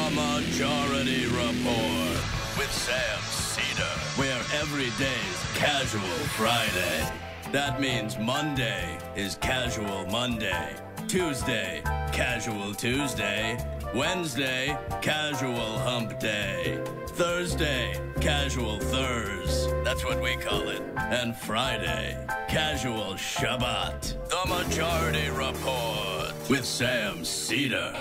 The Majority Report with Sam Seder, where every day's Casual Friday. That means Monday is Casual Monday, Tuesday, Casual Tuesday, Wednesday, Casual Hump Day, Thursday, Casual Thurs, that's what we call it, and Friday, Casual Shabbat. The Majority Report with Sam Seder.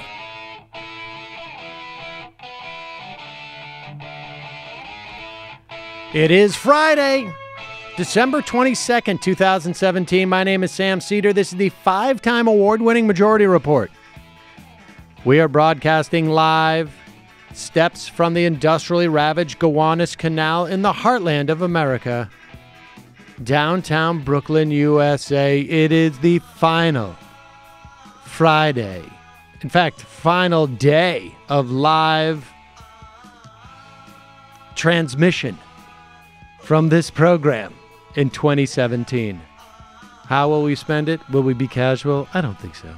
It is Friday, December 22nd, 2017. My name is Sam Seder. This is the 5-time award-winning Majority Report. We are broadcasting live, steps from the industrially ravaged Gowanus Canal in the heartland of America, downtown Brooklyn, USA. It is the final Friday, in fact, final day of live transmission from this program in 2017. How will we spend it? Will we be casual? I don't think so.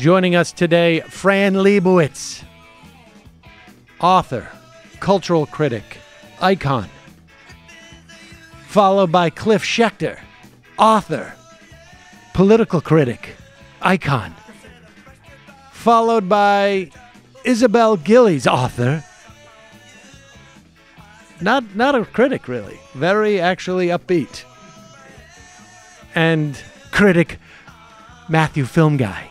Joining us today, Fran Lebowitz, author, cultural critic, icon. Followed by Cliff Schecter, author, political critic, icon. Followed by Isabel Gillies, author. Not a critic, really. Very actually upbeat. And critic Matthew Film Guy.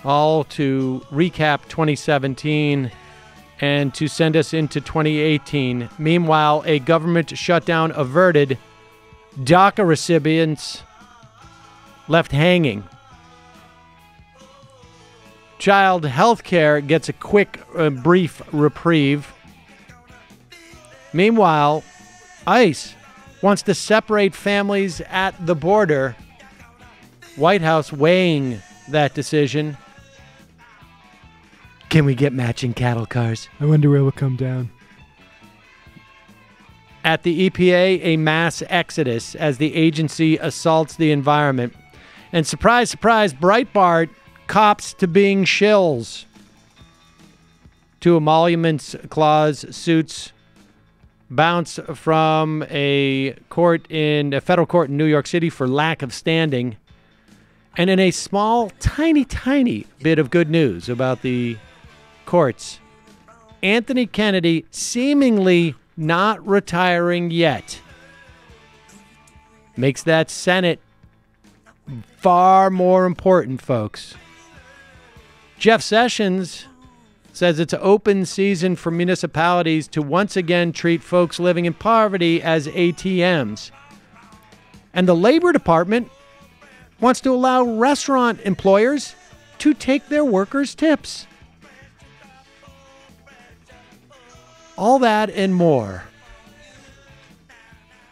All to recap 2017 and to send us into 2018. Meanwhile, a government shutdown averted. DACA recipients left hanging. Child health care gets a quick, brief reprieve. Meanwhile, ICE wants to separate families at the border. White House weighing that decision. Can we get matching cattle cars? I wonder where we'll come down. At the EPA, a mass exodus as the agency assaults the environment. And surprise, surprise, Breitbart cops to being shills. 2 emoluments clause suits bounce from a federal court in New York City for lack of standing. And in a small, tiny bit of good news about the courts, Anthony Kennedy seemingly not retiring yet makes that Senate far more important, folks. Jeff Sessions says it's an open season for municipalities to once again treat folks living in poverty as ATMs. And the Labor Department wants to allow restaurant employers to take their workers' tips. All that and more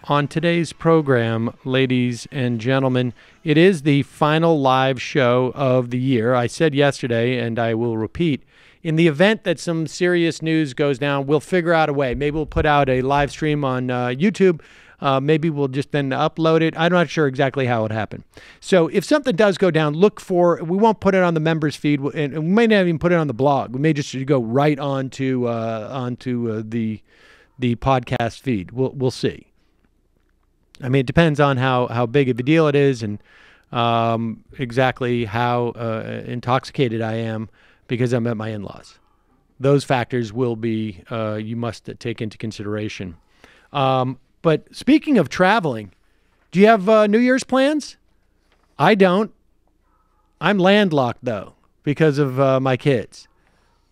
on today's program, ladies and gentlemen. It is the final live show of the year. I said yesterday, and I will repeat, in the event that some serious news goes down, we'll figure out a way. Maybe we'll put out a live stream on YouTube. Maybe we'll just then upload it. I'm not sure exactly how it happened. So if something does go down, we won't put it on the members feed, and we may not even put it on the blog. We may just go right onto the podcast feed. We'll see. I mean, it depends on how big of a deal it is and exactly how intoxicated I am because I'm at my in-laws. Those factors will be, you must take into consideration. But speaking of traveling, do you have New Year's plans? I don't. I'm landlocked, though, because of my kids.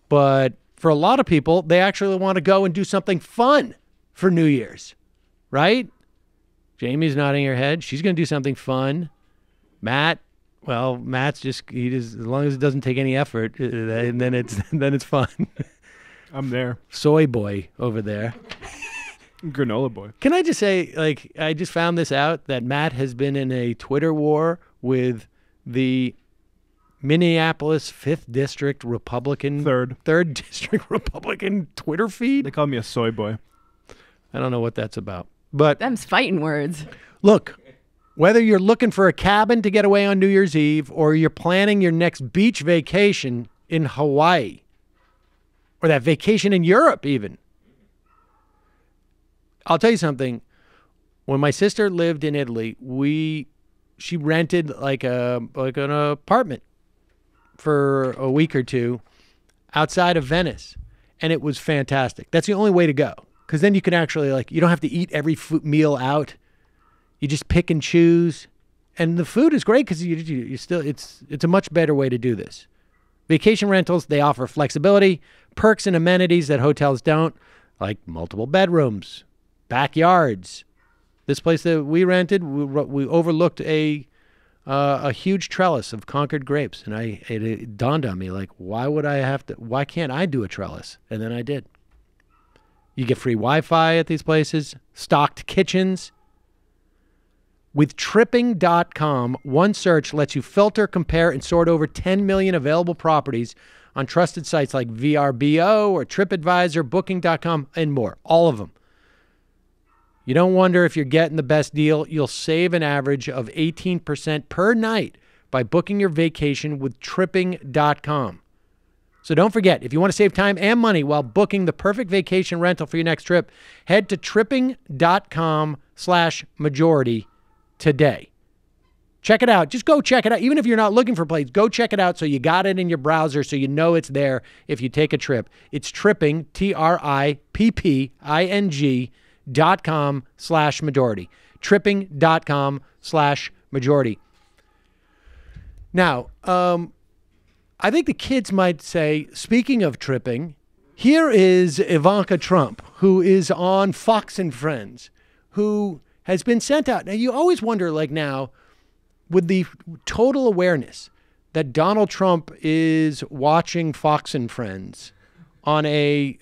But for a lot of people, they actually want to go and do something fun for New Year's, right? Jamie's nodding her head. She's going to do something fun. Matt's just as long as it doesn't take any effort, and then it's fun. I'm there. Soy boy over there. Granola boy. Can I just say, I just found this out that Matt has been in a Twitter war with the Minneapolis 5th District Republican... Third District Republican Twitter feed? They call me a soy boy. I don't know what that's about. But them's fighting words. Look, whether you're looking for a cabin to get away on New Year's Eve or you're planning your next beach vacation, in Hawaii or that vacation in Europe even. I'll tell you something. When my sister lived in Italy, she rented like an apartment for a week or two outside of Venice, and it was fantastic. That's the only way to go, because then you can actually you don't have to eat every meal out. You just pick and choose, and the food is great because you still it's a much better way to do this. Vacation rentals, they offer flexibility, perks and amenities that hotels don't, like multiple bedrooms, backyards. This place that we rented, we overlooked a huge trellis of Concord grapes, and it dawned on me, why can't I do a trellis? And then I did. You get free Wi-Fi at these places, stocked kitchens. With tripping.com, one search lets you filter, compare, and sort over 10 million available properties on trusted sites like VRBO or TripAdvisor, Booking.com, and more. All of them. You don't wonder if you're getting the best deal. You'll save an average of 18% per night by booking your vacation with tripping.com. So don't forget, if you want to save time and money while booking the perfect vacation rental for your next trip, head to tripping.com/majority today. Check it out. Just go check it out. Even if you're not looking for a place, go check it out so you got it in your browser so you know it's there if you take a trip. It's tripping, tripping.com/majority. Tripping.com/majority. Now, I think the kids might say, speaking of tripping, here is Ivanka Trump, who is on Fox and Friends, who has been sent out. Now, you always wonder, now, with the total awareness that Donald Trump is watching Fox and Friends on a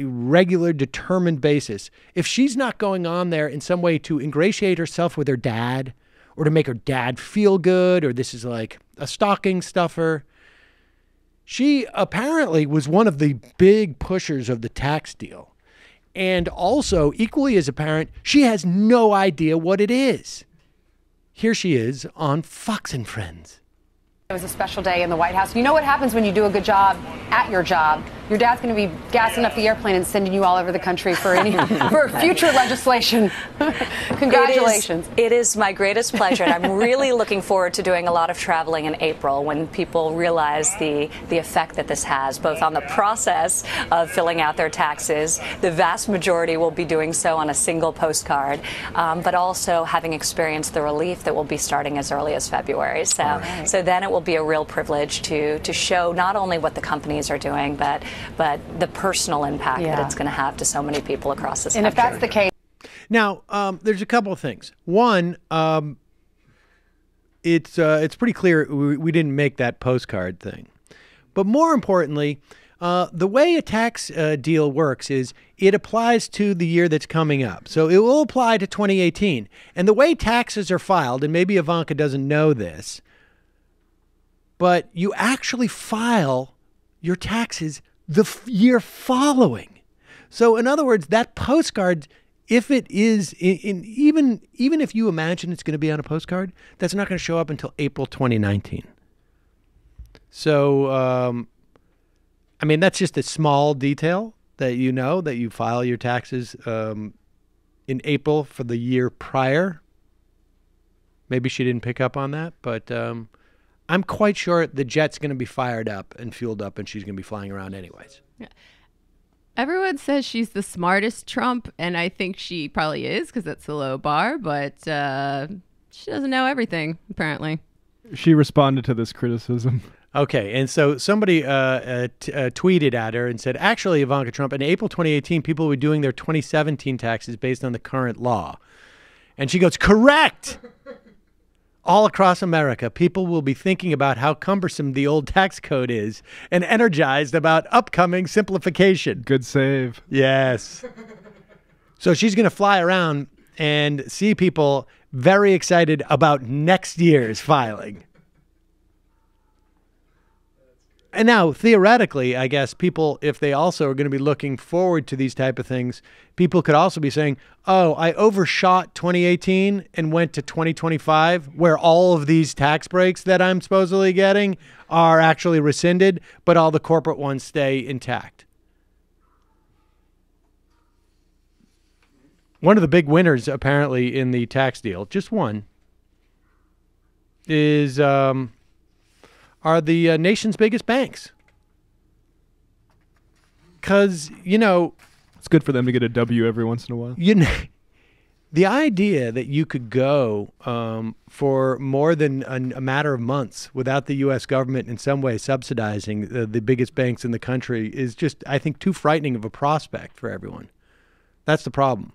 regular, determined basis, if she's not going on there in some way to ingratiate herself with her dad or to make her dad feel good, or this is like a stocking stuffer. She apparently was one of the big pushers of the tax deal. And also, equally as apparent, she has no idea what it is. Here she is on Fox and Friends. It was a special day in the White House. You know what happens when you do a good job at your job? Your dad's going to be gassing up the airplane and sending you all over the country for for future legislation. Congratulations. It is my greatest pleasure, and I'm really looking forward to doing a lot of traveling in April when people realize the effect that this has, both on the process of filling out their taxes. The vast majority will be doing so on a single postcard, but also having experienced the relief that will be starting as early as February. So then it will be a real privilege to show not only what the companies are doing, but the personal impact that it's going to have to so many people across this country. And if that's the case. Now, there's a couple of things. One, it's pretty clear we didn't make that postcard thing. But more importantly, the way a tax deal works is it applies to the year that's coming up. So it will apply to 2018. And the way taxes are filed, and maybe Ivanka doesn't know this, but you actually file your taxes the year following. So in other words, that postcard, if it is even if you imagine it's going to be on a postcard, that's not going to show up until April 2019. So, that's just a small detail that that you file your taxes in April for the year prior. Maybe she didn't pick up on that, but I'm quite sure the jet's going to be fired up and fueled up, and she's going to be flying around anyways. Yeah. Everyone says she's the smartest Trump, and I think she probably is because that's a low bar, but she doesn't know everything, apparently. She responded to this criticism. Okay, and so somebody tweeted at her and said, actually, Ivanka Trump, in April 2018, people were doing their 2017 taxes based on the current law. And she goes, correct! All across America, people will be thinking about how cumbersome the old tax code is and energized about upcoming simplification. Good save. Yes. So she's going to fly around and see people very excited about next year's filing. And now, theoretically, I guess people, if they also are going to be looking forward to these type of things, people could also be saying, oh, I overshot 2018 and went to 2025 where all of these tax breaks that I'm supposedly getting are actually rescinded, but all the corporate ones stay intact. One of the big winners, apparently, in the tax deal, just one, is... are the nation's biggest banks. Because, It's good for them to get a W every once in a while. The idea that you could go for more than a matter of months without the U.S. government in some way subsidizing the biggest banks in the country is just, I think, too frightening of a prospect for everyone. That's the problem.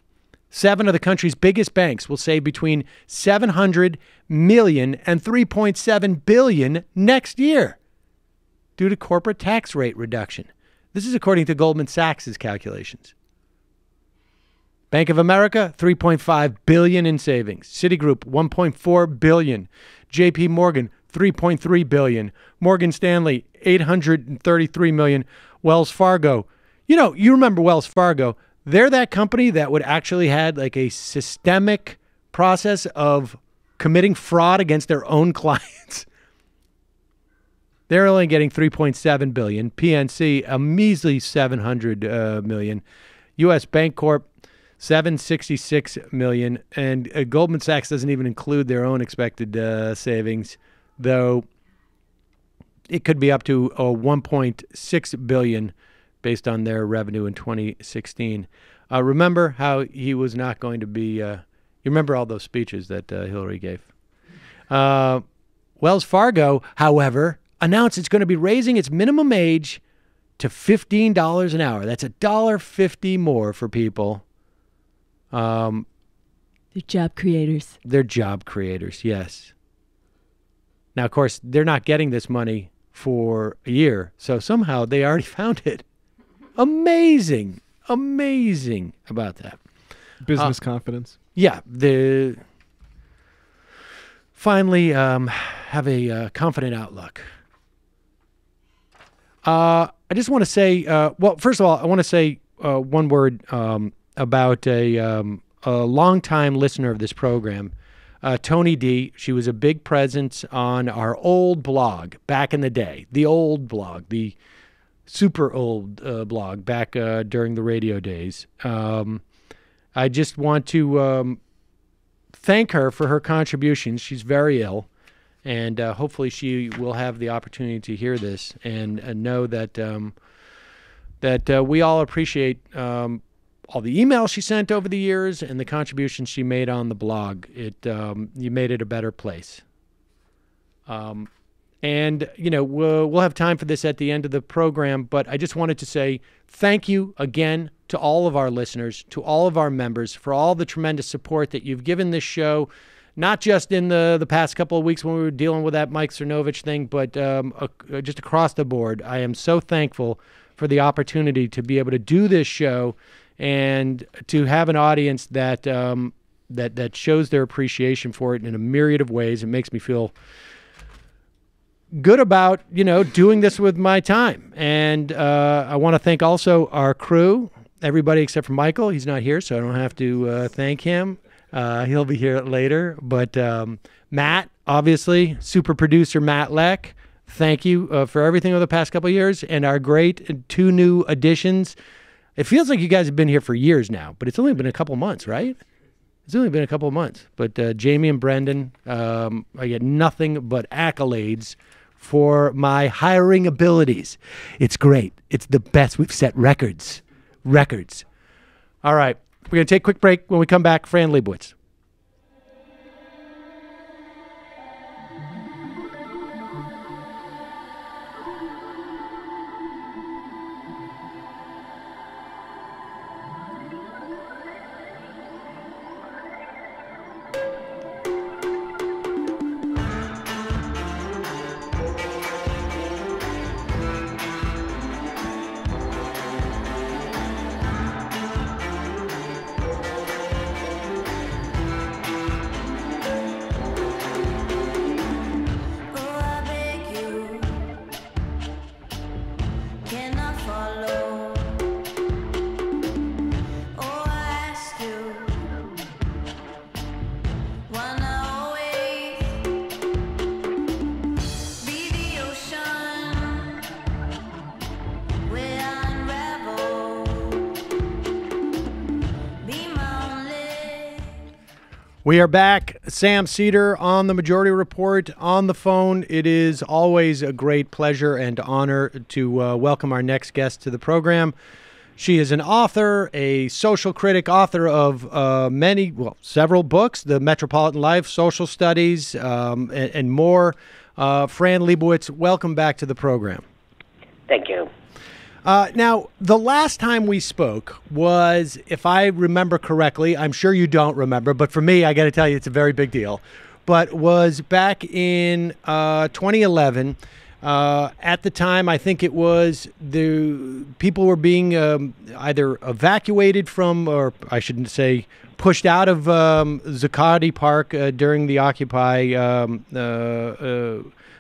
7 of the country's biggest banks will save between $700 million and $3.7 billion next year due to corporate tax rate reduction. This is according to Goldman Sachs' calculations. Bank of America, $3.5 billion in savings. Citigroup, $1.4 billion. J.P. Morgan, $3.3 billion. Morgan Stanley, $833 million. Wells Fargo. You remember Wells Fargo. They're that company that would actually had like a systemic process of committing fraud against their own clients. They're only getting $3.7 billion. PNC, a measly $700 million. U.S. Bank Corp, $766 million. And Goldman Sachs doesn't even include their own expected savings, though it could be up to $1.6 billion based on their revenue in 2016. Remember how he was not going to be... you remember all those speeches that Hillary gave. Wells Fargo, however, announced it's going to be raising its minimum age to $15 an hour. That's $1.50 more for people. They're job creators. They're job creators, yes. Now, of course, they're not getting this money for a year, so somehow they already found it. Amazing about that. Business confidence. Yeah, finally have a confident outlook. I just want to say, well, first of all, I want to say one word about a longtime listener of this program, Tony D. She was a big presence on our old blog back in the day, the old blog, the super old blog back during the radio days. I just want to thank her for her contributions. She's very ill, and hopefully she will have the opportunity to hear this and know that that we all appreciate all the emails she sent over the years and the contributions she made on the blog. You made it a better place. And, we'll have time for this at the end of the program, but I just wanted to say thank you again to all of our listeners, to all of our members, for all the tremendous support that you've given this show, not just in the past couple of weeks when we were dealing with that Mike Cernovich thing, but just across the board. I am so thankful for the opportunity to be able to do this show and to have an audience that that shows their appreciation for it in a myriad of ways. It makes me feel good about, doing this with my time. And I want to thank also our crew, everybody except for Michael. He's not here, so I don't have to thank him. He'll be here later. But Matt, obviously, super producer Matt Leck, thank you for everything over the past couple of years. And our great 2 new additions. It feels like you guys have been here for years now, but it's only been a couple of months, right? It's only been a couple of months. But Jamie and Brendan, I get nothing but accolades for my hiring abilities. It's great. It's the best. We've set records. All right. We're going to take a quick break. When we come back, Fran Lebowitz. follow. Oh, I ask you, wanna always be the ocean where I unravel. Be my only. We are back. Sam Seder on the Majority Report on the phone. It is always a great pleasure and honor to welcome our next guest to the program. She is an author, a social critic, author of several books, The Metropolitan Life, Social Studies, and more. Fran Lebowitz, welcome back to the program. Thank you. Now, the last time we spoke was, if I remember correctly, I'm sure you don't remember, but for me, I got to tell you, it's a very big deal, but was back in 2011. At the time, I think it was the people were being either evacuated from, or I shouldn't say, pushed out of Zuccotti Park during the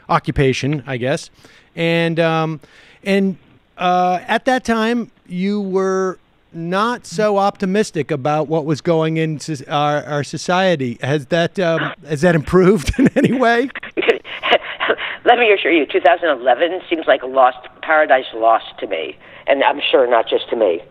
occupation, I guess, and at that time, you were not so optimistic about what was going into our society. Has that improved in any way? Let me assure you, 2011 seems like a paradise lost to me, and I'm sure not just to me.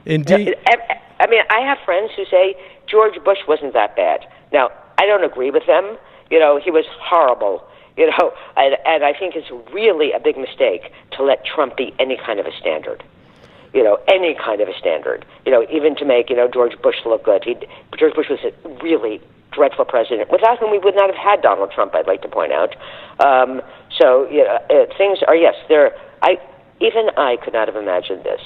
Indeed. I mean, I have friends who say George Bush wasn't that bad. Now, I don't agree with them. You know, he was horrible. You know, and I think it's really a big mistake to let Trump be any kind of a standard. You know, any kind of a standard. You know, even to make, George Bush look good. George Bush was a really dreadful president, without whom we would not have had Donald Trump, I'd like to point out. Things are, yes, even I could not have imagined this.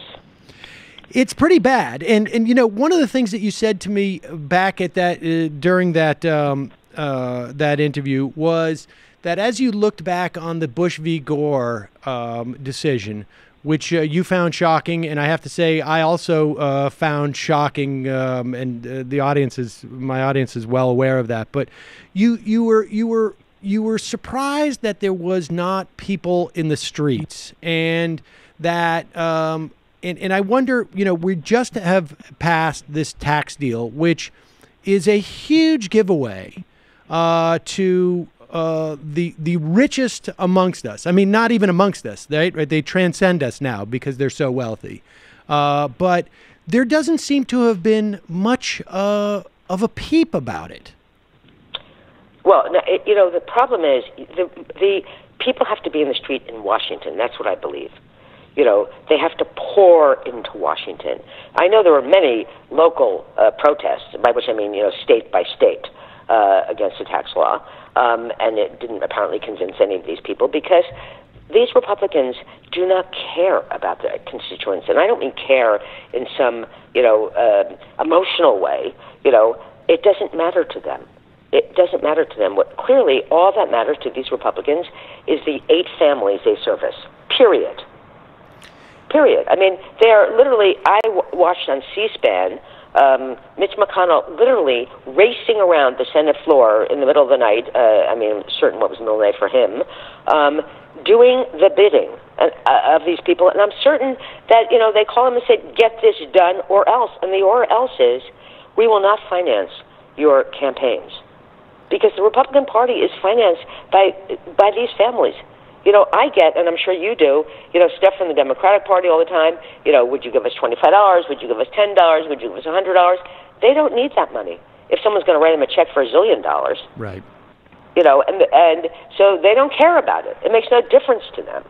It's pretty bad. And one of the things that you said to me back at that, during that interview was that as you looked back on the Bush v. Gore decision, which you found shocking, and I have to say I also found shocking, and my audience is well aware of that. But you were surprised that there was not people in the streets, and that and I wonder, we just have passed this tax deal, which is a huge giveaway to the richest amongst us. I mean, not even amongst us, right? They transcend us now because they're so wealthy. But there doesn't seem to have been much of a peep about it. Well, the problem is the people have to be in the street in Washington. That's what I believe. They have to pour into Washington. I know there were many local protests, by which I mean, state by state, against the tax law. And it didn't apparently convince any of these people, because these Republicans do not care about their constituents. And I don't mean care in some, emotional way. It doesn't matter to them. It doesn't matter to them. What clearly all that matters to these Republicans is the 8 families they service. Period. I mean, they're literally, I watched on C-SPAN, Mitch McConnell literally racing around the Senate floor in the middle of the night, I'm certain what was the middle of the night for him, doing the bidding of these people. And I'm certain that, they call him and say, get this done or else. And the or else is, we will not finance your campaigns. Because the Republican Party is financed by these families. I get, and I'm sure you do, stuff from the Democratic Party all the time. Would you give us $25? Would you give us $10? Would you give us $100? They don't need that money. If someone's going to write them a check for $1 zillion, right? And so they don't care about it. It makes no difference to them.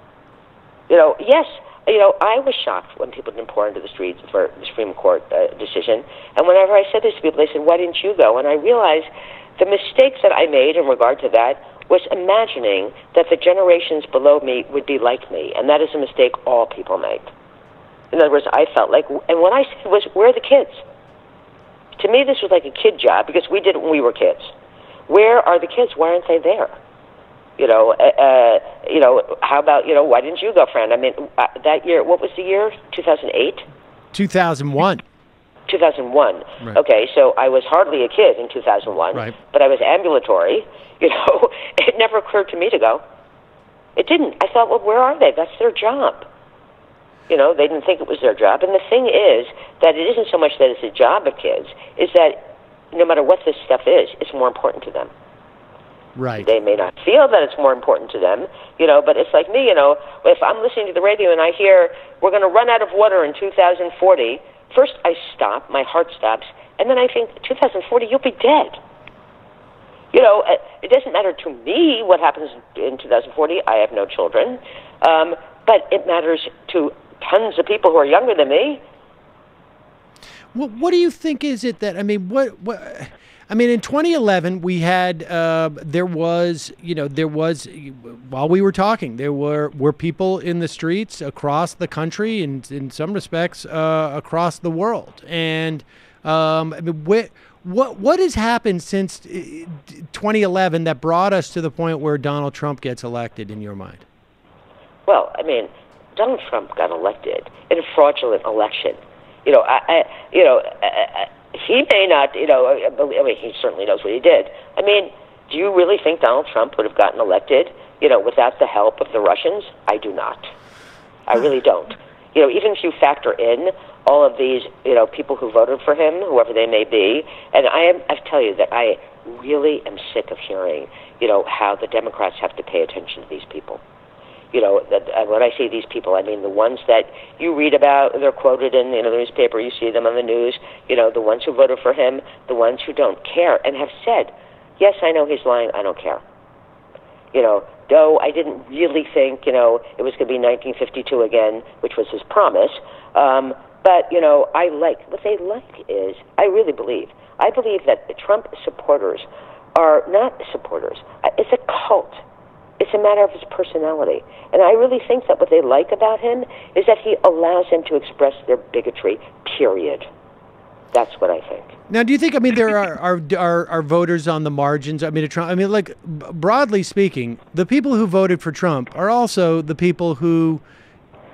Yes, I was shocked when people didn't pour into the streets for the Supreme Court decision. And whenever I said this to people, they said, "Why didn't you go?" And I realized the mistakes that I made in regard to that was imagining that the generations below me would be like me, and that is a mistake all people make. In other words, I felt like, and what I said was, where are the kids? To me, this was like a kid job, because we did it when we were kids. Where are the kids? Why aren't they there? How about, why didn't you go, Fran? I mean, that year, what was the year? 2008? 2001. 2001. Right. Okay, so I was hardly a kid in 2001, right. But I was ambulatory. It never occurred to me to go. It didn't. I thought, well, where are they? That's their job. They didn't think it was their job. And the thing is that it isn't so much that it's a job of kids, is that no matter what this stuff is, it's more important to them. Right. They may not feel that it's more important to them, but it's like me, if I'm listening to the radio and I hear we're going to run out of water in 2040, first I stop, my heart stops, and then I think, 2040, you'll be dead. It doesn't matter to me what happens in 2040. I have no children. But it matters to tons of people who are younger than me. What do you think is it that, in 2011, we had, there was, while we were talking, there were people in the streets across the country and in some respects across the world. And, what has happened since 2011 that brought us to the point where Donald Trump gets elected, in your mind? Well, Donald Trump got elected in a fraudulent election. He may not, he certainly knows what he did. Do you really think Donald Trump would have gotten elected, without the help of the Russians? I do not. I really don't. Even if you factor in all of these, people who voted for him, whoever they may be, and I tell you that I really am sick of hearing, how the Democrats have to pay attention to these people. When I say these people, I mean the ones that you read about, they're quoted in the newspaper, you see them on the news, the ones who voted for him, the ones who don't care and have said, yes, I know he's lying, I don't care. Though I didn't really think, it was going to be 1952 again, which was his promise, but, I like, what they like is, I believe that the Trump supporters are not supporters. It's a cult. It's a matter of his personality. And I really think that what they like about him is that he allows them to express their bigotry, period. That's what I think. Now, do you think, there are voters on the margins? Trump, broadly speaking, the people who voted for Trump are also the people who,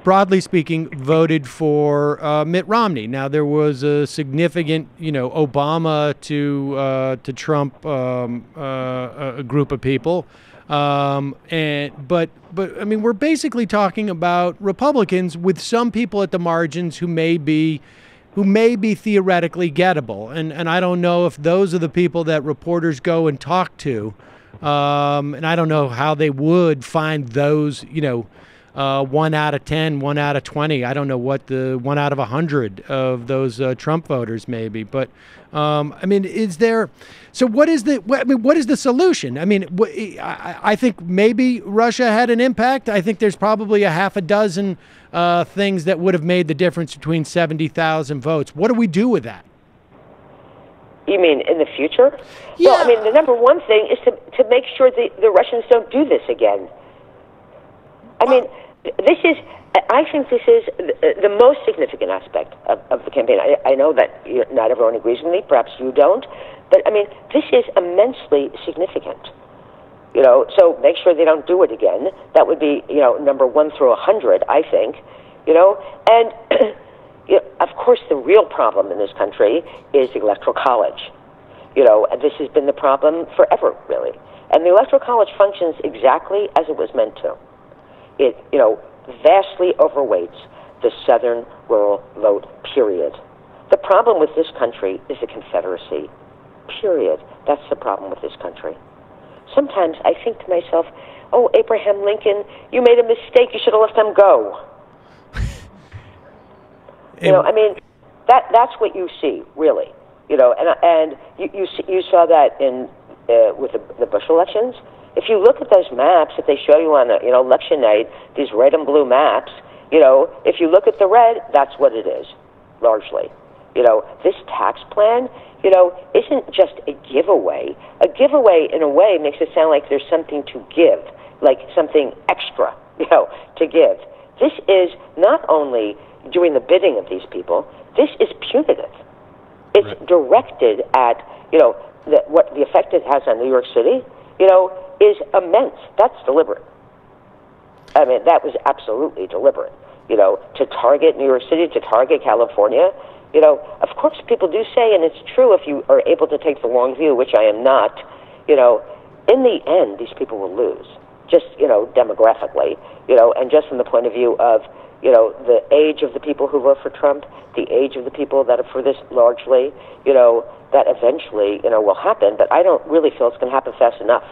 broadly speaking, voted for Mitt Romney. Now, there was a significant, Obama to Trump a group of people. But we're basically talking about Republicans with some people at the margins who may be theoretically gettable. And I don't know if those are the people that reporters go and talk to. And I don't know how they would find those, 1 out of 10, 1 out of 20. I don't know what the 1 out of 100 of those Trump voters may be. But, is there... So what is the solution? I think maybe Russia had an impact. I think there's probably a half a dozen things that would have made the difference between 70,000 votes. What do we do with that? You mean in the future? Yeah. Well, the number one thing is to make sure the Russians don't do this again. I think this is the most significant aspect of the campaign. I know that not everyone agrees with me. Perhaps you don't. But, this is immensely significant. So make sure they don't do it again. That would be, number 1 through 100, I think. And, of course, the real problem in this country is the Electoral College. And this has been the problem forever, really. And the Electoral College functions exactly as it was meant to. It, vastly overweights the Southern rural vote, period. The problem with this country is the Confederacy, period. That's the problem with this country. Sometimes I think to myself, oh, Abraham Lincoln, you made a mistake. You should have let them go. That's what you see, really. And you saw that in with the Bush elections. If you look at those maps that they show you on election night, these red and blue maps, if you look at the red, that's what it is, largely. This tax plan, isn't just a giveaway. A giveaway, in a way, makes it sound like there's something to give, like something extra, to give. This is not only doing the bidding of these people, this is punitive. It's right. Directed at, what the effect it has on New York City, is immense. That's deliberate. That was absolutely deliberate. To target New York City, to target California. Of course people do say, and it's true if you are able to take the long view, which I am not, in the end, these people will lose. Just, demographically, and just from the point of view of, the age of the people who vote for Trump, the age of the people that are for this largely, that eventually, will happen. But I don't really feel it's going to happen fast enough.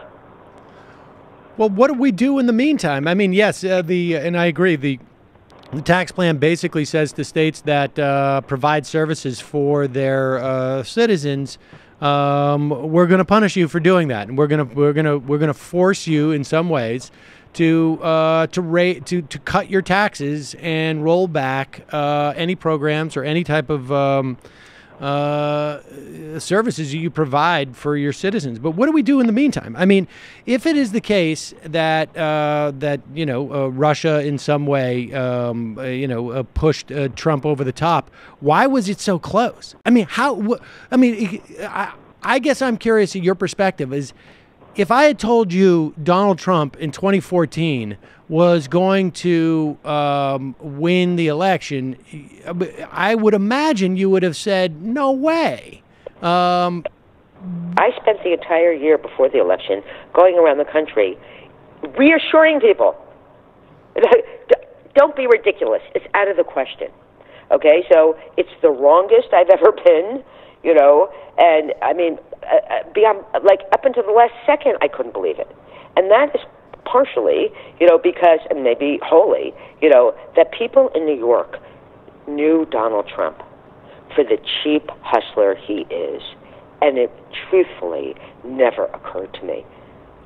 Well, what do we do in the meantime? I mean, yes, and I agree, the tax plan basically says to states that provide services for their citizens, we're going to punish you for doing that, and we're going to force you in some ways to cut your taxes and roll back any programs or any type of services you provide for your citizens. But what do we do in the meantime? I mean, if it is the case that Russia in some way pushed Trump over the top, why was it so close? I mean, I guess I'm curious your perspective is, if I had told you Donald Trump in 2014 was going to win the election, I would imagine you would have said, no way. I spent the entire year before the election going around the country reassuring people, don't be ridiculous. It's out of the question. Okay, so it's the wrongest I've ever been, and I mean, beyond, up until the last second, I couldn't believe it. And that is partially, because, and maybe wholly, that people in New York knew Donald Trump for the cheap hustler he is. And it truthfully never occurred to me.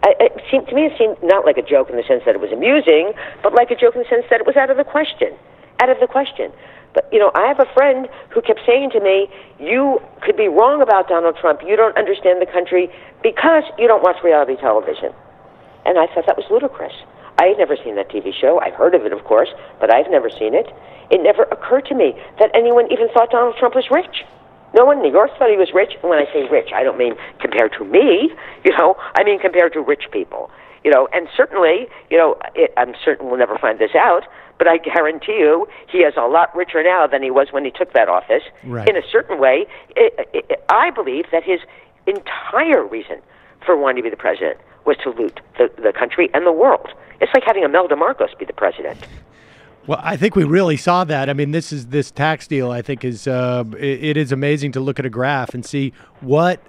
To me, it seemed not like a joke in the sense that it was amusing, but like a joke in the sense that it was out of the question. Out of the question. But, I have a friend who kept saying to me, you could be wrong about Donald Trump. You don't understand the country because you don't watch reality television. And I thought that was ludicrous. I had never seen that TV show. I've heard of it, of course, but I've never seen it. It never occurred to me that anyone even thought Donald Trump was rich. No one in New York thought he was rich. And when I say rich, I don't mean compared to me, I mean compared to rich people. And certainly, I'm certain we'll never find this out, but I guarantee you he is a lot richer now than he was when he took that office. Right. In a certain way, I believe that his entire reason for wanting to be the president was to loot the country and the world. It's like having Imelda Marcos be the president. Well, I think we really saw that. I mean, this tax deal, I think, is it is amazing to look at a graph and see what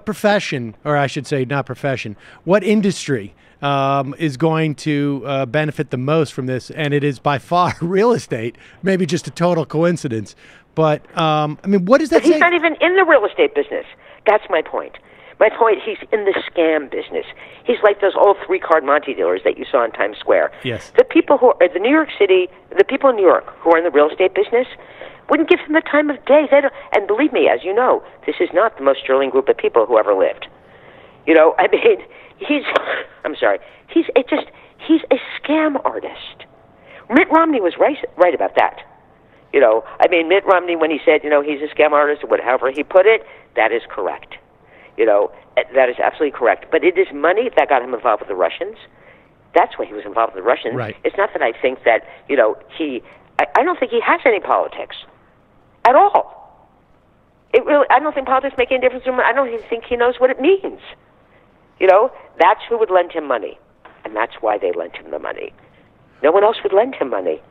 profession, or I should say not profession, what industry is going to benefit the most from this, and it is by far real estate. Maybe just a total coincidence, but I mean, what does that say? He's not even in the real estate business. That's my point. My point, he's in the scam business. He's like those old three-card Monte dealers that you saw in Times Square. Yes. The people who are the people in New York who are in the real estate business wouldn't give him the time of day. And believe me, as you know, this is not the most sterling group of people who ever lived. I mean, he's a scam artist. Mitt Romney was right about that. I mean, Mitt Romney, when he said, he's a scam artist, or however he put it, that is correct. That is absolutely correct. But it is money that got him involved with the Russians. That's why he was involved with the Russians. Right. It's not that I think that, I don't think he has any politics at all. I don't think politics make any difference to him. I don't even think he knows what it means. That's who would lend him money. And that's why they lent him the money. No one else would lend him money.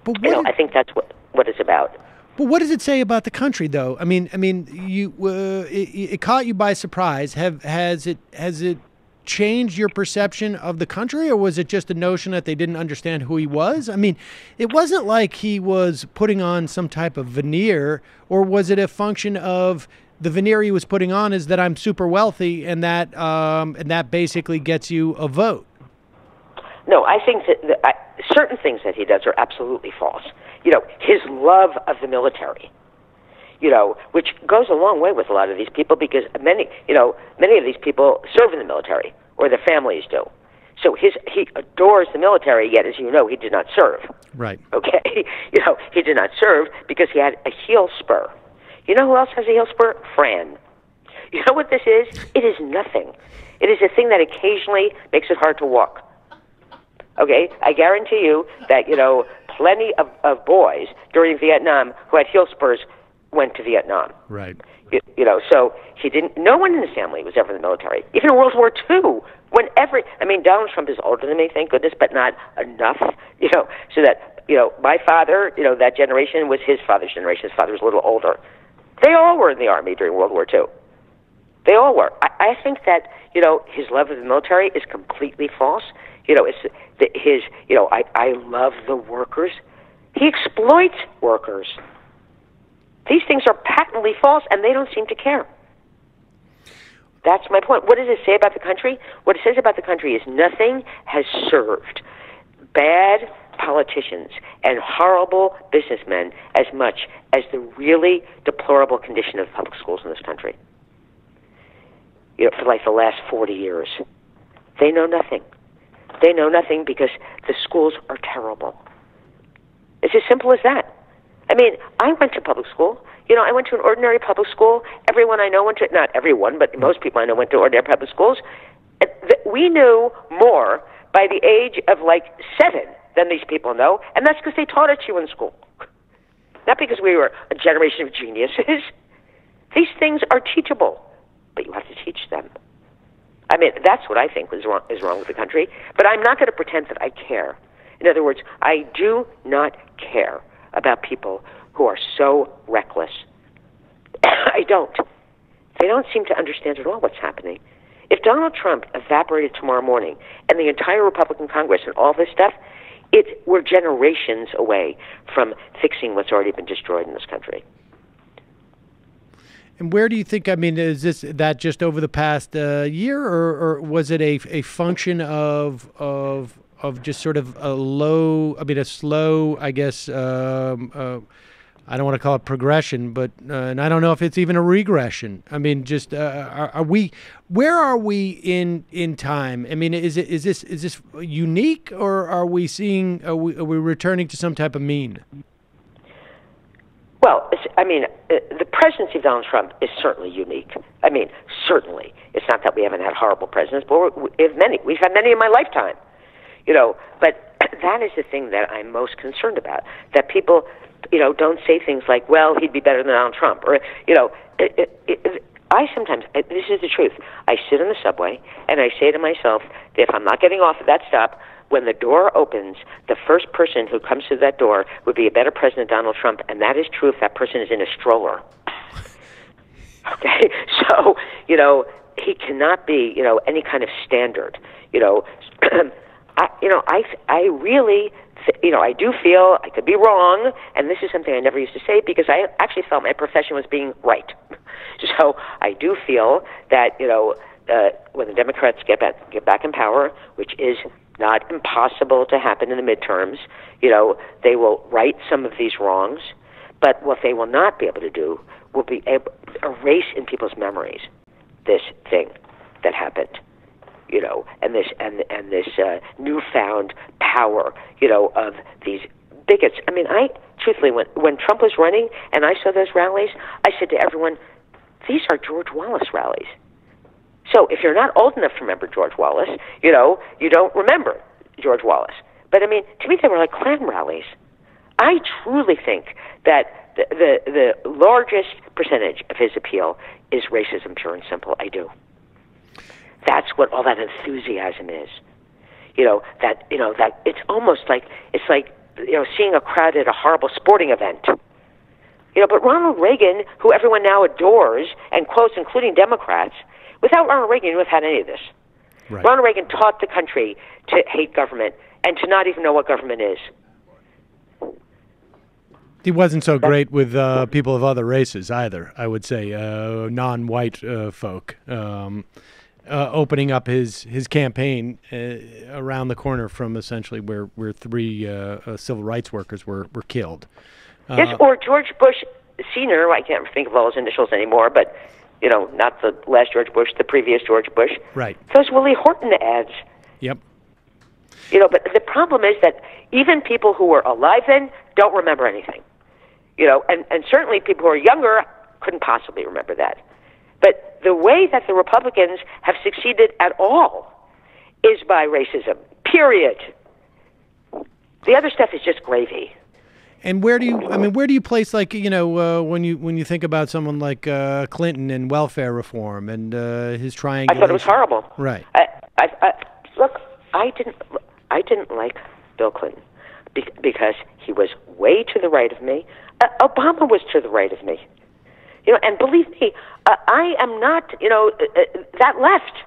But I think that's what it's about. But what does it say about the country, though? I mean, you it caught you by surprise. Has it changed your perception of the country, or was it just a notion that they didn't understand who he was? I mean, it wasn't like he was putting on some type of veneer, or was it a function of the veneer he was putting on is that I'm super wealthy, and that basically gets you a vote? No, I think that certain things that he does are absolutely false. His love of the military, which goes a long way with a lot of these people because many of these people serve in the military or their families do. So he adores the military, yet, as you know, he did not serve. Right. Okay? He did not serve because he had a heel spur. You know who else has a heel spur? Fran. You know what this is? It is nothing. It is a thing that occasionally makes it hard to walk. Okay? I guarantee you that, plenty of boys during Vietnam who had heel spurs went to Vietnam. Right. So no one in his family was ever in the military. Even in World War II, Donald Trump is older than me, thank goodness, but not enough, so that, my father, that generation was his father's generation. His father was a little older. They all were in the Army during World War II. They all were. I think that, his love of the military is completely false. I love the workers. He exploits workers. These things are patently false, and they don't seem to care. That's my point. What does it say about the country? What it says about the country is nothing has served bad politicians and horrible businessmen as much as the really deplorable condition of public schools in this country. For like the last 40 years. They know nothing. They know nothing because the schools are terrible. It's as simple as that. I went to public school. I went to an ordinary public school. Everyone I know went to, not everyone, but most people I know went to ordinary public schools. We knew more by the age of 7 than these people know, and that's because they taught it to you in school. Not because we were a generation of geniuses. These things are teachable, but you have to teach them. That's what I think is wrong with the country, but I'm not going to pretend that I care. In other words, I do not care about people who are so reckless. I don't. They don't seem to understand at all what's happening. If Donald Trump evaporated tomorrow morning and the entire Republican Congress and all this stuff, we're generations away from fixing what's already been destroyed in this country. And where do you think, is that just over the past year, or was it a function of just sort of a slow, I guess, I don't want to call it progression, but and I don't know if it's even a regression. Where are we in time? Is this unique, or are we returning to some type of mean? Well, the presidency of Donald Trump is certainly unique. Certainly. It's not that we haven't had horrible presidents, but we've had many in my lifetime. But that is the thing that I'm most concerned about, that people, don't say things like, well, he'd be better than Donald Trump, or, I sometimes, this is the truth, I sit in the subway and I say to myself that if I'm not getting off at that stop, when the door opens, the first person who comes through that door would be a better president than Donald Trump, and that is true if that person is in a stroller. Okay? So, he cannot be, any kind of standard. I really, I do feel, I could be wrong, and this is something I never used to say because I actually felt my profession was being right. So I do feel that, when the Democrats get back in power, which is not impossible to happen in the midterms, they will right some of these wrongs, but what they will not be able to do will be able to erase in people's memories this thing that happened. And this newfound power, of these bigots. Truthfully, when Trump was running and I saw those rallies, I said to everyone, these are George Wallace rallies. So if you're not old enough to remember George Wallace, you don't remember George Wallace. But to me, they were like Klan rallies. I truly think that the largest percentage of his appeal is racism, pure and simple. I do. That's what all that enthusiasm is. That it's almost like seeing a crowd at a horrible sporting event. But Ronald Reagan, who everyone now adores and quotes, including Democrats, without Ronald Reagan, you would have had any of this. Right. Ronald Reagan taught the country to hate government and to not even know what government is. He wasn't so great with people of other races either, I would say, non-white folk. Opening up his campaign around the corner from essentially where three civil rights workers were killed. Yes, or George Bush Sr., I can't think of all his initials anymore, but, not the last George Bush, the previous George Bush. Right. Those Willie Horton ads. Yep. But the problem is that even people who were alive then don't remember anything. And certainly people who are younger couldn't possibly remember that. But the way that the Republicans have succeeded at all is by racism, period. The other stuff is just gravy. And where do you place, like, when you think about someone like Clinton and welfare reform and his triangulation? I thought it was horrible. Right. Look, I didn't like Bill Clinton because he was way to the right of me. Obama was to the right of me. And believe me, I am not, that left.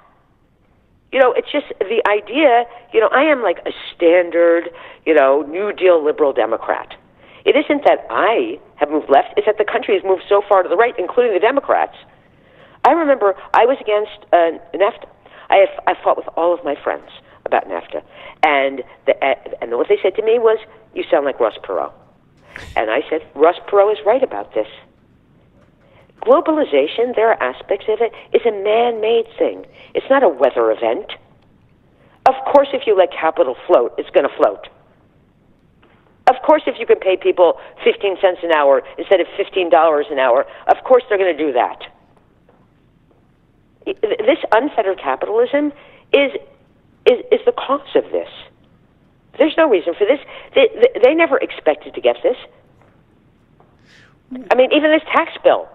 It's just the idea, I am like a standard, New Deal liberal Democrat. It isn't that I have moved left, it's that the country has moved so far to the right, including the Democrats. I remember I was against NAFTA. I fought with all of my friends about NAFTA. And what they said to me was, you sound like Ross Perot. And I said, Ross Perot is right about this. Globalization, there are aspects of it, is a man-made thing. It's not a weather event. Of course, if you let capital float, it's going to float. Of course, if you can pay people 15 cents an hour instead of $15 an hour, of course they're going to do that. This unfettered capitalism is the cause of this. There's no reason for this. They never expected to get this. I mean, even this tax bill,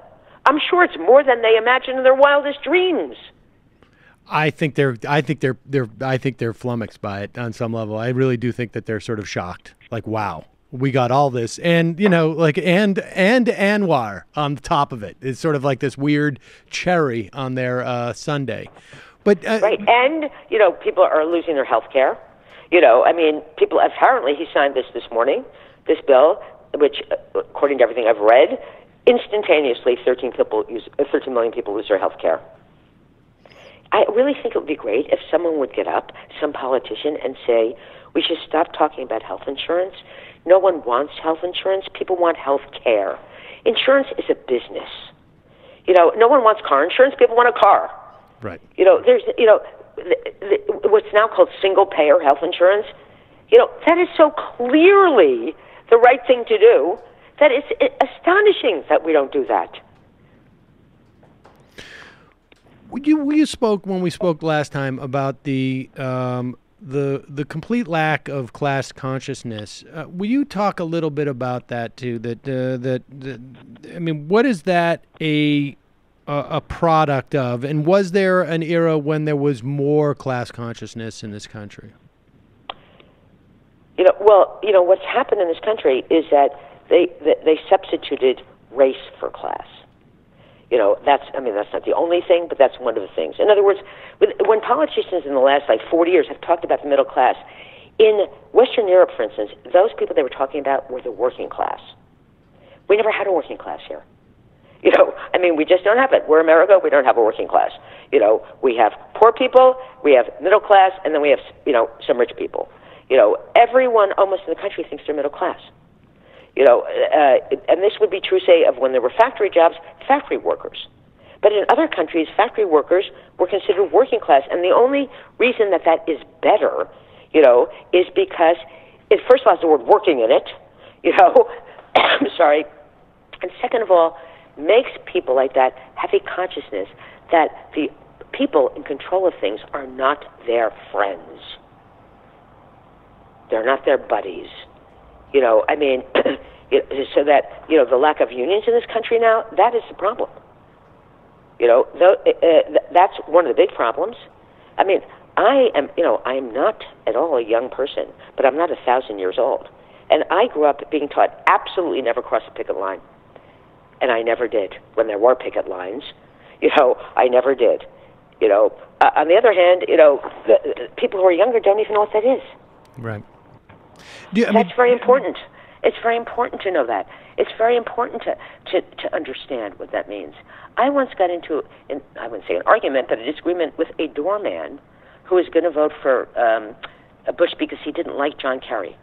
I'm sure it's more than they imagined in their wildest dreams. I think they're flummoxed by it on some level. I really do think that they're sort of shocked. Like, wow, we got all this, and and Anwar on the top of it. It's sort of like this weird cherry on their sundae. But right, and people are losing their health care. People apparently he signed this morning, this bill, which, according to everything I've read, instantaneously 13 million people lose their health care. I really think it would be great if someone would get up, some politician, and say, we should stop talking about health insurance. No one wants health insurance. People want health care. Insurance is a business. No one wants car insurance. People want a car. Right. There's, what's now called single-payer health insurance. That is so clearly the right thing to do that it's astonishing that we don't do that. You spoke when we spoke last time about the complete lack of class consciousness. Will you talk a little bit about that too? What is that a product of? And was there an era when there was more class consciousness in this country? What's happened in this country is that they substituted race for class. That's not the only thing, but that's one of the things. In other words, when politicians in the last 40 years have talked about the middle class, in Western Europe, for instance, those people they were talking about were the working class. We never had a working class here. We just don't have it. We're America, we don't have a working class. We have poor people, we have middle class, and then we have, some rich people. Everyone almost in the country thinks they're middle class. And this would be true, say, of when there were factory jobs, factory workers. But in other countries, factory workers were considered working class. And the only reason that is better, is because it first of all has the word working in it, I'm sorry. And second of all, makes people like that have a consciousness that the people in control of things are not their friends. They're not their buddies. So that, the lack of unions in this country now, that is the problem. That's one of the big problems. I am not at all a young person, but I'm not 1,000 years old. And I grew up being taught absolutely never cross a picket line. And I never did. When there were picket lines, I never did. On the other hand, the people who are younger don't even know what that is. Right. That's very important. It's very important to know that. It's very important to understand what that means. I once got into, I wouldn't say an argument, but a disagreement with a doorman who was going to vote for Bush because he didn't like John Kerry.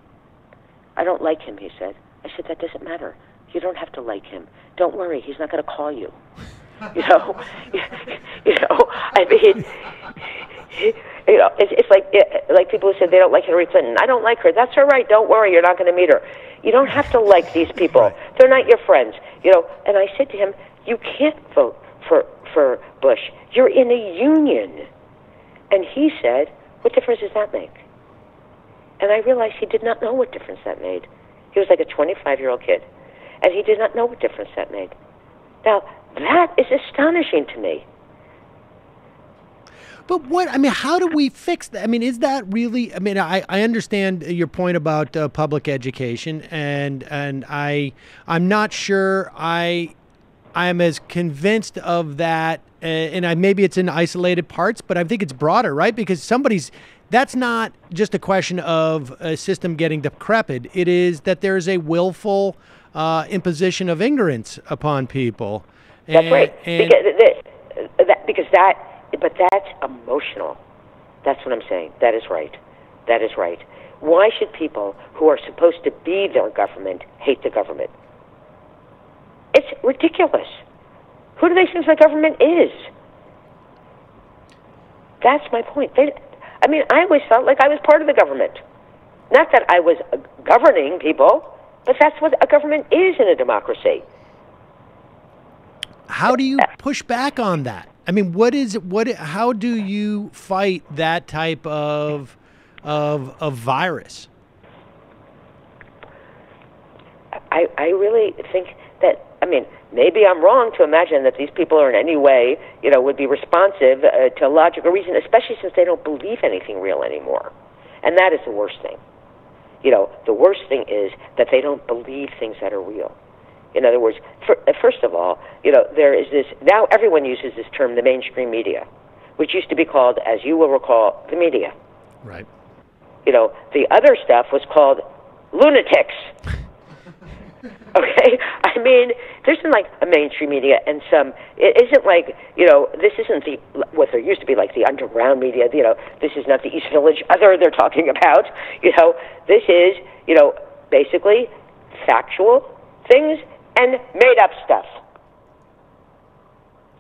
I don't like him, he said. I said, that doesn't matter. You don't have to like him. Don't worry, he's not going to call you. It's like people who said they don't like Hillary Clinton. I don't like her. That's all right. Don't worry. You're not going to meet her. You don't have to like these people. Right. They're not your friends. And I said to him, you can't vote for Bush. You're in a union. And he said, what difference does that make? And I realized he did not know what difference that made. He was like a 25-year-old kid, and he did not know what difference that made. Now, that is astonishing to me. But what, I mean, how do we fix that? I mean, is that really, I mean, I understand your point about public education, and I'm not sure I'm as convinced of that, and maybe it's in isolated parts, but I think it's broader, right? Because that's not just a question of a system getting decrepit. It is that there's a willful imposition of ignorance upon people. That's right. But that's emotional. That's what I'm saying. That is right. That is right. Why should people who are supposed to be their government hate the government? It's ridiculous. Who do they think the government is? That's my point. I always felt like I was part of the government. Not that I was governing people, but that's what a government is in a democracy. How do you push back on that? I mean, how do you fight that type of virus? I really think that, maybe I'm wrong to imagine that these people are in any way, would be responsive to logical reason, especially since they don't believe anything real anymore. And that is the worst thing. The worst thing is that they don't believe things that are real. In other words, first of all, there is this, now everyone uses this term, the mainstream media, which used to be called, as you will recall, the media. Right. The other stuff was called lunatics. Okay? There's been like a mainstream media and it isn't like, this isn't what there used to be like the underground media, this is not the East Village other they're talking about, this is, basically factual things and made-up stuff.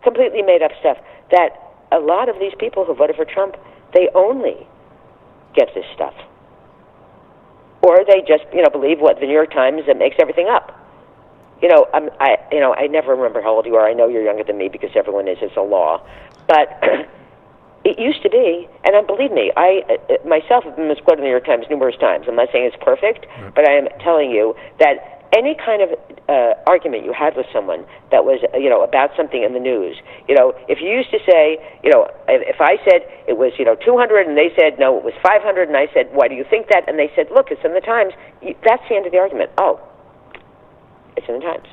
Completely made-up stuff. That a lot of these people who voted for Trump, they only get this stuff. Or they just, believe what the New York Times that makes everything up. I never remember how old you are. I know you're younger than me because everyone is. It's a law. But it used to be, and believe me, I myself have been misquoted in the New York Times numerous times. I'm not saying it's perfect, but I am telling you that any kind of argument you had with someone that was, about something in the news, if you used to say, if I said it was, 200 and they said, no, it was 500, and I said, why do you think that? And they said, look, it's in the Times. That's the end of the argument. Oh, it's in the Times.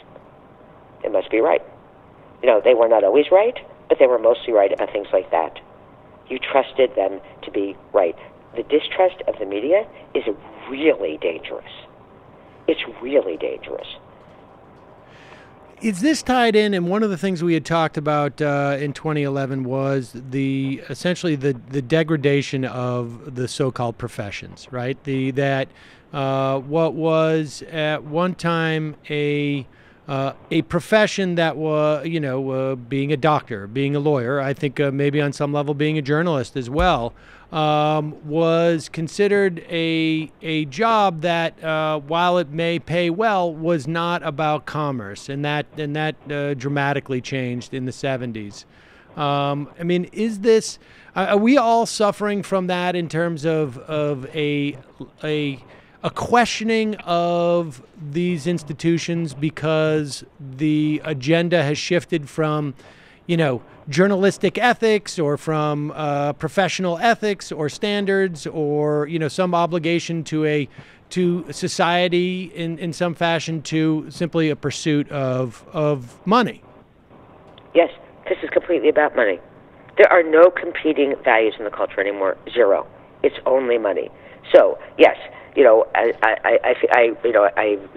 It must be right. They were not always right, but they were mostly right about things like that. You trusted them to be right. The distrust of the media is really dangerous. It's really dangerous. Is this tied in? And one of the things we had talked about in 2011 was essentially the degradation of the so-called professions, right? What was at one time a profession that was, being a doctor, being a lawyer, I think maybe on some level being a journalist as well, was considered a job that, while it may pay well, was not about commerce, and that dramatically changed in the 70s. Is this? Are we all suffering from that in terms of a questioning of these institutions because the agenda has shifted from, journalistic ethics or from professional ethics or standards or, some obligation to society in some fashion to simply a pursuit of money? Yes, this is completely about money. There are no competing values in the culture anymore. Zero. It's only money. So, yes, I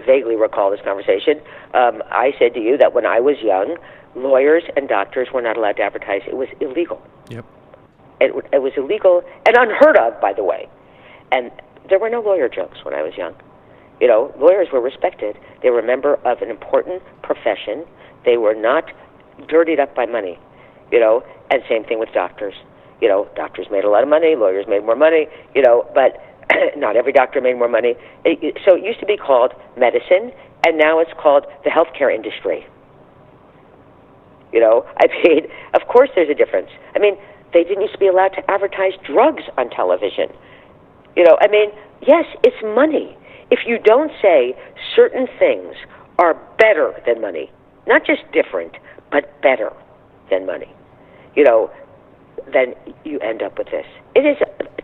vaguely recall this conversation. I said to you that when I was young, lawyers and doctors were not allowed to advertise. It was illegal. Yep. It was illegal and unheard of, by the way. And there were no lawyer jokes when I was young. Lawyers were respected. They were a member of an important profession. They were not dirtied up by money, and same thing with doctors. Doctors made a lot of money, lawyers made more money, but not every doctor made more money. So it used to be called medicine, and now it's called the healthcare industry. Of course there's a difference. They didn't used to be allowed to advertise drugs on television. Yes, it's money. if you don't say certain things are better than money, not just different, but better than money, then you end up with this. It is,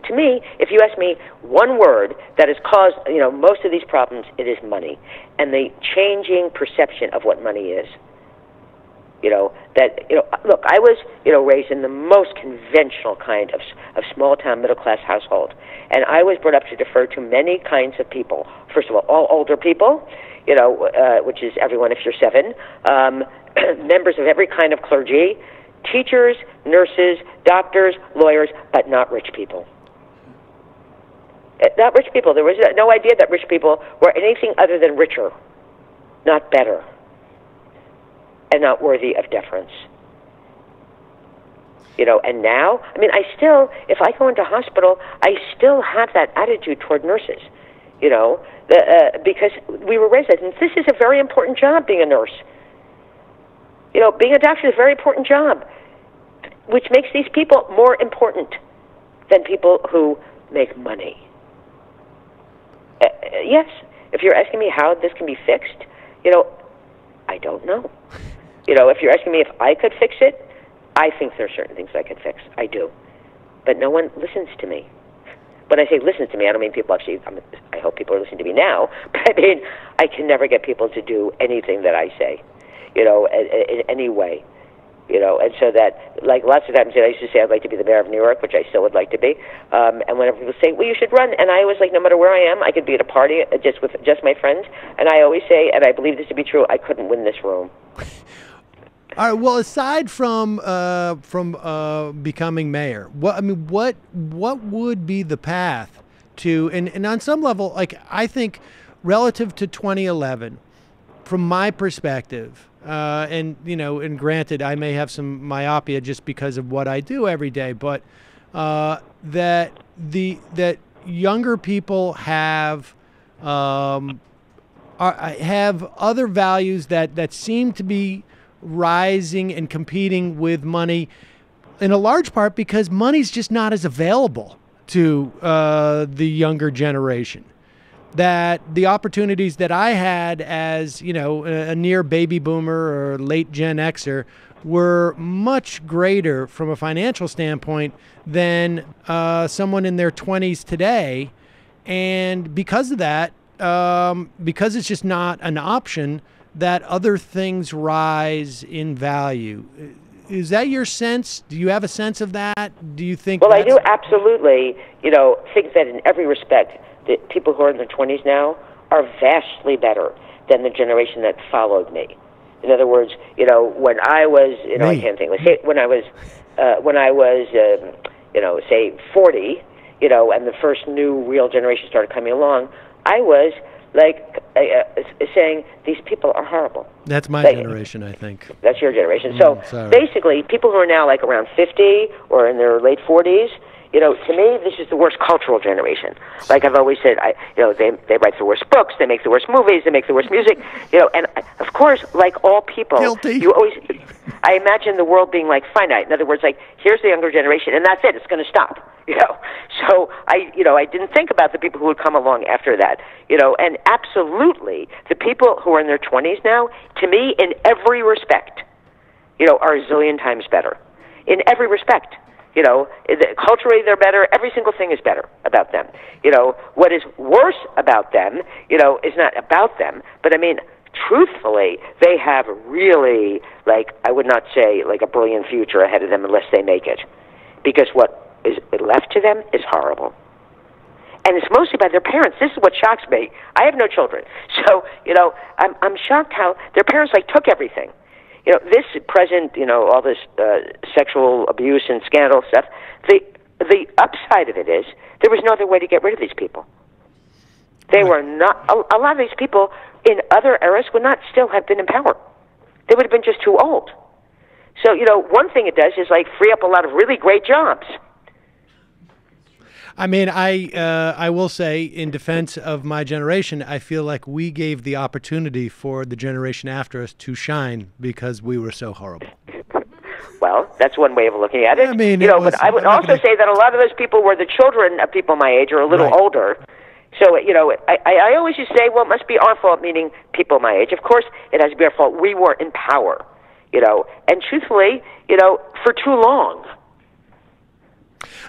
to me, if you ask me one word that has caused, most of these problems, it is money and the changing perception of what money is. Look, I was, raised in the most conventional kind of small-town middle-class household, and I was brought up to defer to many kinds of people. First of all older people, which is everyone if you're 7, members of every kind of clergy, teachers, nurses, doctors, lawyers, but not rich people. Not rich people. There was no idea that rich people were anything other than richer, not better, and not worthy of deference. And now, I still, if I go into hospital, I still have that attitude toward nurses, because we were raised, and this is a very important job, being a nurse. Being a doctor is a very important job, which makes these people more important than people who make money. Yes, if you're asking me how this can be fixed, I don't know. If you're asking me if I could fix it, I think there are certain things I could fix. I do. But no one listens to me. When I say listens to me, I don't mean people actually, I hope people are listening to me now, but I mean, I can never get people to do anything that I say, in any way. And so that, like lots of times I used to say I'd like to be the mayor of New York, which I still would like to be. And whenever people say, well, you should run, and I always like, no matter where I am, I could be at a party just with just my friends, and I always say, and I believe this to be true, I couldn't win this room. All right. Well, aside from becoming mayor, what would be the path to, and on some level, like I think, relative to 2011, from my perspective, and granted, I may have some myopia just because of what I do every day, but that younger people have other values that seem to be rising and competing with money, in a large part because money's just not as available to the younger generation. That the opportunities that I had as, a near baby boomer or late Gen Xer were much greater from a financial standpoint than someone in their 20s today. And because of that, because it's just not an option, that other things rise in value. Is that your sense? Do you have a sense of that? Do you think? Well, I do absolutely, think that in every respect, the people who are in their 20s now are vastly better than the generation that followed me. In other words, when I was, I can't think. Let's say when I was, say 40, and the first new real generation started coming along, I was saying these people are horrible. That's my generation, I think. That's your generation. So basically, people who are now around 50 or in their late 40s, to me, this is the worst cultural generation. Like I've always said, they write the worst books, they make the worst movies, they make the worst music, and of course, like all people, I imagine the world being finite. In other words, here's the younger generation, and that's it. It's going to stop. So I didn't think about the people who would come along after that. And absolutely, the people who are in their 20s now, to me, in every respect, are a zillion times better. In every respect. Culturally they're better. Every single thing is better about them. What is worse about them, is not about them, but truthfully, they have really, I would not say a brilliant future ahead of them unless they make it. Because what is left to them is horrible. And it's mostly by their parents. This is what shocks me. I have no children. So, I'm shocked how their parents, took everything. This present, all this sexual abuse and scandal stuff, the upside of it is there was no other way to get rid of these people. They were not, a lot of these people in other eras would not still have been in power. They would have been just too old. So, one thing it does is free up a lot of really great jobs. I will say, in defense of my generation, I feel like we gave the opportunity for the generation after us to shine because we were so horrible. Well, that's one way of looking at it. But I would also say that a lot of those people were the children of people my age or a little older. So, I always used to say, well, it must be our fault, meaning people my age. Of course, it has to be our fault. We were in power, and truthfully, for too long.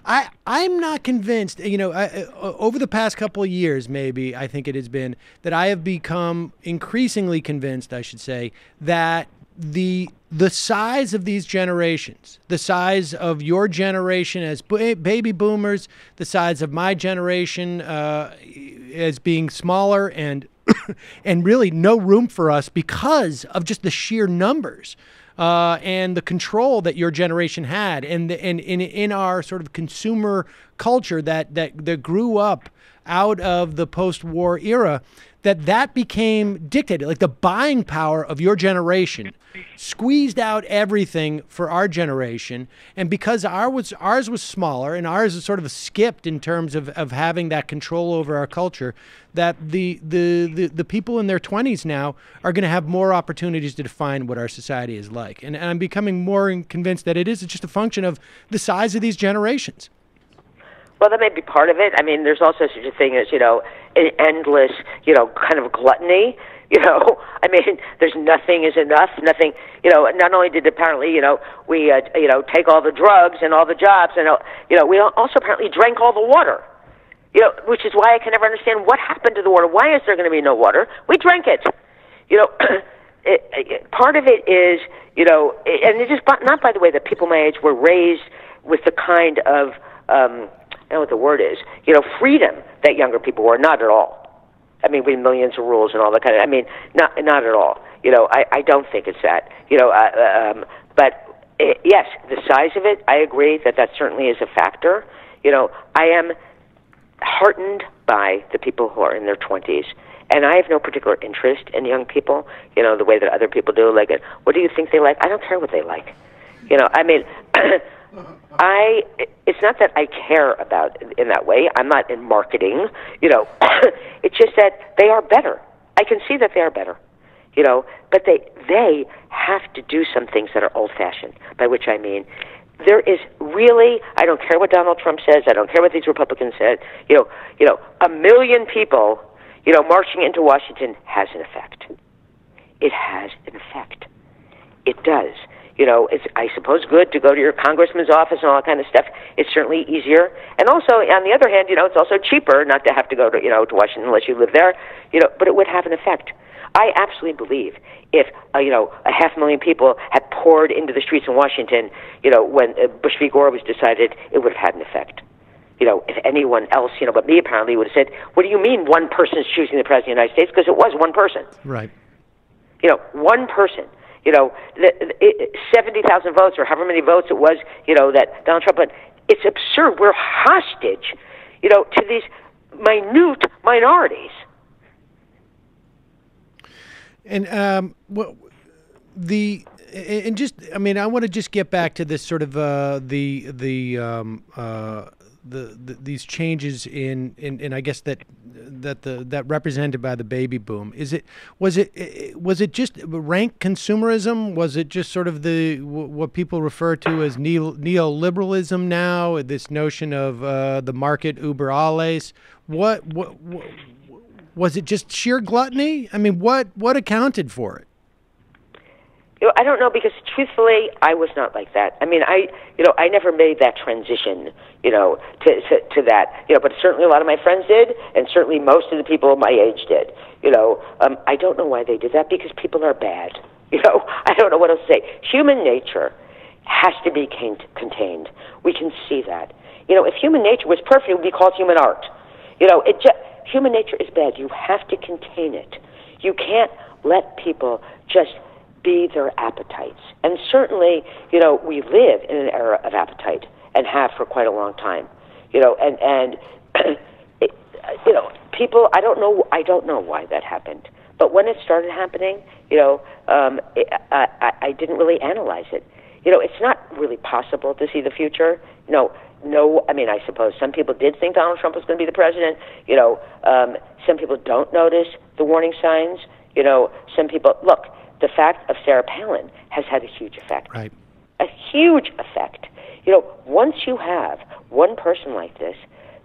I'm not convinced, over the past couple of years, maybe, I think it has been, that I have become increasingly convinced, I should say, that the size of these generations, the size of your generation as baby boomers, the size of my generation as being smaller and and really no room for us because of just the sheer numbers and the control that your generation had, and in our sort of consumer culture that grew up out of the post-war era, that became dictated. Like the buying power of your generation squeezed out everything for our generation. And because ours was smaller and ours is sort of skipped in terms of having that control over our culture, that the people in their 20s now are going to have more opportunities to define what our society is like. And I'm becoming more convinced that it's just a function of the size of these generations. Well, that may be part of it. I mean, there's also such a thing as, an endless, kind of gluttony. I mean, there's nothing is enough. Nothing, not only did apparently, we, take all the drugs and all the jobs, and, we also apparently drank all the water, which is why I can never understand what happened to the water. Why is there going to be no water? We drank it. Part of it is, and it is not, by the way, that people my age were raised with the kind of, I don't know what the word is, freedom that younger people were. Not at all. I mean, we have millions of rules and all that kind of, I mean, not at all. I don't think it's that. But yes, the size of it, I agree that certainly is a factor. I am heartened by the people who are in their 20s. And I have no particular interest in young people, the way that other people do. Like, what do you think they like? I don't care what they like. I mean, it's not that I care about in that way. I'm not in marketing, It's just that they are better. I can see that they are better, but they have to do some things that are old-fashioned, by which I mean there is really, I don't care what Donald Trump says, I don't care what these Republicans said, 1 million people, marching into Washington has an effect. It has an effect. It does. It's, I suppose, good to go to your congressman's office and all that kind of stuff. It's certainly easier. And also, on the other hand, it's also cheaper not to have to go to, to Washington unless you live there, but it would have an effect. I absolutely believe if, 500,000 people had poured into the streets in Washington, when Bush v. Gore was decided, it would have had an effect. If anyone else, but me apparently would have said, what do you mean one person is choosing the President of the United States? Because it was one person. Right. One person. 70,000 votes or however many votes it was, that Donald Trump had. It's absurd. We're hostage, to these minute minorities. And I want to just get back to this sort of these changes in I guess that represented by the baby boom. Was it just rank consumerism? Was it just sort of what people refer to as neoliberalism now? This notion of the market uber alles. What was it? Just sheer gluttony? I mean, what accounted for it? I don't know, because truthfully, I was not like that. I mean, I never made that transition, to that, but certainly a lot of my friends did, and certainly most of the people my age did. I don't know why they did that, because people are bad. I don't know what else to say. Human nature has to be contained. We can see that. If human nature was perfect, it would be called human art. Human nature is bad. You have to contain it. You can't let people just be their appetites. And certainly, we live in an era of appetite and have for quite a long time. People, I don't know why that happened. But when it started happening, I didn't really analyze it. It's not really possible to see the future. No, I mean, I suppose some people did think Donald Trump was going to be the president. Some people don't notice the warning signs. Some people, look, the fact of Sarah Palin has had a huge effect. Right. A huge effect. Once you have one person like this,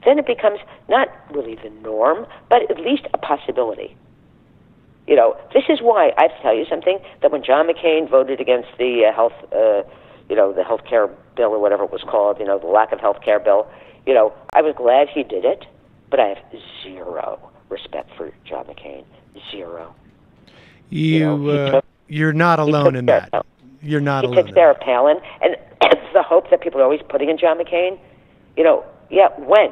then it becomes not really the norm, but at least a possibility. You know, this is why I have to tell you something, that when John McCain voted against the the health care bill or whatever it was called, the lack of health care bill, I was glad he did it, but I have zero respect for John McCain. Zero. You're not alone in that. You're not alone. He took Sarah Palin, and it's the hope that people are always putting in John McCain. When?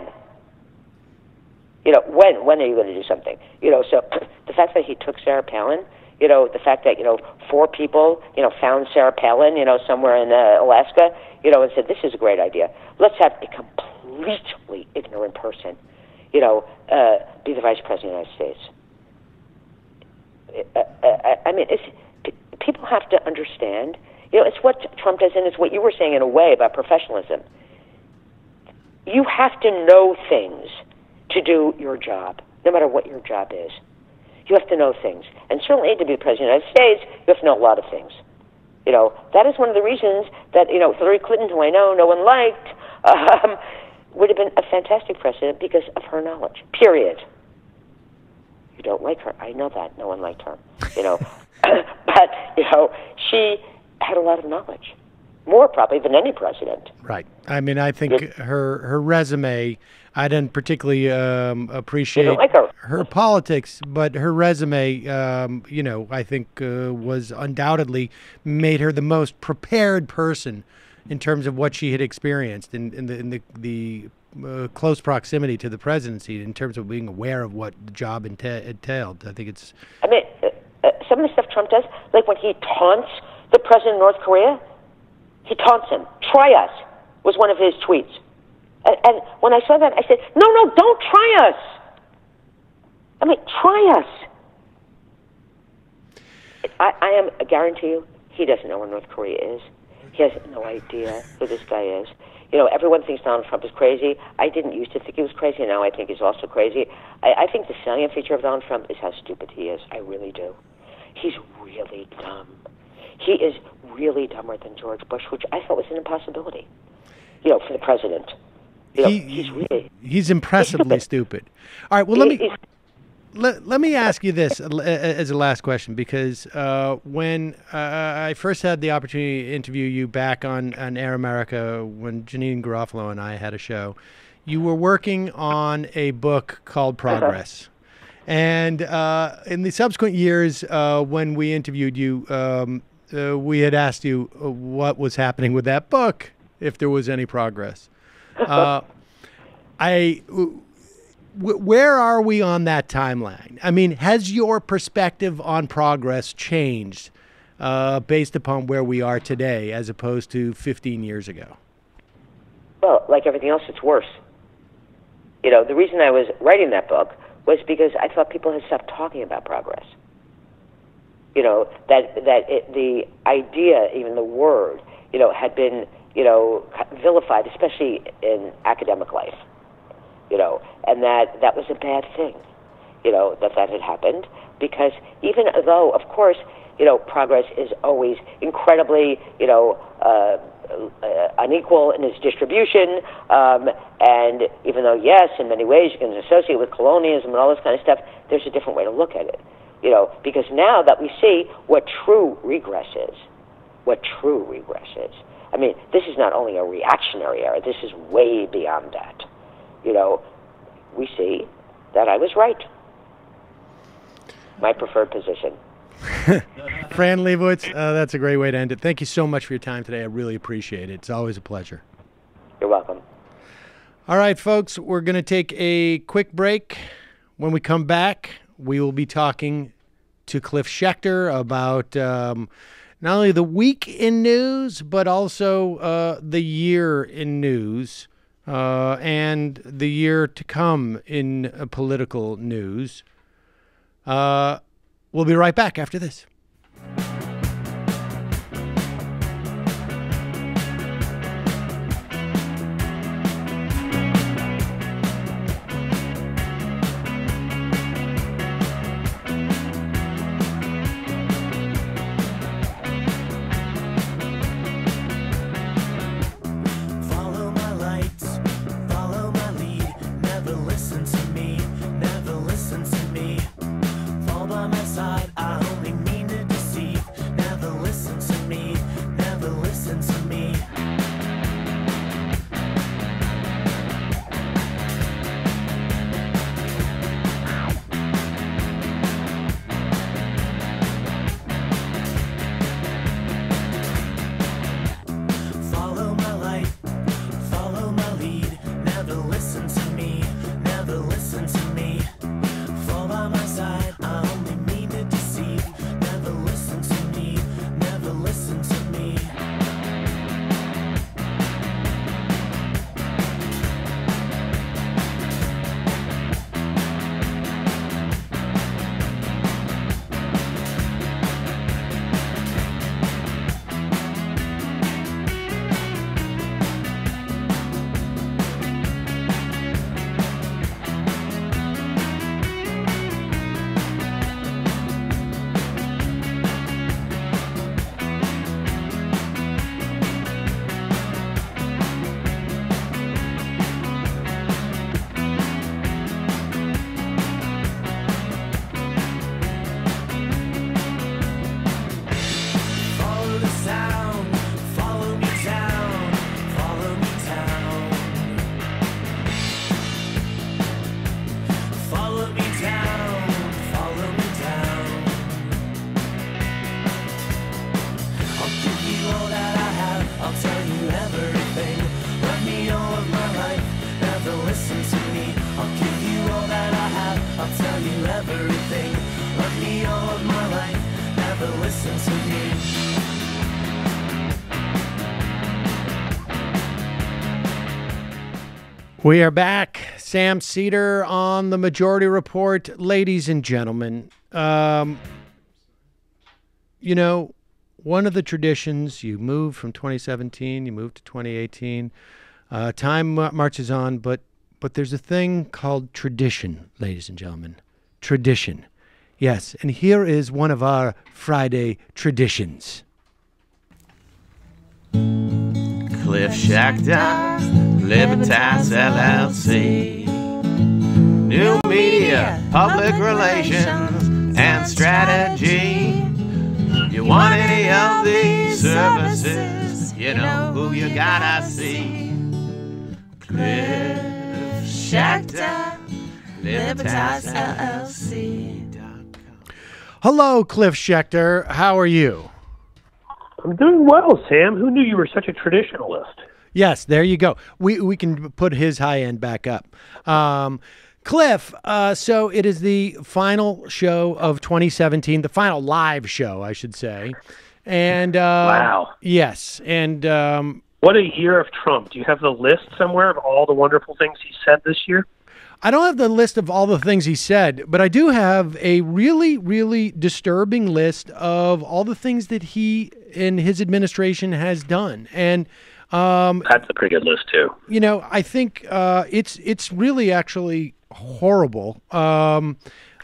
When are you going to do something? So the fact that he took Sarah Palin, the fact that, 4 people, found Sarah Palin, somewhere in Alaska, and said, this is a great idea. Let's have a completely ignorant person, be the Vice President of the United States. People have to understand, it's what Trump does, and it's what you were saying in a way about professionalism. You have to know things to do your job, no matter what your job is. You have to know things. And certainly to be the President of the United States, you have to know a lot of things. That is one of the reasons that, Hillary Clinton, who I know no one liked, would have been a fantastic president because of her knowledge, period. You don't like her. I know that. No one liked her, But, she had a lot of knowledge. More probably than any president. Right. I think her resume, I didn't particularly appreciate her politics, but her resume, I think was undoubtedly made her the most prepared person in terms of what she had experienced in the close proximity to the presidency, in terms of being aware of what the job entailed. I think it's... some of the stuff Trump does, like when he taunts the president of North Korea, he taunts him. Try us was one of his tweets. And when I saw that, I said, no, don't try us. Try us. I guarantee you, he doesn't know where North Korea is. He has no idea who this guy is. Everyone thinks Donald Trump is crazy. I didn't used to think he was crazy. Now I think he's also crazy. I think the salient feature of Donald Trump is how stupid he is. I really do. He's really dumb. He is really dumber than George Bush, which I thought was an impossibility, for the president. He's impressively stupid. All right, well, let me ask you this as a last question, because when I first had the opportunity to interview you back on Air America, when Janine Garofalo and I had a show, you were working on a book called Progress. And in the subsequent years, when we interviewed you, we had asked you what was happening with that book, if there was any progress. Where are we on that timeline? Has your perspective on progress changed based upon where we are today as opposed to 15 years ago? Well, like everything else, it's worse. The reason I was writing that book was because I thought people had stopped talking about progress. The idea, even the word, had been, vilified, especially in academic life, and that was a bad thing, that had happened, because even though, of course, progress is always incredibly, unequal in its distribution, and even though, yes, in many ways you can associate with colonialism and all this kind of stuff, there's a different way to look at it, because now that we see what true regress is, this is not only a reactionary era, this is way beyond that. We see that I was right. My preferred position. Fran Lebowitz, that's a great way to end it. Thank you so much for your time today. I really appreciate it. It's always a pleasure. You're welcome. All right, folks, we're going to take a quick break. When we come back, we will be talking to Cliff Schecter about not only the week in news, but also the year in news and the year to come in political news. We'll be right back after this. Follow my lights, follow my lead. sense again. We are back. Sam Seder on the Majority Report. Ladies and gentlemen, you know, one of the traditions, you move from 2017, you move to 2018, time marches on, but there's a thing called tradition, ladies and gentlemen. Tradition. Yes, and here is one of our Friday traditions. Cliff Schecter, Lebowitz LLC. New media, public relations, and strategy. You want any of these services, you know who you gotta see. Cliff Schecter, Lebowitz LLC. Hello, Cliff Schecter. How are you? I'm doing well, Sam. Who knew you were such a traditionalist? Yes, there you go. We can put his high end back up. Cliff, so it is the final show of 2017, the final live show, I should say. And wow. Yes, and what a year of Trump. Do you have the list somewhere of all the wonderful things he said this year? I don't have the list of all the things he said, but I do have a really, really disturbing list of all the things that he and his administration has done. And that's a pretty good list too. You know, I think it's really actually horrible.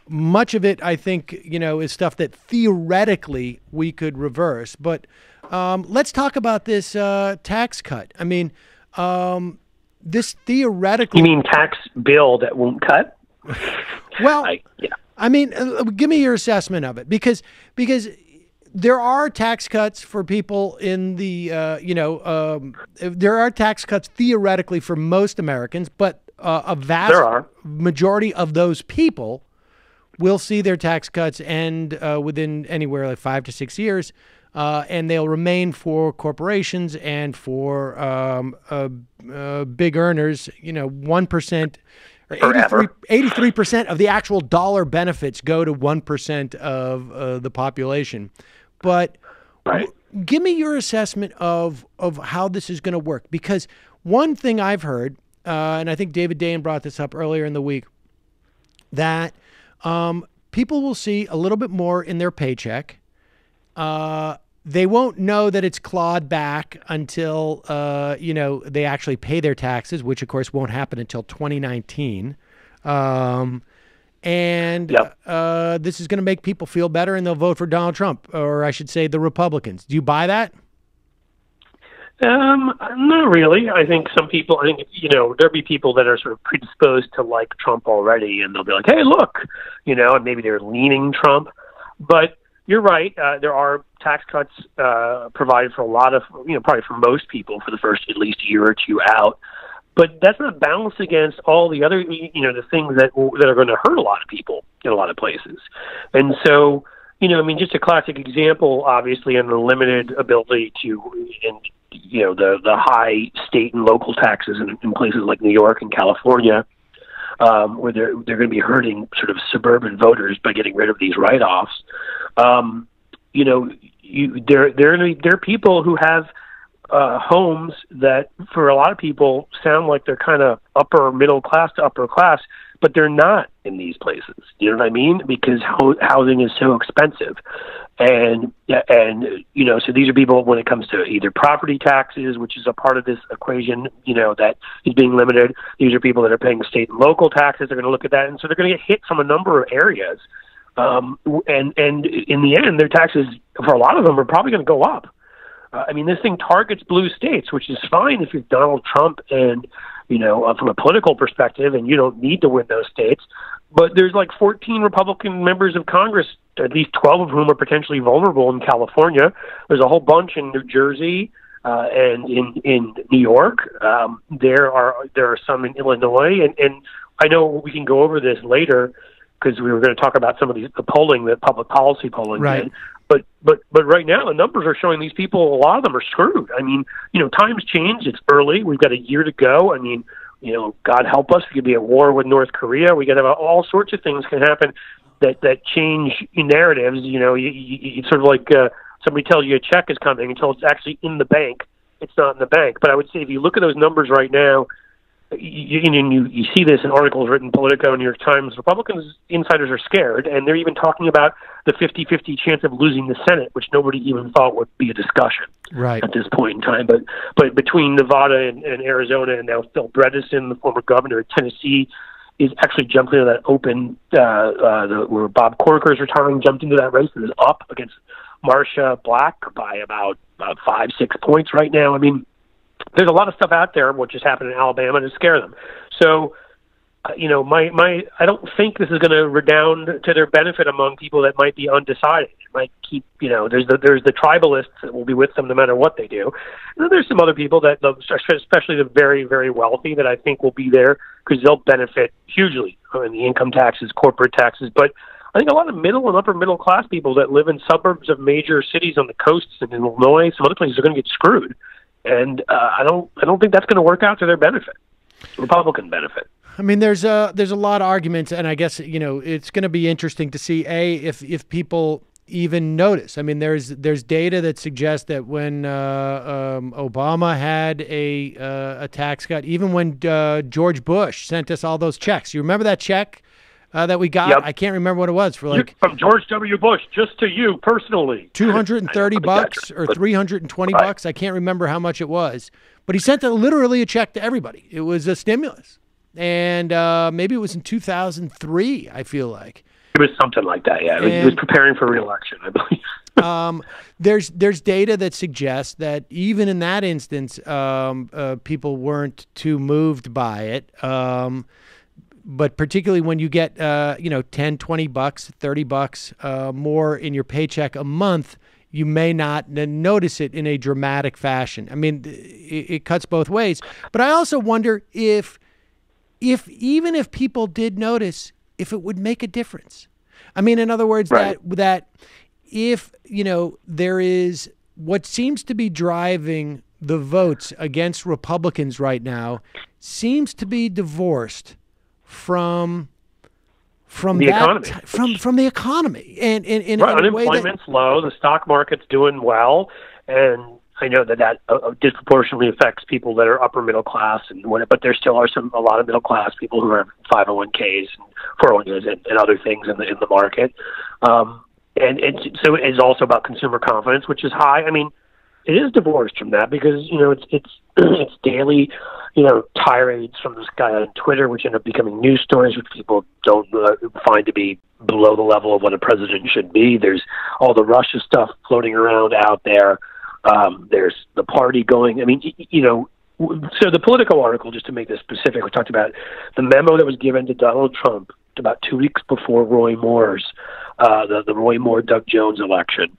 Much of it, I think, you know, is stuff that theoretically we could reverse. But let's talk about this tax cut. I mean, this theoretically... You mean tax bill that won't cut? Well, yeah. I mean, give me your assessment of it, because there are tax cuts for people in the, there are tax cuts theoretically for most Americans, but a vast majority of those people will see their tax cuts end within anywhere like 5 to 6 years. And they'll remain for corporations and for big earners. You know, 1% or 83% of the actual dollar benefits go to 1% of the population. But give me your assessment of how this is going to work, because one thing I've heard, and I think David Dayen brought this up earlier in the week, that people will see a little bit more in their paycheck. They won't know that it's clawed back until, they actually pay their taxes, which, of course, won't happen until 2019. This is going to make people feel better, and they'll vote for Donald Trump, or I should say the Republicans. Do you buy that? Not really. I think there'll be people that are sort of predisposed to like Trump already, and they'll be like, hey, look, and maybe they're leaning Trump. But you're right. There are tax cuts provided for a lot of, probably for most people for the first at least year or two out. But that's not balanced against all the other, the things that are going to hurt a lot of people in a lot of places. And so, just a classic example, obviously, and the limited ability to, the high state and local taxes in places like New York and California, where they're going to be hurting sort of suburban voters by getting rid of these write-offs. There are people who have homes that, for a lot of people, sound like they're kind of upper middle class to upper class, but they're not in these places. You know what I mean? Because housing is so expensive, and so these are people when it comes to either property taxes, which is a part of this equation, that is being limited. These are people that are paying state and local taxes. They're going to look at that, and so they're going to get hit from a number of areas. And in the end, their taxes, for a lot of them, are probably going to go up. This thing targets blue states, which is fine if you're Donald Trump and, from a political perspective, and you don't need to win those states. But there's like 14 Republican members of Congress, at least 12 of whom are potentially vulnerable in California. There's a whole bunch in New Jersey and in New York. There are some in Illinois, and I know we can go over this later, because we were going to talk about some of the polling, the public policy polling. Right. But right now the numbers are showing these people, a lot of them are screwed. Times change. It's early. We've got a year to go. God help us. We could be at war with North Korea. We could have all sorts of things can happen. that change narratives. It's sort of like somebody tells you a check is coming until it's actually in the bank. It's not in the bank. But I would say if you look at those numbers right now, you see this in articles written in Politico, New York Times. Republicans insiders are scared, and they're even talking about the 50-50 chance of losing the Senate, which nobody even thought would be a discussion at this point in time. But between Nevada and Arizona, and now Phil Bredesen, the former governor of Tennessee, is actually jumped into that open where Bob Corker is retiring, jumped into that race and is up against Marsha Black by about 5-6 points right now. I mean, there's a lot of stuff out there which has happened in Alabama to scare them. So, I don't think this is going to redound to their benefit among people that might be undecided. It might keep, there's the tribalists that will be with them no matter what they do. And then there's some other people that, especially the very, very wealthy, that I think will be there because they'll benefit hugely in the income taxes, corporate taxes. But I think a lot of middle and upper middle class people that live in suburbs of major cities on the coasts in Illinois, some other places, are going to get screwed. And I don't think that's going to work out to their benefit, Republican benefit. I mean, there's a lot of arguments, and I guess it's going to be interesting to see if people even notice. I mean, there's data that suggests that when Obama had a tax cut, even when George Bush sent us all those checks. You remember that check that we got? Yep. I can't remember what it was for, like, from George W. Bush, just to you personally. $230 or $320. I can't remember how much it was, but he sent literally a check to everybody. It was a stimulus, and maybe it was in 2003. I feel like it was something like that. Yeah, he was preparing for re-election, I believe. There's data that suggests that even in that instance, people weren't too moved by it. But particularly when you get, $10, $20, $30 more in your paycheck a month, you may not notice it in a dramatic fashion. I mean, it cuts both ways. But I also wonder if even if people did notice, if it would make a difference. I mean, in other words, that if, there is what seems to be driving the votes against Republicans right now seems to be divorced from the economy, from the economy, and in unemployment's low, the stock market's doing well, and I know that disproportionately affects people that are upper middle class, but there still are a lot of middle class people who have 501ks and 401ks and other things in the market, and so it's also about consumer confidence, which is high. I mean, it is divorced from that because it's daily tirades from this guy on Twitter, which end up becoming news stories, which people don't find to be below the level of what a president should be. There's all the Russia stuff floating around out there. There's the party going. I mean, so the Politico article, just to make this specific, we talked about the memo that was given to Donald Trump about 2 weeks before Roy Moore's, the Roy Moore-Doug Jones election.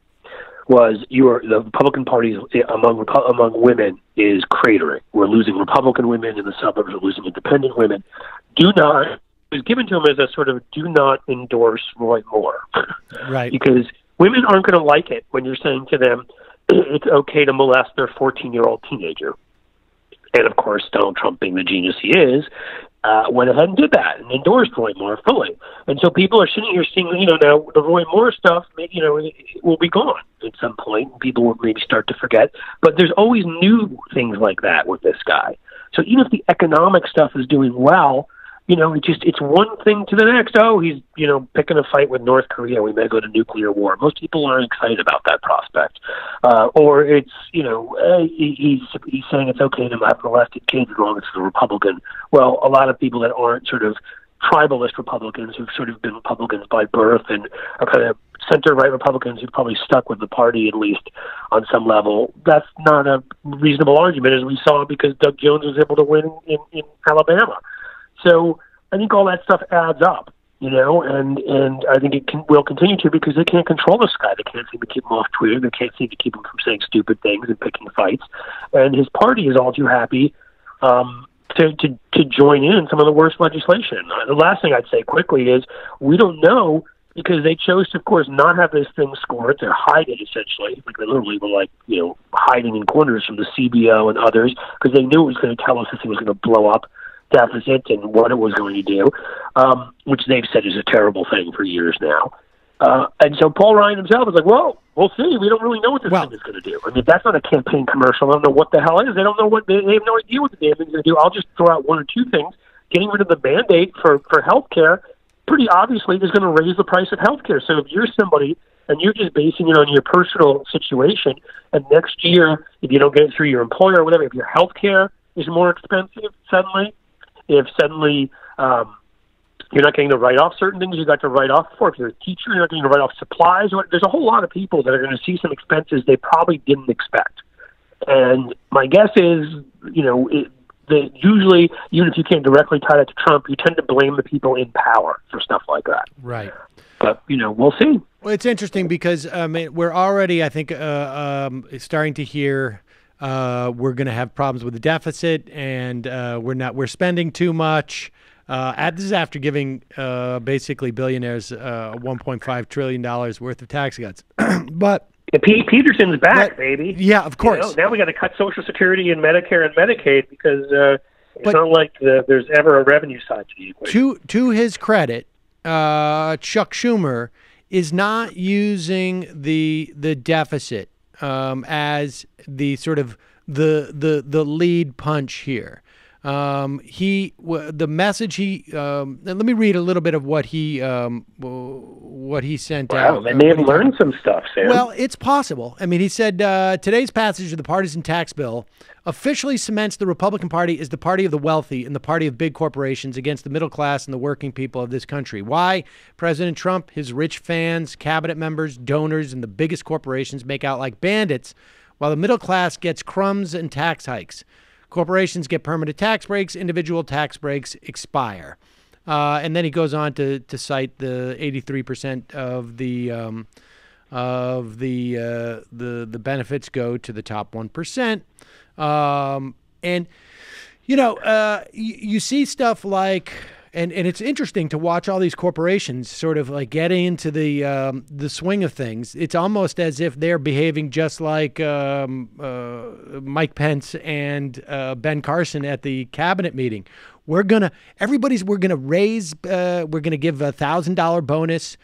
Was the Republican Party among women is cratering. We're losing Republican women in the suburbs. We're losing independent women. It was given to him as a sort of do not endorse Roy Moore. Right. Because women aren't going to like it when you're saying to them it's okay to molest their 14-year-old teenager. And, of course, Donald Trump, being the genius he is, went ahead and did that and endorsed Roy Moore fully. And so people are sitting here seeing, now the Roy Moore stuff, maybe, it will be gone at some point. People will maybe start to forget. But there's always new things like that with this guy. So even if the economic stuff is doing well, it's one thing to the next. Oh, he's, picking a fight with North Korea. We may go to nuclear war. Most people aren't excited about that prospect. Or it's, he's saying it's okay to have molested kids as long as it's a Republican. Well, a lot of people that aren't sort of tribalist Republicans who've sort of been Republicans by birth and are kind of center-right Republicans who've probably stuck with the party at least on some level, that's not a reasonable argument, as we saw, because Doug Jones was able to win in Alabama. So I think all that stuff adds up, and I think it will continue to because they can't control this guy. They can't seem to keep him off Twitter. They can't seem to keep him from saying stupid things and picking fights. And his party is all too happy to join in some of the worst legislation. The last thing I'd say quickly is we don't know because they chose to, of course, not have this thing scored. They're hiding, essentially. Like they literally were hiding in corners from the CBO and others because they knew it was going to tell us this thing was going to blow up. deficit and what it was going to do, which they've said is a terrible thing for years now. And so Paul Ryan himself is like, well, we'll see. We don't really know what this thing is going to do. I mean, that's not a campaign commercial. I don't know what the hell it is. They don't know what they have no idea what the damn thing's going to do. I'll just throw out one or two things. Getting rid of the Band-Aid for health care pretty obviously is going to raise the price of health care. So if you're somebody and you're just basing it on your personal situation, and next year, if you don't get it through your employer or whatever, if your health care is more expensive suddenly, if suddenly you're not getting to write off certain things you got to write off for, if you're a teacher, you're not getting to write off supplies. There's a whole lot of people that are going to see some expenses they probably didn't expect. And my guess is, that usually, even if you can't directly tie that to Trump, you tend to blame the people in power for stuff like that. Right. But, we'll see. Well, it's interesting because we're already, I think, starting to hear we're going to have problems with the deficit, and we're spending too much. This is after giving basically billionaires $1.5 trillion worth of tax cuts. But Peterson's back, baby. Yeah, of course. Now we got to cut Social Security and Medicare and Medicaid because it's not like there's ever a revenue side to the equation. To his credit, Chuck Schumer is not using the deficit as the sort of the lead punch here. The message let me read a little bit of what he sent out. Wow, they may have learned some stuff, Sam. Well, it's possible. I mean, he said, today's passage of the partisan tax bill officially cements the Republican Party as the party of the wealthy and the party of big corporations against the middle class and the working people of this country. Why? President Trump, his rich fans, cabinet members, donors, and the biggest corporations make out like bandits, while the middle class gets crumbs and tax hikes. Corporations get permanent tax breaks. Individual tax breaks expire. And then he goes on to cite the 83% of the benefits go to the top 1%. And you see stuff like, and it's interesting to watch all these corporations sort of like getting into the swing of things. It's almost as if they're behaving just like Mike Pence and Ben Carson at the cabinet meeting. We're gonna give $1,000 bonus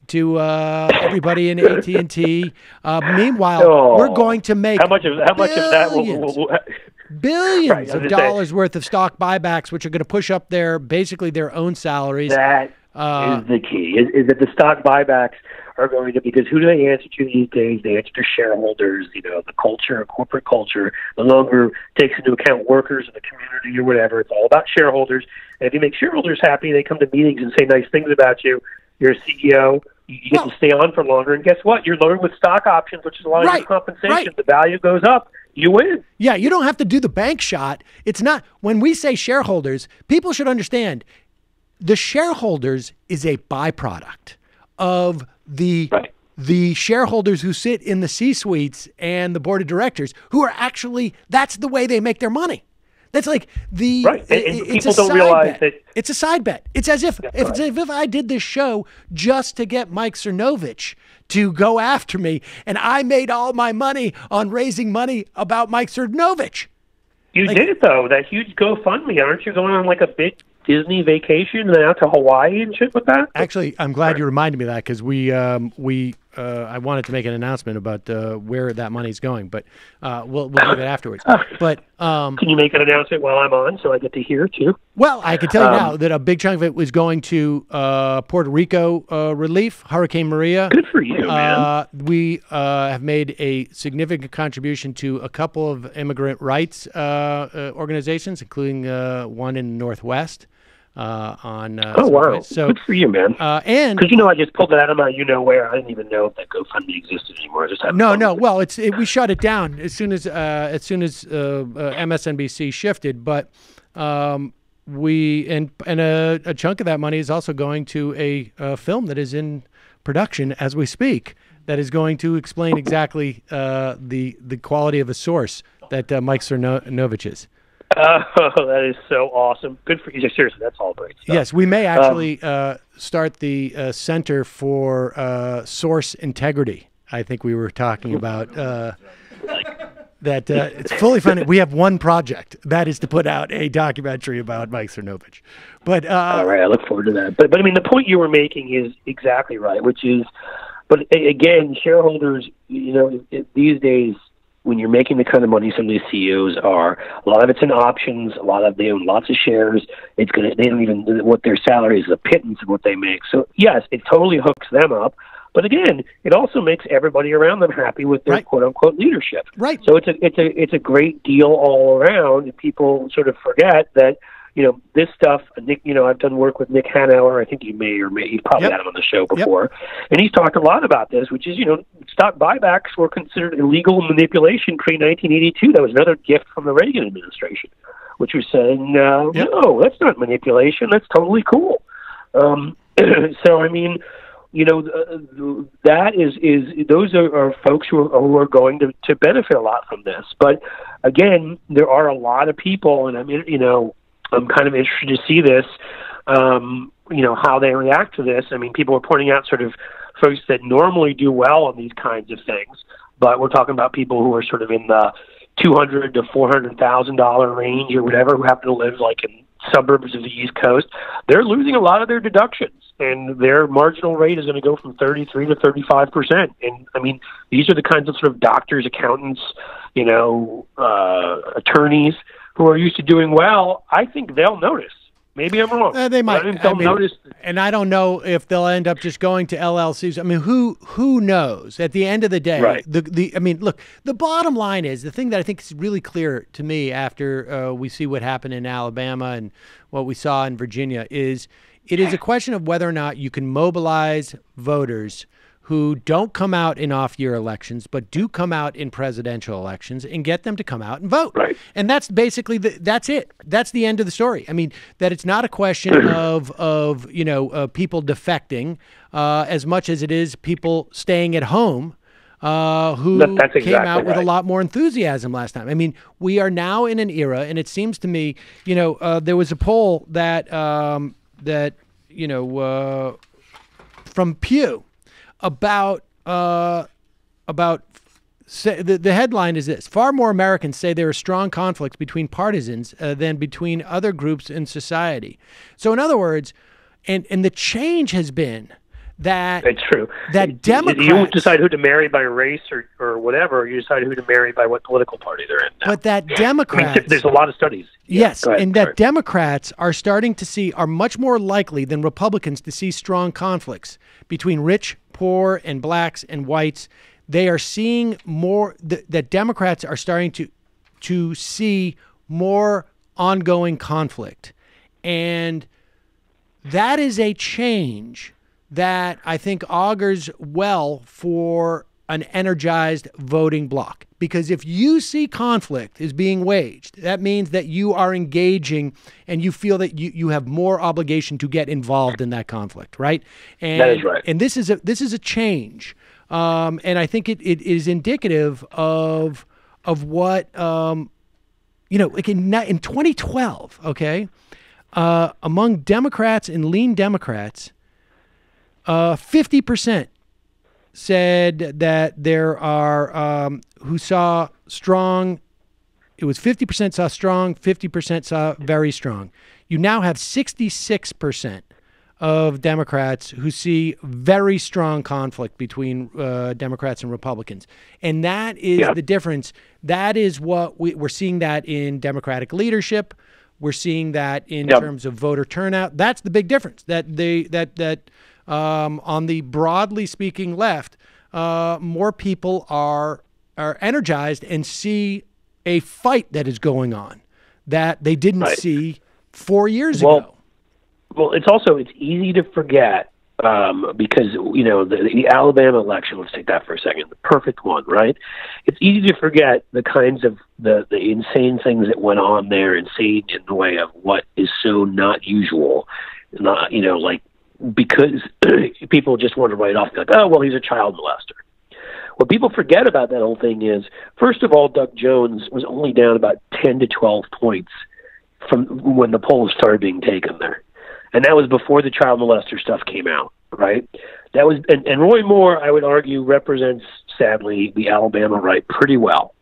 to everybody in AT&T. Meanwhile, we're going to make how much of that billions of dollars worth of stock buybacks, which are going to push up their own salaries. That is the key, is that the stock buybacks are going to, because who do they answer to these days? They answer to shareholders. The culture, corporate culture, no longer takes into account workers in the community or whatever. It's all about shareholders. And if you make shareholders happy, they come to meetings and say nice things about you. You're a CEO. You get to stay on for longer. And guess what? You're loaded with stock options, which is a lot of your compensation. Right. The value goes up. You win. Yeah, you don't have to do the bank shot. It's not, when we say shareholders, people should understand the shareholders is a byproduct of the shareholders who sit in the C-suites and the board of directors, who are actually, that's the way they make their money. That's like the right. And people don't realize that it's a side bet. It's as if if I did this show just to get Mike Cernovich to go after me, and I made all my money on raising money about Mike Cernovich. You did it though. That huge GoFundMe. Aren't you going on like a big Disney vacation and then out to Hawaii and shit with that? Actually, I'm glad you reminded me of that, because I wanted to make an announcement about where that money's going, but we'll do that afterwards. But can you make an announcement while I'm on so I get to hear too? Well, I can tell you now that a big chunk of it was going to Puerto Rico relief, Hurricane Maria. Good for you, man. We have made a significant contribution to a couple of immigrant rights organizations, including one in the Northwest. Oh wow! So good for you, man. And because I just pulled it out of my where. I didn't even know if that GoFundMe existed anymore. I just no. Well, we shut it down as soon as MSNBC shifted. But we and a chunk of that money is also going to a film that is in production as we speak. That is going to explain exactly the quality of a source that Mike Cernovich is. Oh, that is so awesome. Good for you. Seriously, that's all great stuff. Yes, we may actually start the Center for Source Integrity. I think we were talking about. that it's fully funded. We have one project, that is to put out a documentary about Mike Cernovich. But all right, I look forward to that. But I mean, the point you were making is exactly right, which is, but again, shareholders, these days, when you're making the kind of money some of these CEOs are, a lot of it's in options. A lot of they own lots of shares. They don't even what their salary is a pittance of what they make. So yes, it totally hooks them up. But again, it also makes everybody around them happy with their quote unquote leadership. Right. So it's a great deal all around. And people sort of forget that. This stuff, Nick, I've done work with Nick Hanauer. I think you've probably had him on the show before. And he's talked a lot about this, which is, stock buybacks were considered illegal manipulation pre-1982. That was another gift from the Reagan administration, which was saying, no, that's not manipulation. That's totally cool. So, I mean, that is those are folks who are going to benefit a lot from this. But again, there are a lot of people, and I'm kind of interested to see this, how they react to this. I mean, people are pointing out sort of folks that normally do well on these kinds of things, but we're talking about people who are sort of in the $200,000 to $400,000 range or whatever, who happen to live like in suburbs of the East Coast. They're losing a lot of their deductions, and their marginal rate is going to go from 33 to 35%. And I mean, these are the kinds of sort of doctors, accountants, attorneys who are used to doing well. I think they'll notice. Maybe I'm wrong. They might. They'll notice. And I don't know if they'll end up just going to LLCs. I mean, who knows? At the end of the day, right. Look, the bottom line is, the thing that I think is really clear to me after we see what happened in Alabama and what we saw in Virginia is it is a question of whether or not you can mobilize voters who don't come out in off-year elections, but do come out in presidential elections, and get them to come out and vote. Right. And that's basically that's it. That's the end of the story. I mean, that it's not a question of people defecting as much as it is people staying at home who that's exactly came out with a right. lot more enthusiasm last time. I mean, we are now in an era, and it seems to me, there was a poll that from Pew. About the headline is this: far more Americans say there are strong conflicts between partisans than between other groups in society. So in other words, and the change has been that it's true that Democrats, you don't decide who to marry by race or whatever. You decide who to marry by what political party they're in now. But that Democrats, I mean, there's a lot of studies. Yes, ahead, and that Democrats are starting to are much more likely than Republicans to see strong conflicts between rich, poor, and blacks and whites. They are seeing more that Democrats are starting to see more ongoing conflict. And that is a change that I think augurs well for an energized voting bloc. Because if you see conflict is being waged, that means that you are engaging and you feel that you have more obligation to get involved in that conflict, right? And, that is right. And this is a change. And I think it is indicative of what, like in 2012, okay, among Democrats and lean Democrats, 50% said that there are who saw strong. It was 50% saw strong, 50% saw very strong. You now have 66% of Democrats who see very strong conflict between Democrats and Republicans. And that is the difference. That is what we're seeing that in Democratic leadership. We're seeing that in terms of voter turnout. That's the big difference. That on the broadly speaking left, more people are energized and see a fight that is going on that they didn't see 4 years ago. Well, it's easy to forget because, the Alabama election, let's take that for a second, the perfect one, right? It's easy to forget the kinds of the insane things that went on there, insane in the way of what is so not usual, because people just want to write off, like, oh, well, he's a child molester. What people forget about that whole thing is, first of all, Doug Jones was only down about 10 to 12 points from when the polls started being taken there. And that was before the child molester stuff came out, right? That was, and Roy Moore, I would argue, represents, sadly, the Alabama right pretty well.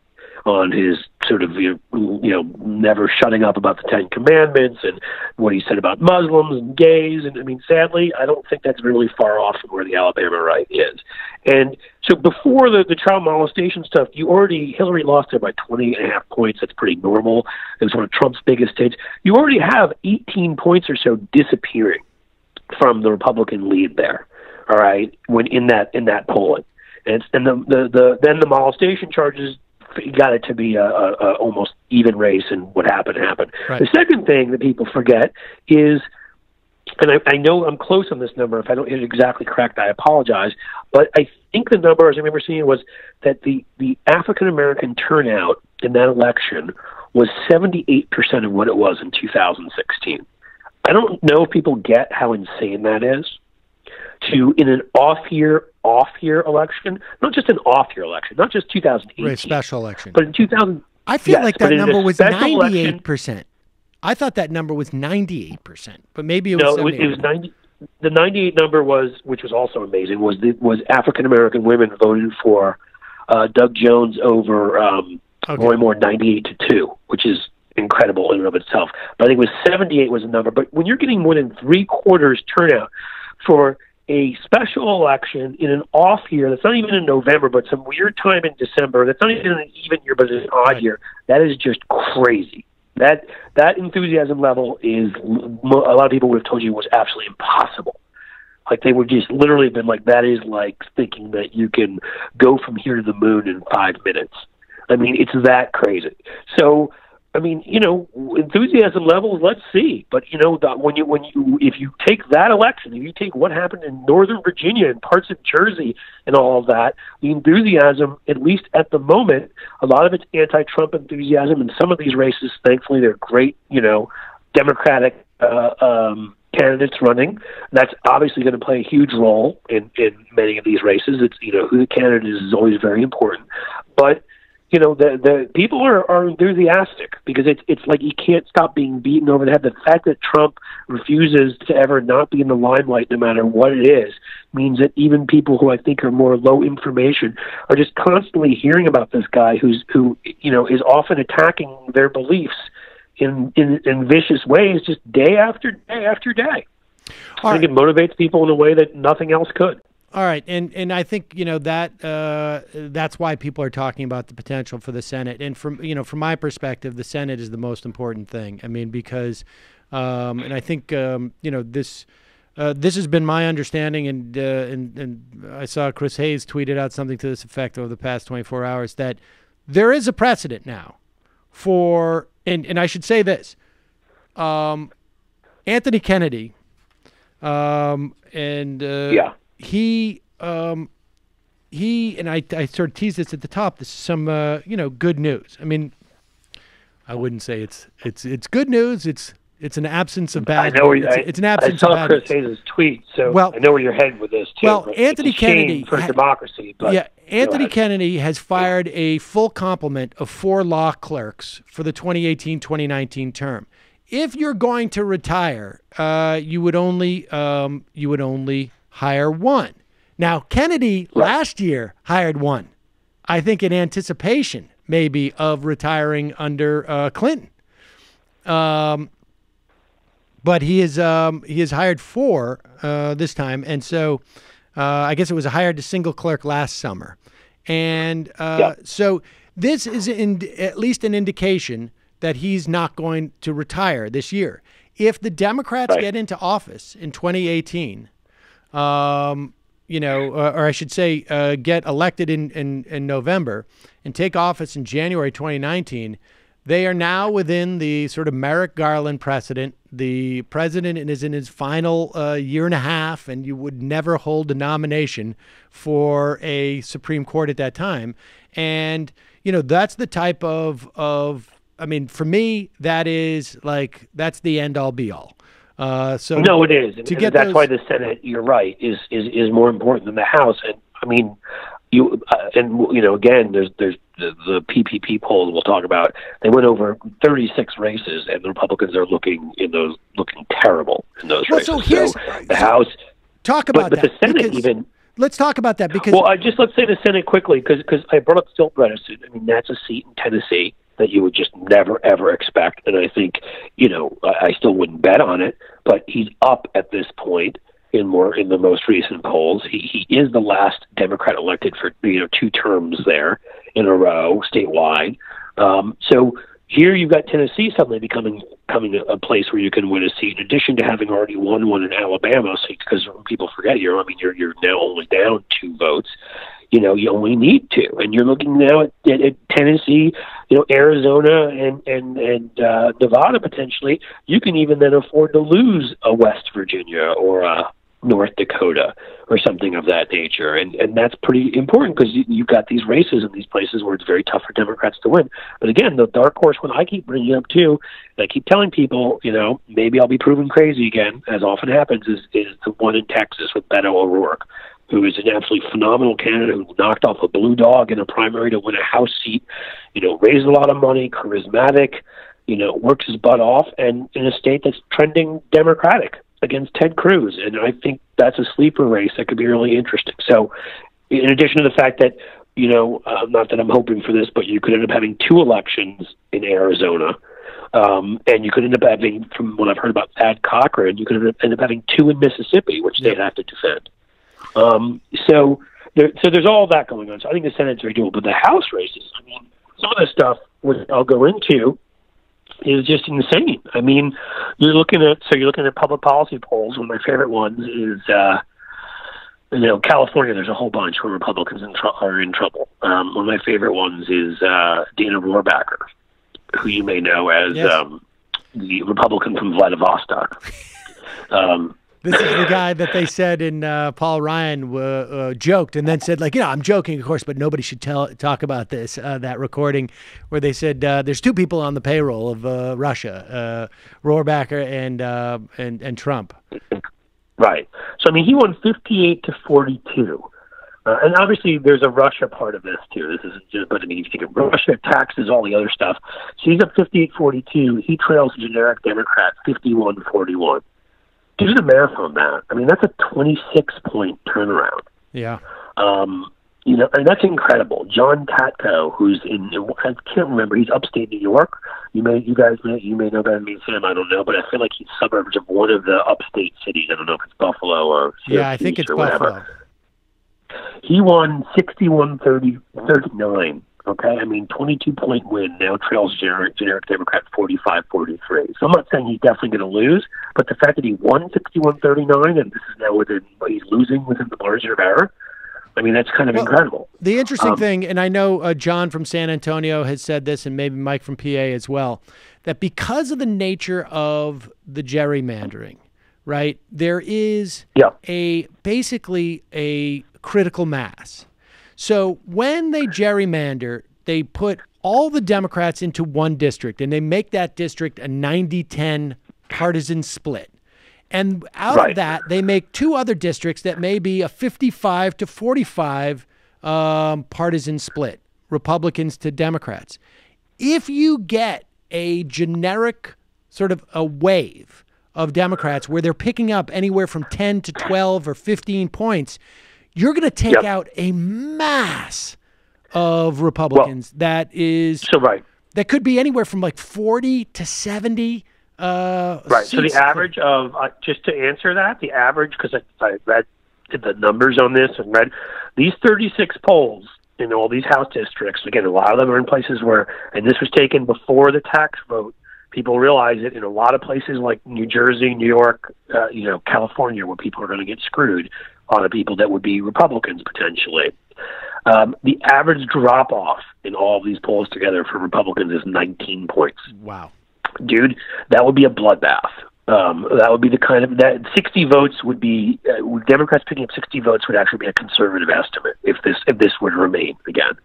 on his sort of never shutting up about the Ten Commandments and what he said about Muslims and gays. And I mean, sadly, I don't think that's really far off from where the Alabama right is. And so before the child molestation stuff, Hillary lost there by 20.5 points. That's pretty normal. It was one of Trump's biggest states. You already have 18 points or so disappearing from the Republican lead there. All right, when in that polling, and then the molestation charges got it to be a almost even race, and what happened happened. Right. The second thing that people forget is, and I know I'm close on this number. If I don't hit it exactly correct, I apologize. But I think the number, as I remember seeing, was that the African American turnout in that election was 78% of what it was in 2016. I don't know if people get how insane that is. In an off-year election, not just an off-year election, not just 2018. Right, special election. But in 2000... I feel like that number was 98%. I thought that number was 98%, but maybe it was... No, it was 90... The 98 number was, which was also amazing, was African-American women voted for Doug Jones over Roy Moore 98-2, which is incredible in and of itself. But I think it was 78 was the number. But when you're getting more than 3/4 turnout for a special election in an off year, that's not even in November, but some weird time in December, that's not even an even year, but it's an odd year, that is just crazy. That enthusiasm level is, a lot of people would have told you was absolutely impossible. Like, they would just literally have been like, that is like thinking that you can go from here to the moon in 5 minutes. I mean, it's that crazy. So, I mean, enthusiasm levels, let's see. But, if you take that election, if you take what happened in Northern Virginia and parts of Jersey and all of that, the enthusiasm, at least at the moment, a lot of it's anti-Trump enthusiasm. In some of these races, thankfully, they're great, Democratic candidates running. That's obviously going to play a huge role in many of these races. It's, who the candidate is always very important. But, the people are enthusiastic because it's like you can't stop being beaten over the head. The fact that Trump refuses to ever not be in the limelight, no matter what it is, means that even people who I think are more low information are just constantly hearing about this guy who is often attacking their beliefs in vicious ways, just day after day after day. I think it motivates people in a way that nothing else could. All right, and I think that's why people are talking about the potential for the Senate. And from my perspective, the Senate is the most important thing. I mean, because and I think this has been my understanding, and I saw Chris Hayes tweeted out something to this effect over the past 24 hours that there is a precedent now for, and I should say this, Anthony Kennedy, He and I sort of teased this at the top. This is some good news. I mean, I wouldn't say it's good news. It's an absence of bad. I know news. It's an absence of bad. I saw Chris Hayes' tweet, so I know where you're headed with this too. Well, Anthony Kennedy for democracy, but Anthony Kennedy has fired a full complement of 4 law clerks for the 2018-2019 term. If you're going to retire, you would only hire one. Now, Kennedy last year hired one, I think in anticipation maybe of retiring under Clinton. But he has hired 4 this time, and so I guess it was hired a single clerk last summer. And so this is at least an indication that he's not going to retire this year. If the Democrats get into office in 2018, or I should say get elected in November and take office in January 2019, they are now within the sort of Merrick Garland precedent. The president is in his final year and a half, and you would never hold a nomination for a Supreme Court at that time. And, that's the type of I mean, for me, that's the end all be all. No, it is. And that's why the Senate, you're right, is more important than the House. And I mean, again, there's the PPP polls we'll talk about. They went over 36 races, and the Republicans are looking terrible in those races. So here's the House. Talk about but that. The Senate even. let's talk about that because Well, let's say the Senate quickly because I brought up Stilt Bredesen. I mean, that's a seat in Tennessee that you would just never ever expect, and I think I still wouldn't bet on it, but he's up at this point in the most recent polls. He is the last Democrat elected for 2 terms there in a row statewide. So here you've got Tennessee suddenly becoming a place where you can win a seat, in addition to having already won one in Alabama. So because people forget you're now only down 2 votes. You only need 2, and you're looking now at Tennessee, Arizona, and Nevada potentially. You can even then afford to lose a West Virginia or a North Dakota or something of that nature, and that's pretty important because you've got these races in these places where it's very tough for Democrats to win. But again, the dark horse one I keep bringing up too, and I keep telling people, maybe I'll be proven crazy again, as often happens, is the one in Texas with Beto O'Rourke, who is an absolutely phenomenal candidate who knocked off a blue dog in a primary to win a House seat, raised a lot of money, charismatic, works his butt off, and in a state that's trending Democratic against Ted Cruz. And I think that's a sleeper race that could be really interesting. So in addition to the fact that, not that I'm hoping for this, but you could end up having 2 elections in Arizona, and you could end up having, from what I've heard about Thad Cochran, you could end up having 2 in Mississippi, which they'd have to defend. So there's all that going on. So I think the Senate's very doable. But the House races, I mean, some of the stuff which I'll go into is just insane. I mean, you're looking at public policy polls. One of my favorite ones is California. There's a whole bunch where Republicans are in trouble. One of my favorite ones is Dana Rohrabacher, who you may know as the Republican from Vladivostok. This is the guy that they said in Paul Ryan joked and then said, I'm joking, of course, but nobody should talk about this, that recording where they said there's 2 people on the payroll of Russia, Rohrabacher and Trump. Right. So, I mean, he won 58-42. And obviously there's a Russia part of this, too. This isn't just, but I mean, if you think of Russia, taxes, all the other stuff. So he's up 58-42. He trails a generic Democrat 51-41. Do the math on that. I mean, that's a 26-point turnaround. Yeah. And that's incredible. John Tatko, who's I can't remember, he's upstate New York. You may know better than me, Sam, I don't know, but I feel like he's suburbs of one of the upstate cities. I don't know if it's Buffalo or Syracuse. Yeah, I think it's Buffalo. He won 61-39. Okay, I mean, 22-point win now trails generic Democrat 45-43. So I'm not saying he's definitely going to lose, but the fact that he won 61-39 and this is now he's losing within the margin of error, I mean, that's kind of incredible. The interesting thing, and I know John from San Antonio has said this, and maybe Mike from PA as well, that because of the nature of the gerrymandering, right, there is basically a critical mass. So when they gerrymander, they put all the Democrats into one district, and they make that district a 90-10 partisan split. And out of that, they make 2 other districts that may be a 55-45 partisan split, Republicans to Democrats. If you get a generic sort of a wave of Democrats where they're picking up anywhere from 10 to 12 or 15 points, you're going to take out a mass of Republicans that could be anywhere from 40 to 70. Right. So the average of, just to answer that, the average, because I read the numbers on this and read these 36 polls in all these House districts. Again, a lot of them are in places where, and this was taken before the tax vote, people realize it in a lot of places like New Jersey, New York, California, where people are going to get screwed. A lot of people that would be Republicans potentially. The average drop-off in all of these polls together for Republicans is 19 points. Wow. Dude, that would be a bloodbath. That would be the kind of, that 60 votes would be, Democrats picking up 60 votes would actually be a conservative estimate if this were to remain again.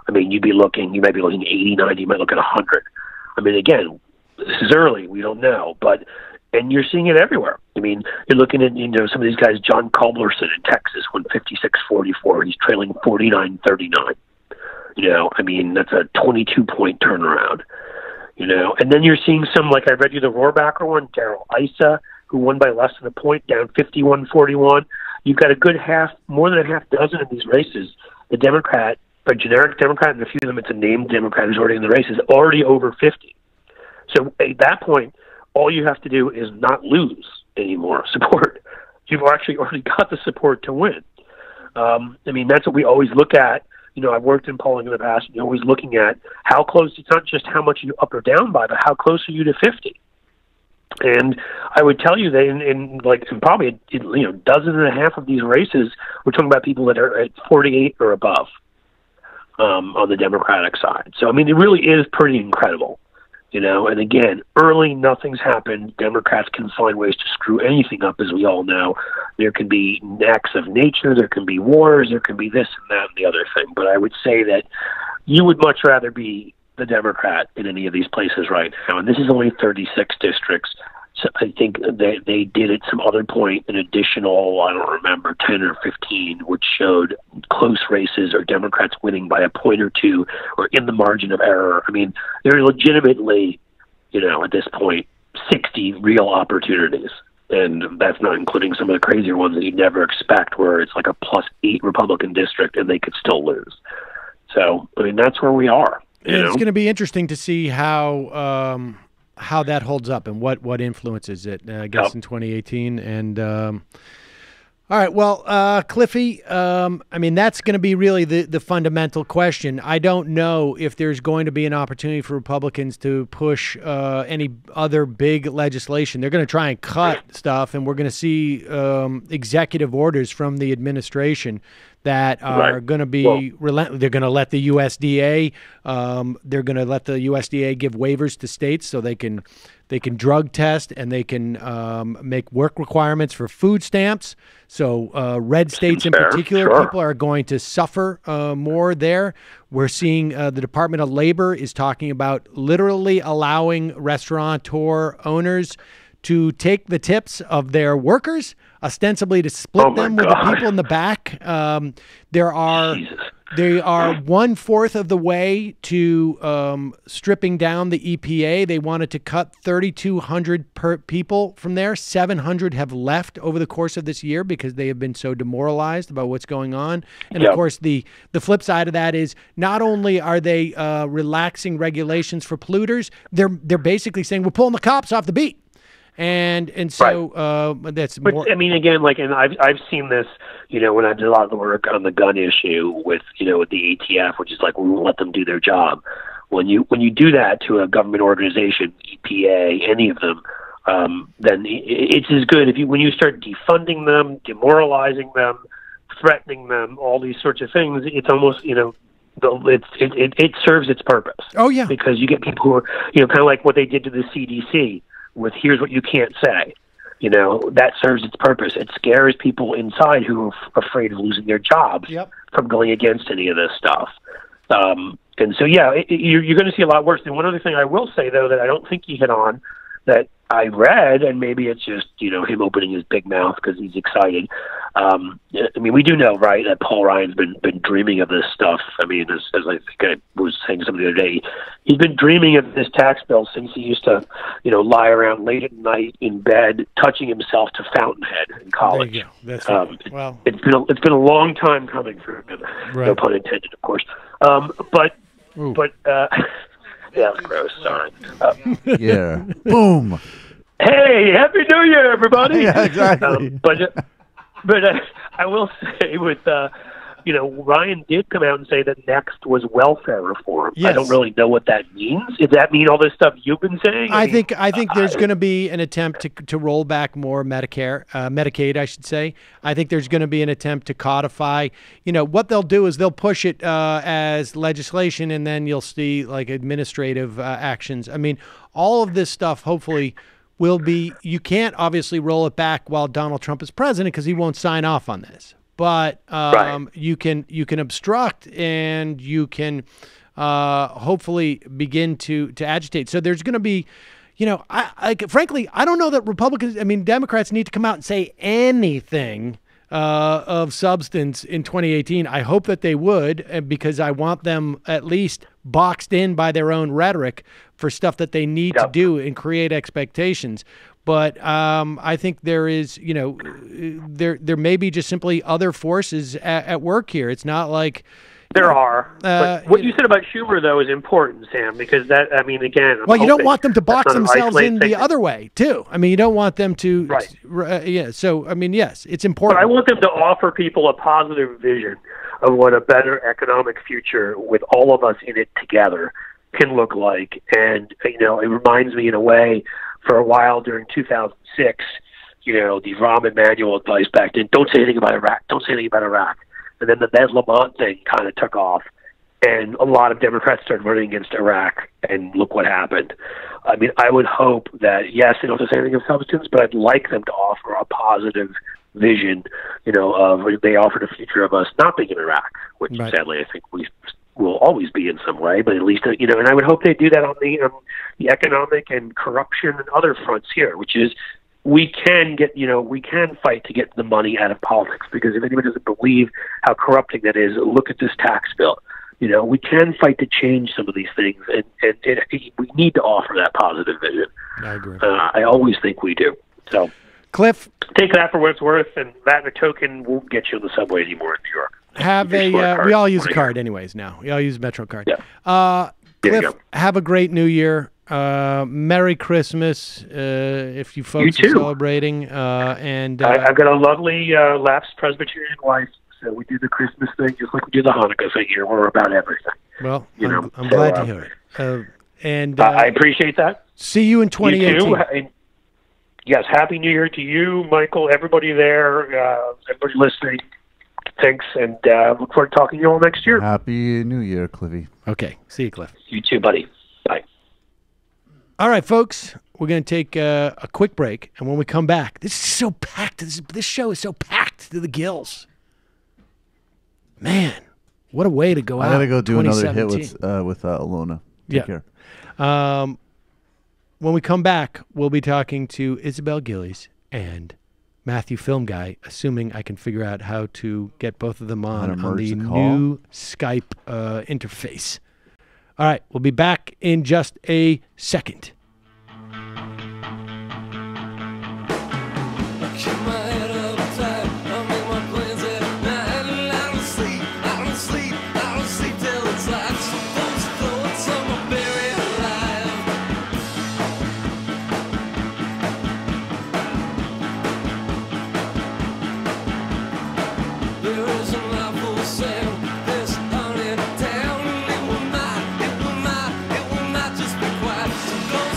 I mean, you might be looking 80, 90, you might look at 100. I mean, again, this is early, we don't know, and you're seeing it everywhere. I mean, you're looking at, some of these guys, John Culberson in Texas won 56-44. He's trailing 49-39. I mean, that's a 22-point turnaround. And then you're seeing some, like I read you the Rohrabacher one, Darrell Issa, who won by less than a point, down 51-41. You've got a good more than a half dozen of these races. The Democrat, a generic Democrat, and a few of them it's a named Democrat who's already in the race, is already over 50. So at that point, all you have to do is not lose any more support. You've actually already got the support to win. I mean, that's what we always look at. You know, I've worked in polling in the past, and you're always looking at how close, it's not just how much you up or down by, but how close are you to 50? And I would tell you that in probably dozen and a half of these races, we're talking about people that are at 48 or above on the Democratic side. So, I mean, it really is pretty incredible. You know, and again, early nothing's happened. Democrats can find ways to screw anything up, as we all know. There can be acts of nature, there can be wars, there can be this and that and the other thing. But I would say that you would much rather be the Democrat in any of these places right now. And this is only 36 districts. So I think they did at some other point an additional, I don't remember, 10 or 15, which showed close races or Democrats winning by a point or two or in the margin of error. I mean, there are legitimately, at this point, 60 real opportunities. And that's not including some of the crazier ones that you'd never expect, where it's like a +8 Republican district and they could still lose. So, I mean, that's where we are. It's going to be interesting to see how that holds up and what influences it, I guess, in 2018. And all right, well, Cliffy, I mean, that's going to be really the fundamental question. I don't know if there's going to be an opportunity for Republicans to push any other big legislation. They're going to try and cut stuff, and we're going to see executive orders from the administration that are going to be relentless. They're going to let the USDA, give waivers to states so they can drug test, and they can make work requirements for food stamps. So red states in particular, people are going to suffer more there. We're seeing the Department of Labor is talking about literally allowing restaurateur owners to take the tips of their workers, ostensibly to split them with the people in the back. They are 1/4 of the way to stripping down the EPA. They wanted to cut 3,200 people from there. 700 have left over the course of this year because they have been so demoralized about what's going on. And of course, the flip side of that is not only are they relaxing regulations for polluters, they're basically saying we're pulling the cops off the beat. And so that's more. I mean, again, and I've seen this, when I did a lot of the work on the gun issue with the ATF, which is we won't let them do their job. When you do that to a government organization, EPA, any of them, then it's as good when you start defunding them, demoralizing them, threatening them, all these sorts of things. It's almost it serves its purpose. Oh yeah, because you get people who are kind of like what they did to the CDC. With here's what you can't say, that serves its purpose. It scares people inside who are afraid of losing their jobs from going against any of this stuff. And so, you're going to see a lot worse. And one other thing I will say, though, that I don't think you hit on, that I read, and maybe it's just, him opening his big mouth because he's excited. I mean, we do know, right, that Paul Ryan's been dreaming of this stuff. I mean, as I think I was saying something the other day, he's been dreaming of this tax bill since he used to, lie around late at night in bed, touching himself to Fountainhead in college. There you go. That's right. Well, it's been a long time coming for him. Right. No pun intended, of course. Yeah, gross. Sorry. Yeah. Boom. Hey, Happy New Year, everybody. Yeah, exactly. I will say with, Ryan did come out and say that next was welfare reform. Yes. I don't really know what that means. Does that mean all this stuff you've been saying? I think there's going to be an attempt to roll back more Medicaid, I should say. I think there's going to be an attempt to codify. What they'll do is they'll push it as legislation, and then you'll see administrative actions. I mean, all of this stuff hopefully will be. You can't obviously roll it back while Donald Trump is president because he won't sign off on this. But you can obstruct, and you can hopefully begin to agitate. So there's going to be, frankly, I don't know that Democrats need to come out and say anything of substance in 2018. I hope that they would, because I want them at least boxed in by their own rhetoric for stuff that they need to do and create expectations. But I think there is, there may be just simply other forces at work here. It's not like there are. But what you said about Schumer, though, is important, Sam, because that, I mean, again, well, you don't want them to box themselves in the other way, too. I mean, you don't want them to. Right. Yeah. So, I mean, yes, it's important. But I want them to offer people a positive vision of what a better economic future with all of us in it together can look like. And, it reminds me in a way, for a while during 2006, the Rahm Emanuel advice back then, don't say anything about Iraq, don't say anything about Iraq. And then the Ned Lamont thing kind of took off, and a lot of Democrats started running against Iraq, and look what happened. I mean, I would hope that, yes, they don't have to say anything of substance, but I'd like them to offer a positive vision, of they offered a future of us not being in Iraq, which sadly I think we will always be in some way, but at least, and I would hope they do that on the economic and corruption and other fronts here, which is we can fight to get the money out of politics, because if anybody doesn't believe how corrupting that is, look at this tax bill. We can fight to change some of these things, and we need to offer that positive vision. I agree. I always think we do. So, Cliff, take that for what it's worth, and that and a token won't get you on the subway anymore in New York. We all use a card anyways now. We all use a Metro card. Yeah. Cliff, have a great New Year. Merry Christmas if you folks are celebrating. And I've got a lovely lapsed Presbyterian wife, so we do the Christmas thing just like we do the Hanukkah thing here. We're about everything. Well, I'm glad to hear it. And I appreciate that. See you in 2018. You too. Yes, Happy New Year to you, Michael, everybody there, everybody listening. Thanks, and look forward to talking to you all next year. Happy New Year, Cliffy. Okay, see you, Cliff. You too, buddy. Bye. All right, folks, we're going to take a quick break, and when we come back, this is so packed. This show is so packed to the gills. Man, what a way to go out. I got to go do another hit with Alona. Take care. When we come back, we'll be talking to Isabel Gillies and Matthew Film Guy, assuming I can figure out how to get both of them on the new Skype interface. All right, we'll be back in just a second. Just be quiet. So go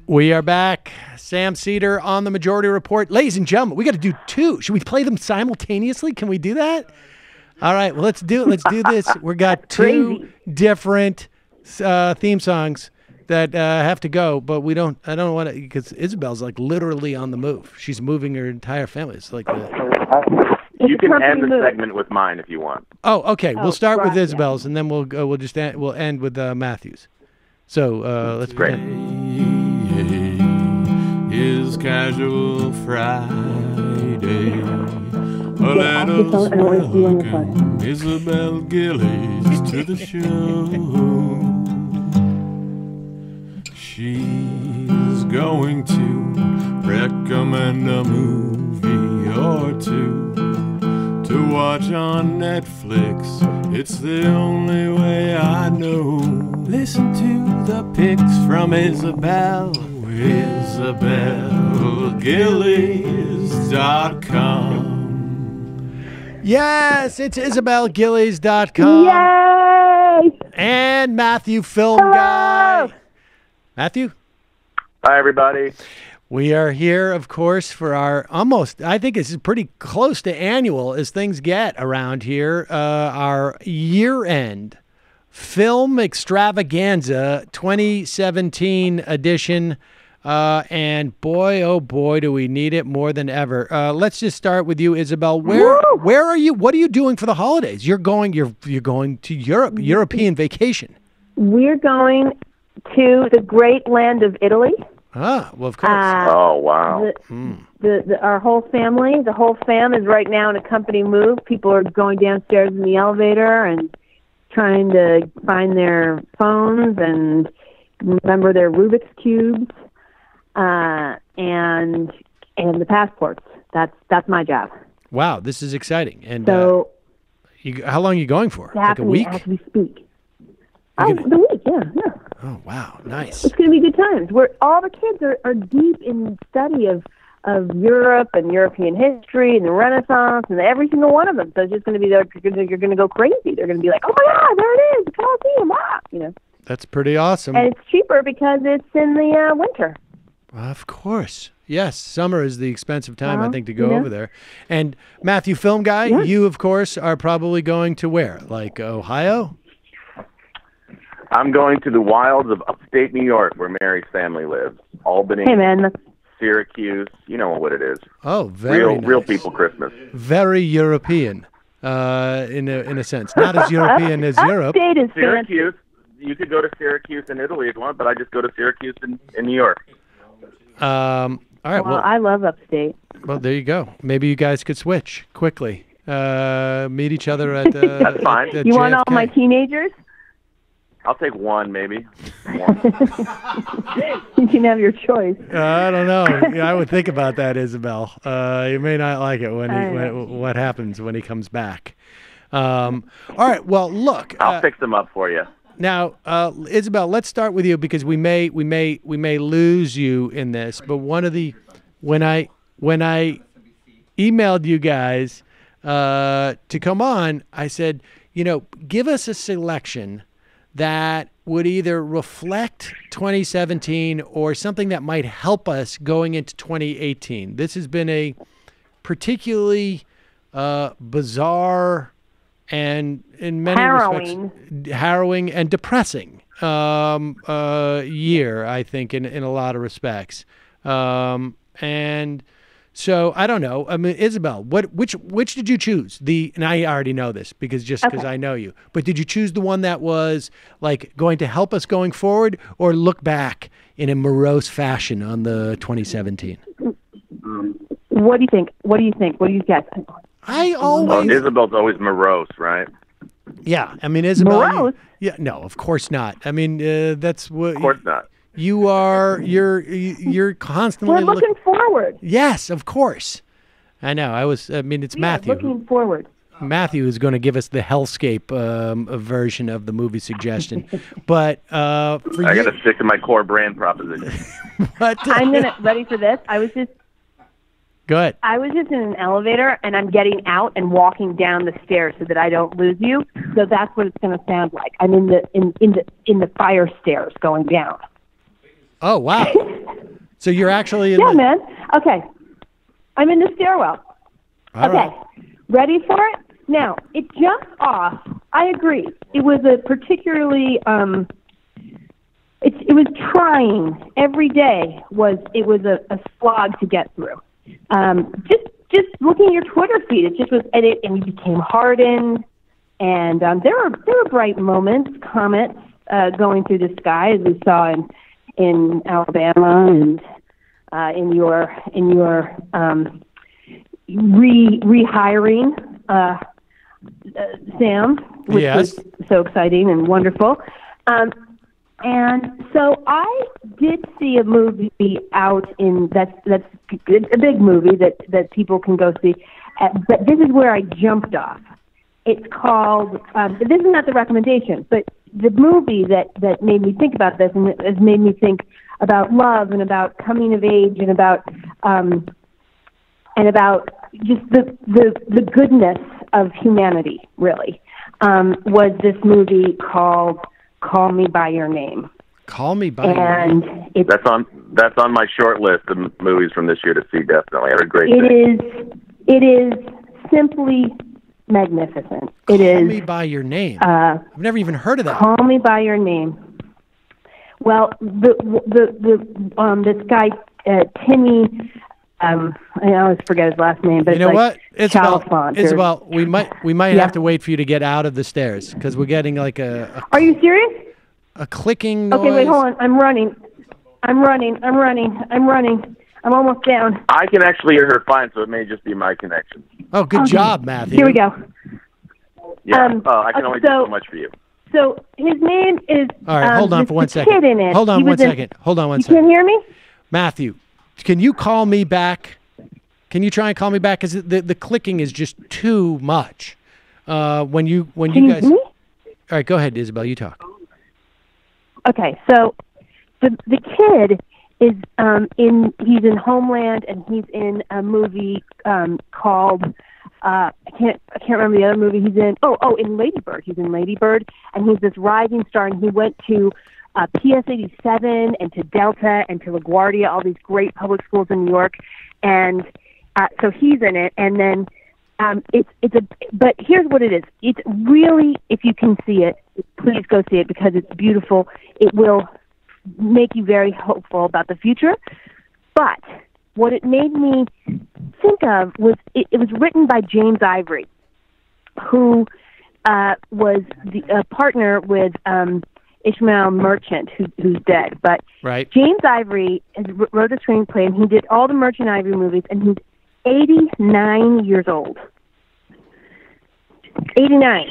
We are back. Sam Seder on the Majority Report. Ladies and gentlemen, we got to do two. Should we play them simultaneously? Can we do that? All right, well, let's do it. Let's do this. We got two different theme songs that have to go, but we don't. I don't want to, because Isabel's like literally on the move. She's moving her entire family. It's like you can end the segment with mine if you want. Oh, okay. We'll start with Isabel's, and then we'll just we'll end with Matthew's. So let's begin. Is Casual Friday. Let us welcome Isabel Gillies to the show. She's going to recommend a movie or two to watch on Netflix. It's the only way I know. Listen to the picks from Isabel. IsabelGillies.com. Yes, it's IsabelGillies.com. Yay! And Matthew Film Guy. Matthew? Hi, everybody. We are here, of course, for our I think it's pretty close to annual as things get around here, our year-end film extravaganza 2017 edition. And boy, oh boy, do we need it more than ever. Let's just start with you, Isabel. Where are you? What are you doing for the holidays? You're going to Europe, European vacation. We're going to the great land of Italy. Ah, well, of course. Oh, wow. Our whole family, the whole fam is right now in a company move. People are going downstairs in the elevator and trying to find their phones and remember their Rubik's cubes. And the passports. That's my job. Wow, this is exciting. And so, how long are you going for? Like a week? As we speak. The week, yeah. Oh, wow, nice. It's going to be good times. All the kids are deep in study of Europe and European history and the Renaissance and every single one of them. So it's just going to be you're going to go crazy. They're going to be like, oh my God, there it is, the Colosseum, wow, That's pretty awesome. And it's cheaper because it's in the winter. Of course. Yes, summer is the expensive time, I think, to go over there. And Matthew Film Guy, you, of course, are probably going to where? Like Ohio? I'm going to the wilds of upstate New York, where Mary's family lives. Albany, hey, man. Syracuse, you know what it is. Oh, very nice. Real people Christmas. Very European, in a sense. Not as European as Europe. Upstate is Syracuse. You could go to Syracuse in Italy if you want, but I just go to Syracuse in New York. All right. Well, I love upstate. Well, there you go. Maybe you guys could switch quickly. Meet each other at That's fine. You JFK. want all my teenagers? I'll take one, maybe. You can have your choice. I don't know. I would think about that, Isabel. You may not like it what happens when he comes back. All right. Well, look. I'll fix them up for you. Now, Isabel, let's start with you because we may lose you in this. But when I emailed you guys to come on, I said, give us a selection that would either reflect 2017 or something that might help us going into 2018. This has been a particularly bizarre and in many respects harrowing and depressing year, I think, in a lot of respects. And so I don't know. I mean, Isabel, which did you choose? And I already know this because I know you. But did you choose the one that was like going to help us going forward, or look back in a morose fashion on the 2017? What do you think? What do you guess? Isabel's always morose, right? Yeah, I mean, Isabel. Morose? No, of course not. I mean, that's what. Of course not. You are. You're constantly. We're looking forward. Yes, of course. I know. It's Matthew. Looking forward. Matthew is going to give us the hellscape version of the movie suggestion, but I got to stick to my core brand proposition. Ready for this? Go ahead. I was just in an elevator, and I'm getting out and walking down the stairs so that I don't lose you. So that's what it's going to sound like. I'm in the fire stairs going down. Oh wow! So you're actually in Yeah, the... man. Okay. I'm in the stairwell. All okay. right. Ready for it? Now, it jumps off. I agree. It was a particularly it was trying. Every day was a slog to get through. Just looking at your Twitter feed, it just was, and you became hardened. And there were bright moments, comets going through the sky, as we saw in Alabama and in your rehiring, Sam, which was so exciting and wonderful. And so I did see a movie out that's a big movie that people can go see. But this is where I jumped off. It's called, this is not the recommendation, but the movie that made me think about this and has made me think about love and about coming of age and about just the goodness of humanity, really, was this movie called Call Me by Your Name. Call Me by Your Name. That's on my short list of movies from this year to see. Definitely, I heard great things. It is simply magnificent. Call Me by Your Name. I've never even heard of that. Call Me by Your Name. Well, this guy Timmy. I always forget his last name, but you know what? Isabel, we might have to wait for you to get out of the stairs because we're getting like a Are you serious? A clicking noise. Okay, wait, hold on. I'm running. I'm almost down. I can actually hear her fine, so it may just be my connection. Oh, good job, Matthew. Here we go. Yeah. I can only do so much for you. So his name is. All right, hold on for 1 second. Kid in it. Hold on one second. You can't hear me? Matthew, can you call me back? Can you try and call me back? Because the clicking is just too much. When you guys. Hear me? All right, go ahead, Isabel. You talk. Okay, so the kid is he's in Homeland and he's in a movie called I can't remember the other movie he's in. In Lady Bird. He's in Lady Bird, and he's this rising star, and he went to PS 87 and to Delta and to LaGuardia, all these great public schools in New York, and so he's in it. And then but here's what it is. It's really, if you can see it, please go see it because it's beautiful. It will make you very hopeful about the future. But what it made me think of was it was written by James Ivory, who was the partner with Ishmael Merchant, who's dead. But right. James Ivory wrote a screenplay, and he did all the Merchant Ivory movies, and he's 89 years old. 89.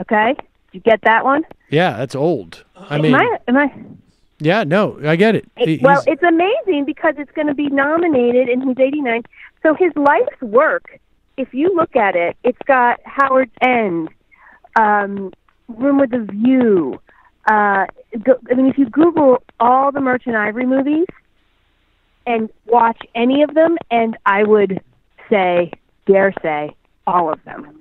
Okay? Did you get that one? Yeah, that's old. I mean, am I? Yeah, no, I get it. Well, it's amazing because it's going to be nominated, and he's 89. So his life's work, if you look at it, it's got Howard's End, Room with a View. If you Google all the Merchant Ivory movies and watch any of them, and I would dare say, all of them.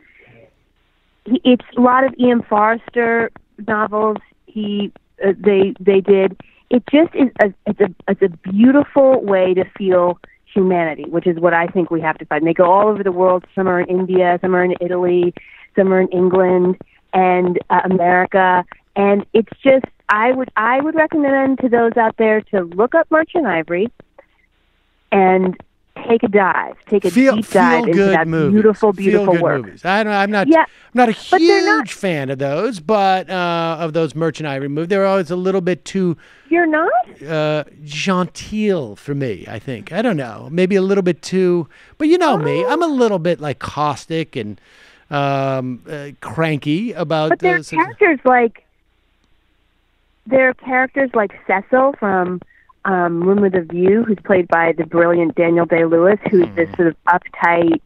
It's a lot of Ian Forster novels. They did. It just is. It's a beautiful way to feel humanity, which is what I think we have to find. They go all over the world. Some are in India, some are in Italy, some are in England and America. And it's just I would recommend to those out there to look up Merchant Ivory and take a deep dive into that beautiful work. Movies. I'm not a huge fan of those, but of those Merchant Ivory movies, they're always a little bit too. You're not genteel for me. I think I don't know, maybe a little bit too. But you know me, I'm a little bit like caustic and cranky about. But there are characters like Cecil from Room with a View, who's played by the brilliant Daniel Day-Lewis, who's this sort of uptight,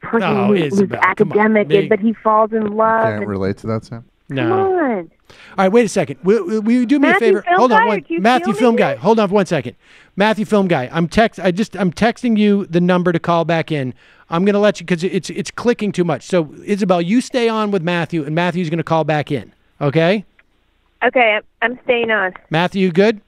person who's academic, but he falls in love. Can't relate to that, Sam? No. Come on. All right, wait a second. Will you do me a favor? Hold on, Matthew Film Guy. Hold on for 1 second. Matthew Film Guy. I'm texting you the number to call back in. I'm going to let you because it's clicking too much. So Isabel, you stay on with Matthew, and Matthew's going to call back in. Okay. Okay, I'm staying on. Matthew, you good?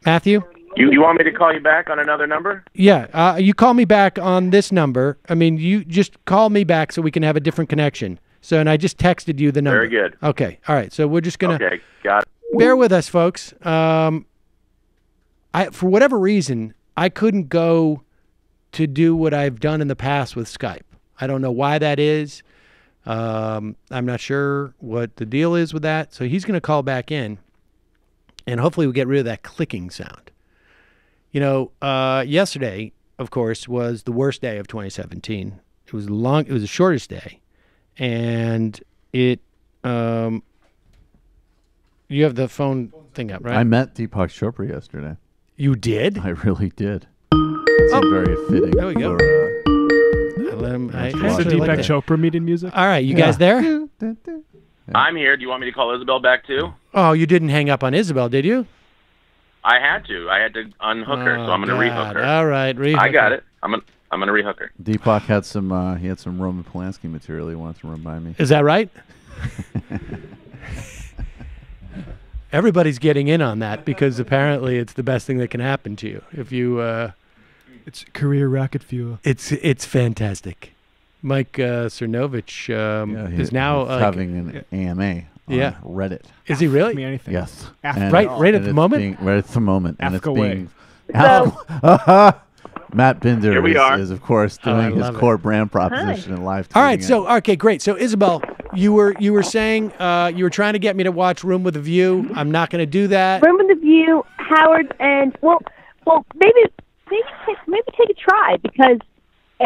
Matthew? You want me to call you back on another number? Yeah, you call me back on this number. I mean, you just call me back so we can have a different connection. So, and I just texted you the number. Very good. Okay, all right. So we're just gonna got it. Bear with us, folks. For whatever reason, I couldn't go to do what I've done in the past with Skype. I don't know why that is. I'm not sure what the deal is with that. So he's going to call back in, and hopefully we get rid of that clicking sound. You know, yesterday, of course, was the worst day of 2017. It was long. It was the shortest day, and it. You have the phone thing up, right? I met Deepak Chopra yesterday. You did? I really did. It seemed very fitting. There we go. It's the Deepak Chopra meeting music. All right, you guys there? I'm here. Do you want me to call Isabel back too? Oh, you didn't hang up on Isabel, did you? I had to. I had to unhook her, so I'm going to rehook her. All right, rehook I got her. it. I'm going to rehook her. Deepak had some. He had some Roman Polanski material he wanted to run by me. Is that right? Everybody's getting in on that because apparently it's the best thing that can happen to you if you. It's career rocket fuel. It's fantastic. Mike Cernovich is now having an AMA. On Reddit. Is he really? Ask me anything. Yes. Right at the moment. Right at the moment, and Ask it's away. Matt Binder Here we are. is of course doing his core brand proposition in live. All right, so okay, great. So Isabel, you were saying you were trying to get me to watch Room with a View. I'm not going to do that. Room with a View, Howard, and well, maybe take a try because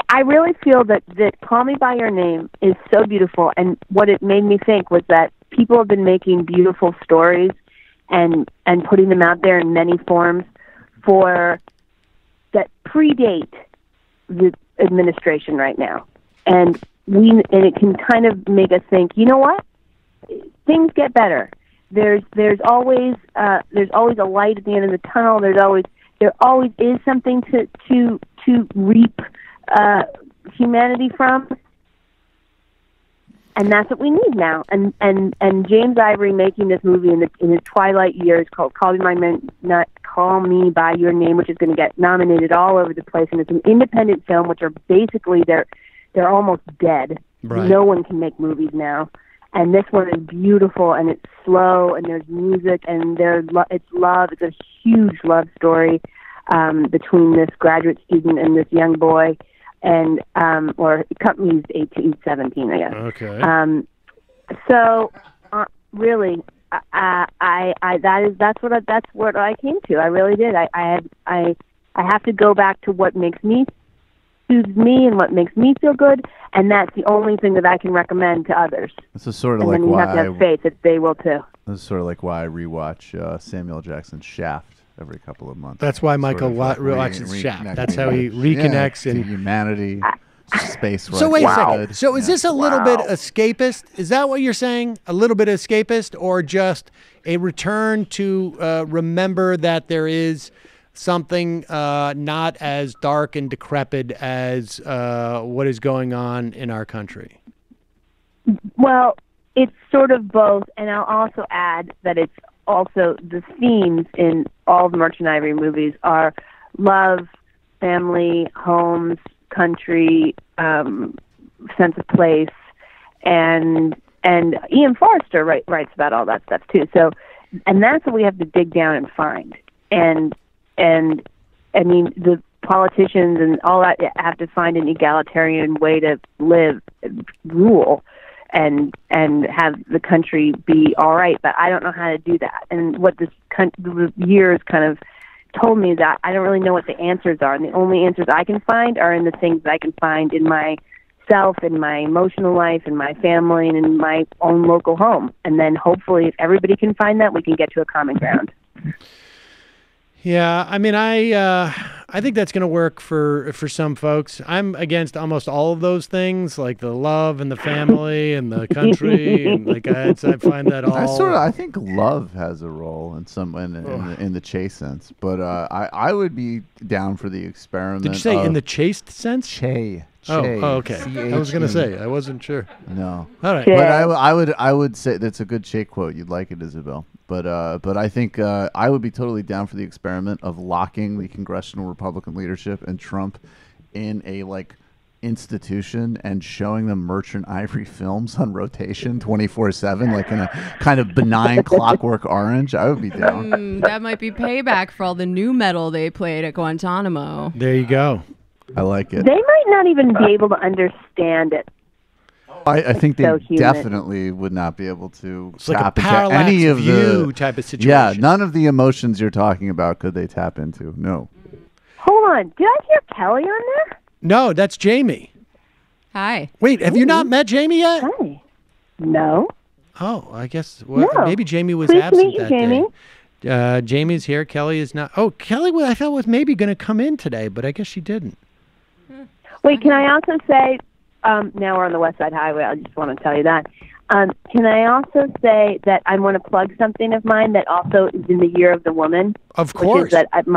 I really feel that Call Me by Your Name is so beautiful, and what it made me think was that people have been making beautiful stories and putting them out there in many forms for that predate the administration right now, and it can kind of make us think, you know what, things get better. There's always a light at the end of the tunnel. There always is something to reap humanity from, and that's what we need now. And James Ivory making this movie in his twilight years called Call Me by Your Name, which is going to get nominated all over the place, and it's an independent film, which are basically they're almost dead. Right. No one can make movies now. And this one is beautiful, and it's slow, and there's music, and it's love. It's a huge love story between this graduate student and this young boy, and or he's 17, I guess. Okay. So really, that's what I came to. I really did. I have to go back to what soothes me and what makes me feel good, and that's the only thing that I can recommend to others. This is sort of and like then you why have to have faith that they will too. This is sort of like why I rewatch Samuel Jackson's Shaft every couple of months. That's why Michael watches Shaft. That's how he reconnects to and humanity, space. So wait a second. So is this a little bit escapist? Is that what you're saying? A little bit escapist, or just a return to remember that there is something not as dark and decrepit as what is going on in our country? Well, it's sort of both, and I'll also add that it's also the themes in all the Merchant Ivory movies are love, family, homes, country, sense of place, and Ian Forster writes about all that stuff too. So, and that's what we have to dig down and find. And I mean, the politicians and all that have to find an egalitarian way to live, rule, and have the country be all right. But I don't know how to do that. And what the years kind of told me is that I don't really know what the answers are. And the only answers I can find are in the things that I can find in myself, in my emotional life, in my family, and in my own local home. And then hopefully if everybody can find that, we can get to a common ground. Yeah, I mean, I think that's going to work for some folks. I'm against almost all of those things, like the love and the family and the country, and like I find that all. I think love has a role in some in the chase sense, but I would be down for the experiment. Did you say in the chaste sense? Che. Oh, okay. I was going to say, I wasn't sure. No. All right. But I would say that's a good Che quote. You'd like it, Isabel. But I think I would be totally down for the experiment of locking the congressional Republican leadership and Trump in a institution and showing them Merchant Ivory films on rotation 24/7, like in a kind of benign Clockwork Orange. I would be down. That might be payback for all the new metal they played at Guantanamo. There you go. I like it. They might not even be able to understand it. I think they so human. definitely would not be able to It's like a tap into parallax any of view the type of situation. Yeah, none of the emotions you're talking about could they tap into. No. Hold on. Did I hear Kelly on there? No, that's Jamie. Hi. Wait, have you not met Jamie yet? Hi. No. Oh, I guess no. Maybe Jamie was Pleased to absent meet you, that Jamie. day. Jamie's here. Kelly is not. Oh, Kelly, I thought was maybe going to come in today, but I guess she didn't. Wait, can I also say, now we're on the West Side Highway, I just want to tell you that. Can I also say that I want to plug something of mine that also is in the year of the woman? Of course. Which is that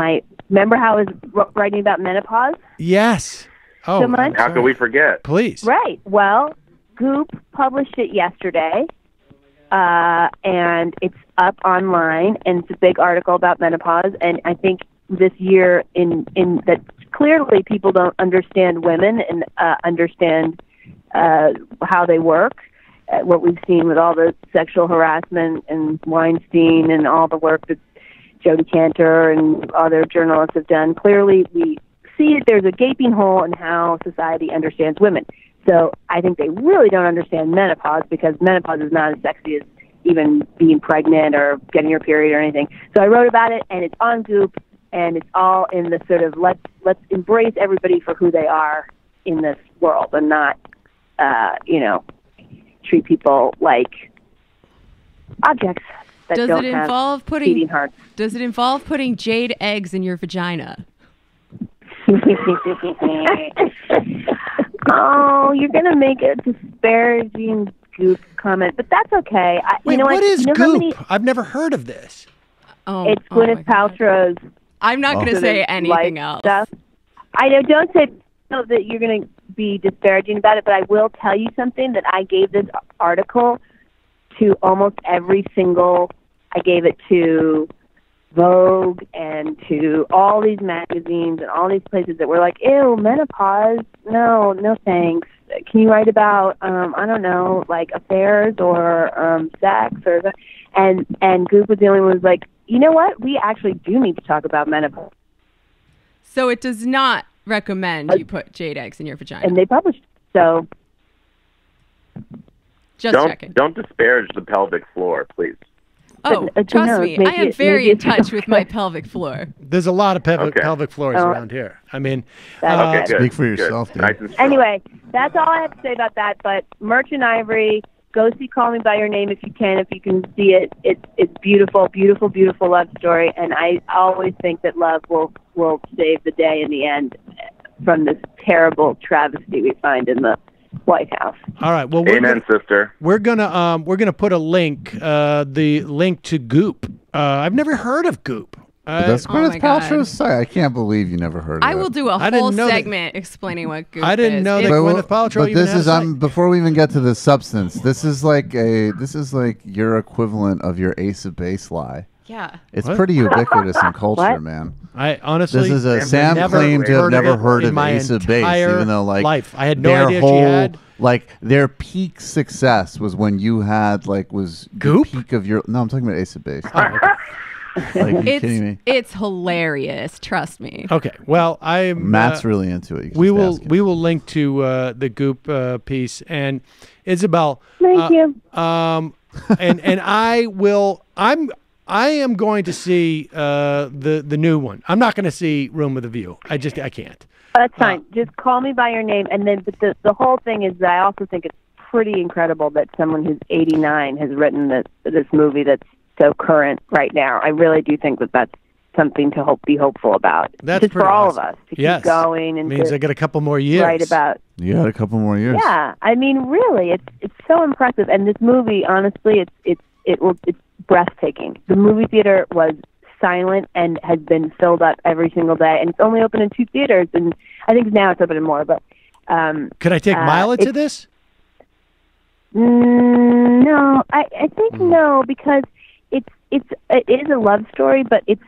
remember how I was writing about menopause? Yes. Oh, So much? How could we forget? Please. Right. Well, Goop published it yesterday, and it's up online, and it's a big article about menopause, and I think this year in that clearly people don't understand women and understand how they work. What we've seen with all the sexual harassment and Weinstein and all the work that Jodi Cantor and other journalists have done, clearly we see that there's a gaping hole in how society understands women. So I think they really don't understand menopause because menopause is not as sexy as even being pregnant or getting your period or anything. So I wrote about it, and it's on Goop. And it's all in the sort of let's embrace everybody for who they are in this world, and not treat people like objects that Does don't it have involve beating hearts. Does it involve putting jade eggs in your vagina? Oh, you're gonna make a disparaging Goop comment, but that's okay. Wait, what is how Goop? many- I've never heard of this. It's Gwyneth Paltrow's. I'm not going to say anything else. Stuff. I know. Don't say that you're going to be disparaging about it, but I will tell you something that I gave this article to almost every single. I gave it to Vogue and to all these magazines and all these places that were like, "Ew, menopause? No thanks. Can you write about I don't know, like affairs or sex or?" And Goop was the only one who was like, you know what? We actually do need to talk about menopause. So it does not recommend you put jade eggs in your vagina. And they published. So just checking. Don't disparage the pelvic floor, please. Oh, trust me, I am very in touch with my pelvic floor. There's a lot of pelvic floors around here. I mean, Okay, good. Speak for yourself, dude. Nice and strong. anyway, that's all I have to say about that. But Merchant Ivory, go see Call Me By Your Name if you can see it. It's beautiful, beautiful, beautiful love story. And I always think that love will save the day in the end from this terrible travesty we find in the White House. All right. Well, Amen, sister. We're gonna put a link, the link to Goop. I've never heard of Goop. But that's Gwyneth Paltrow's site. I can't believe you never heard of it. I will do a whole segment explaining what Goop is. I didn't know that Gwyneth Paltrow even has a site. Before we even get to the substance, this is like your equivalent of your Ace of Base lie. Yeah. It's pretty ubiquitous in culture, man. I honestly, this is Sam claimed to have never heard of Ace of Base, even though life. I had no idea she had. Like their peak success was when you had was Goop? the peak of your. No, I'm talking about Ace of Base. Are you kidding me? It's hilarious. Trust me. Okay. Well, Matt's really into it. We will link to the Goop piece, and Isabel. Thank you. And I am going to see the new one. I'm not going to see Room with a View. I can't. That's fine. Just Call Me By Your Name. And then but the whole thing is that I also think it's pretty incredible that someone who's 89 has written this movie that's so current right now. I really do think that that's something to be hopeful about. That's just for pretty all awesome. of us to Yes. keep going and Means to I got a couple more years. write about. You got a couple more years. Yeah, I mean, really, it's so impressive. And this movie, honestly, it's breathtaking. The movie theater was silent and has been filled up every single day, and it's only open in 2 theaters, and I think now it's open in more. But could I take mileage to this? No, I think no, because it is a love story, but it's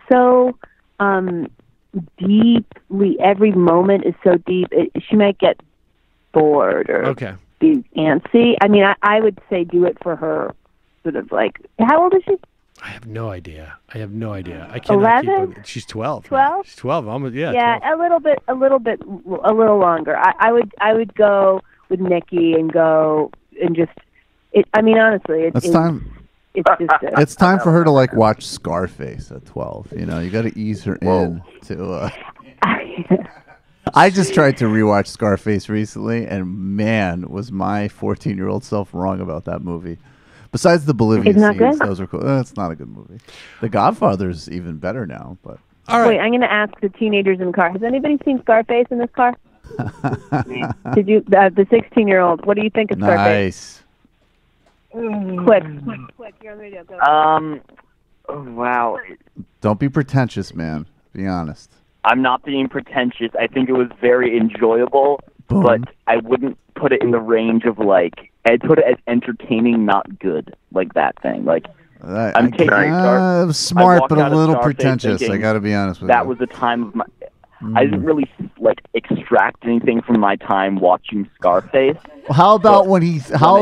so deeply, every moment is so deep. She might get bored or be antsy. I mean, I would say do it for her. Sort of like, how old is she? I have no idea. I cannot 11? Keep. She's 12. 12. She's 12. Almost. Yeah. Yeah, 12. a little longer. I would go with Nikki and go and just. I mean, honestly, it's time. It's just. It's time for her to like watch Scarface at 12. You know, you got to ease her in to. I just tried to rewatch Scarface recently, and man, was my 14-year-old self wrong about that movie. Besides the Bolivian scenes, good? those were cool. It's not a good movie. The Godfather's even better now, but. All right. Wait, I'm going to ask the teenagers in the car. Has anybody seen Scarface in this car? Did you? The 16-year-old. What do you think of Scarface? Nice. Quick. You're on the radio. Go. Oh, wow. Don't be pretentious, man. Be honest. I'm not being pretentious. I think it was very enjoyable, but I wouldn't put it in the range of like. I'd put it as entertaining, not good, like that thing. Like I'm taking smart, but a little pretentious. I got to be honest with you. That was the time of my. I didn't really like extract anything from my time watching Scarface. Well, how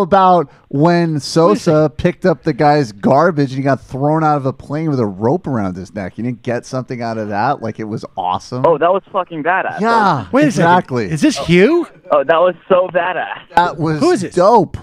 about when Sosa picked up the guy's garbage and he got thrown out of a plane with a rope around his neck? You didn't get something out of that? Like it was awesome. Oh, that was fucking badass. Yeah, wait exactly. A second. Is this Hugh? Oh, that was so badass. That was Who is it? dope.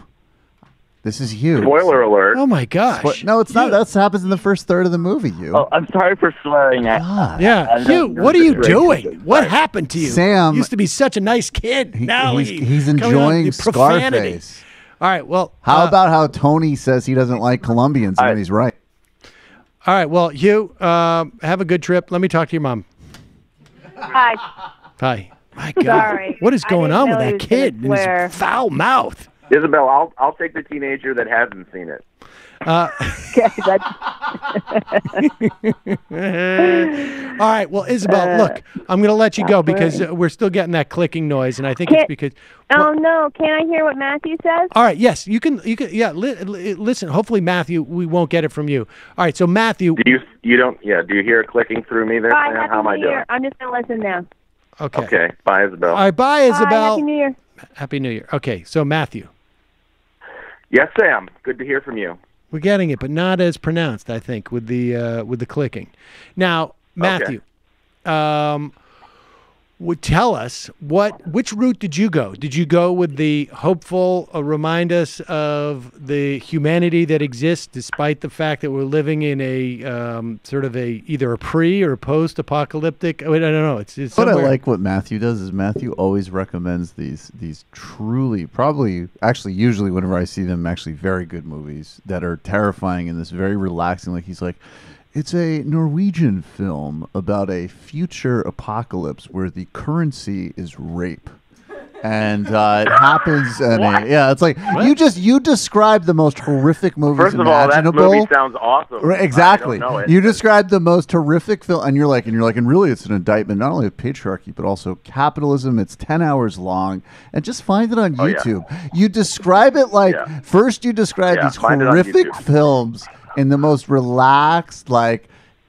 This is Hugh. Spoiler alert. Oh my gosh. No, it's not. That happens in the first third of the movie, Hugh. Oh, I'm sorry for swearing. Yeah, Hugh, what are you doing? What happened to you? Sam You used to be such a nice kid. Now he's coming enjoying on with profanity. Scarface. All right, well. How about how Tony says he doesn't like Colombians, and then he's right. All right, well, Hugh, have a good trip. Let me talk to your mom. Hi. Hi. My God. Sorry. What is going I on didn't with know that he kid was and gonna swear. his foul mouth? Isabel, I'll take the teenager that hasn't seen it. Okay, All right, well, Isabel, look, I'm going to let you go because we're still getting that clicking noise, and I think it's because. Oh no! Can I hear what Matthew says? All right, yes, you can. Yeah, listen. Hopefully, Matthew, we won't get it from you. All right, so Matthew, Do you hear it clicking through me there, Bye, Sam? Happy How am I New doing? Year. I'm just gonna listen now. okay. Bye, Isabel. All right, bye, Isabel. Bye, Happy New Year. Happy New Year. Okay, so Matthew, Yes, Sam. Good to hear from you. we're getting it, but not as pronounced, I think, with the clicking. Now, Matthew, would tell us which route did you go? Did you go with the hopeful, remind us of the humanity that exists despite the fact that we're living in a sort of either a pre or post-apocalyptic? I don't know. It's What I somewhere. like what Matthew does is Matthew always recommends these truly, probably, actually, usually whenever I see them, actually very good movies that are terrifying and this very relaxing. Like he's like, it's a Norwegian film about a future apocalypse where the currency is rape. And it happens in it's like you described the most horrific movies First of all, that imaginable. movie sounds awesome. Right, exactly. I don't know it. You described the most horrific film, and you're like, and really, it's an indictment not only of patriarchy but also capitalism. It's 10 hours long, and just find it on YouTube. You describe it like first you describe these find it on horrific YouTube. films in the most relaxed, like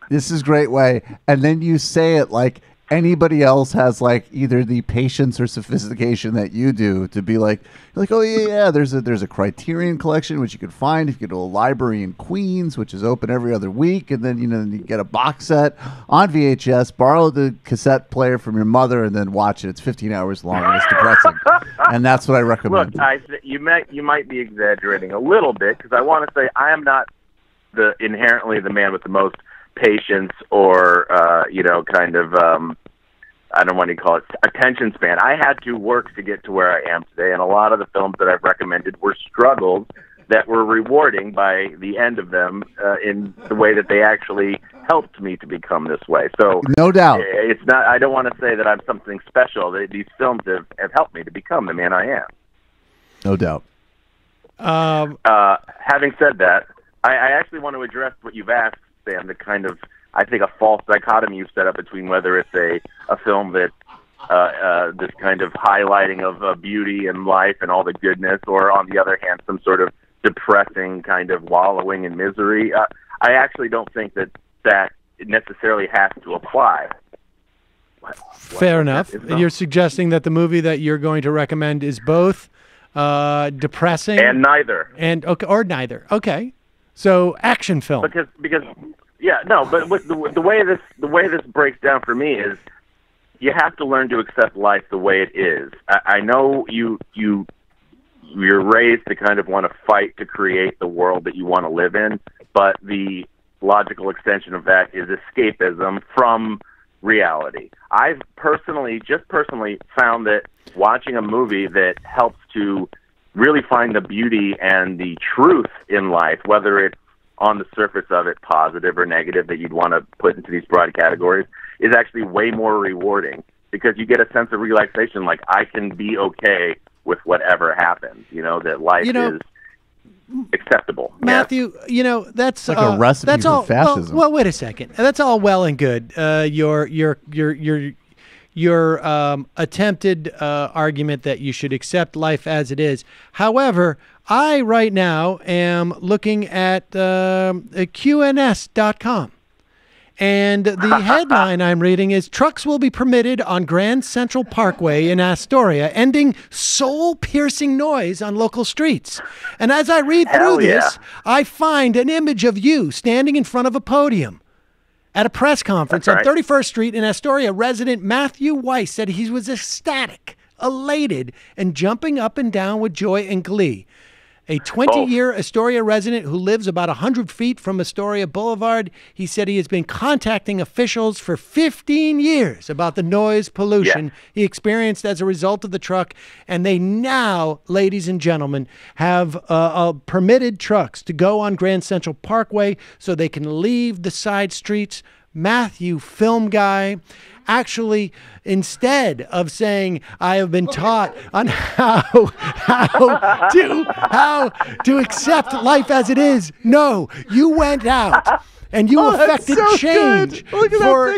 this is great way, and then you say it like anybody else has like either the patience or sophistication that you do to be like, you're like, oh yeah, there's a Criterion collection which you can find if you go to a library in Queens, which is open every other week, and then you get a box set on VHS, borrow the cassette player from your mother, and then watch it. It's 15 hours long and it's depressing, and that's what I recommend. Look, you might be exaggerating a little bit because I want to say I am not inherently the man with the most patience or kind of I don't want to call it attention span. I had to work to get to where I am today, and a lot of the films that I've recommended were struggles that were rewarding by the end of them in the way that they actually helped me to become this way. So no doubt, it's not. I don't want to say that I'm something special. These films have helped me to become the man I am. No doubt. Having said that, I actually want to address what you've asked, Sam. The kind of, I think, a false dichotomy you've set up between whether it's a film that this kind of highlighting of beauty and life and all the goodness, or on the other hand, some sort of depressing kind of wallowing in misery. I actually don't think that necessarily has to apply. Fair enough. You're suggesting that the movie that you're going to recommend is both depressing and neither, or neither. Okay, so action film. Because yeah, no, but with the way this breaks down for me is you have to learn to accept life the way it is. I know you're raised to kind of want to fight to create the world that you want to live in, but the logical extension of that is escapism from reality. I've personally found that watching a movie that helps to really find the beauty and the truth in life, whether it's on the surface of it positive or negative that you'd want to put into these broad categories, is actually way more rewarding, because you get a sense of relaxation, like I can be okay with whatever happens, that life is acceptable. Matthew, that's like a recipe that's for all, fascism. Well, wait a second. That's all well and good. Your attempted argument that you should accept life as it is. However, I right now am looking at QNS.com. And the headline I'm reading is, trucks will be permitted on Grand Central Parkway in Astoria, ending soul-piercing noise on local streets. And as I read through this, I find an image of you standing in front of a podium at a press conference on 31st Street in Astoria. Resident Matthew Weiss said he was ecstatic, elated, and jumping up and down with joy and glee. A 20-year Astoria resident who lives about 100 feet from Astoria Boulevard, he said he has been contacting officials for 15 years about the noise pollution he experienced as a result of the truck, and they now, ladies and gentlemen, have permitted trucks to go on Grand Central Parkway so they can leave the side streets. Matthew, film guy, actually, instead of saying, I have been taught on how to accept life as it is, no, you went out and you affected change for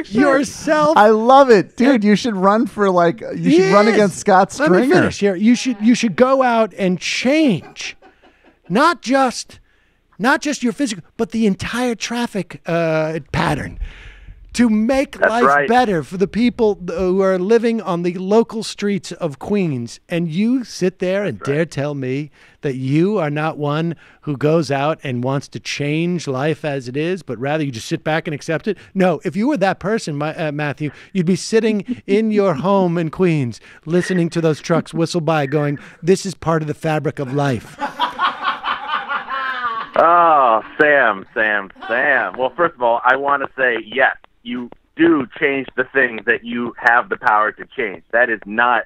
yourself. I love it, dude. You should run for you should run against Scott Stringer. Let me finish here. You should go out and change, not just your physical, but the entire traffic pattern, to make life better for the people who are living on the local streets of Queens. And you sit there and dare tell me that you are not one who goes out and wants to change life as it is, but rather you just sit back and accept it? No, if you were that person, Matthew, you'd be sitting in your home in Queens, listening to those trucks whistle by going, this is part of the fabric of life. Oh, Sam. Well, first of all, I want to say, yes, you do change the things that you have the power to change. That is not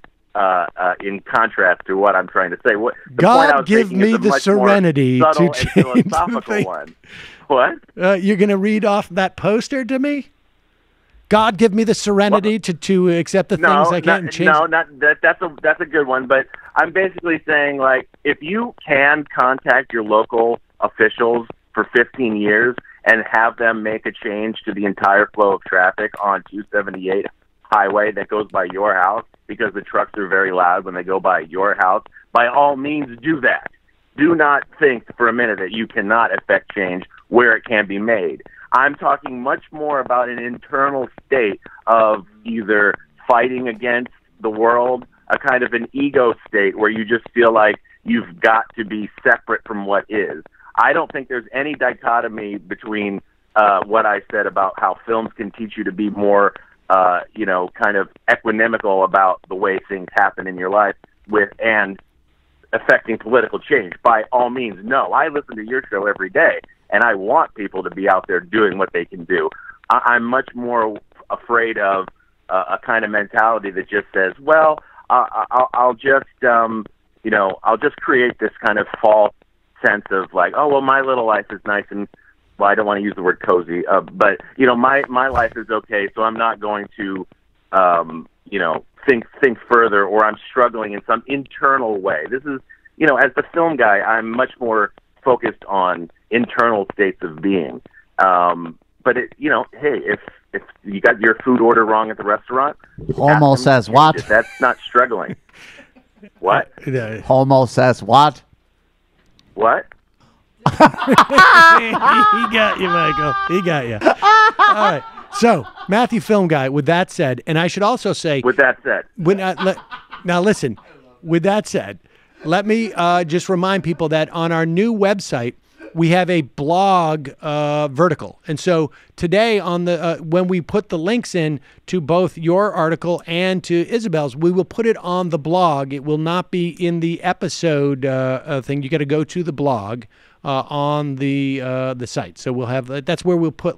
in contrast to what I'm trying to say. God give me the serenity to change the things. One. What? You're going to read off that poster to me? God give me the serenity to accept the things I can't change. No, that's a good one. But I'm basically saying, if you can contact your local officials for 15 years and have them make a change to the entire flow of traffic on 278 highway that goes by your house, because the trucks are very loud when they go by your house, by all means do that. Do not think for a minute that you cannot affect change where it can be made. I'm talking much more about an internal state of either fighting against the world, a kind of an ego state where you just feel like you've got to be separate from what is. I don't think there's any dichotomy between what I said about how films can teach you to be more, kind of equanimical about the way things happen in your life and affecting political change. By all means, no. I listen to your show every day, and I want people to be out there doing what they can do. I'm much more afraid of a kind of mentality that just says, well, I'll just create this kind of false sense of my little life is nice and well, I don't want to use the word cozy, but my life is okay, so I'm not going to think further, or I'm struggling in some internal way. This is, as the film guy, I'm much more focused on internal states of being. But hey, if you got your food order wrong at the restaurant, Homo says what? That's not struggling. What? Homo says what? What? He got you, Michael. He got you. All right. So, Matthew Film Guy, with that said, and I should also say... With that said. Now, listen. With that said, let me just remind people that on our new website, we have a blog vertical. And so today on the when we put the links in to both your article and to Isabel's, we will put it on the blog. It will not be in the episode thing. You got to go to the blog on the site. So we'll have that's where we'll put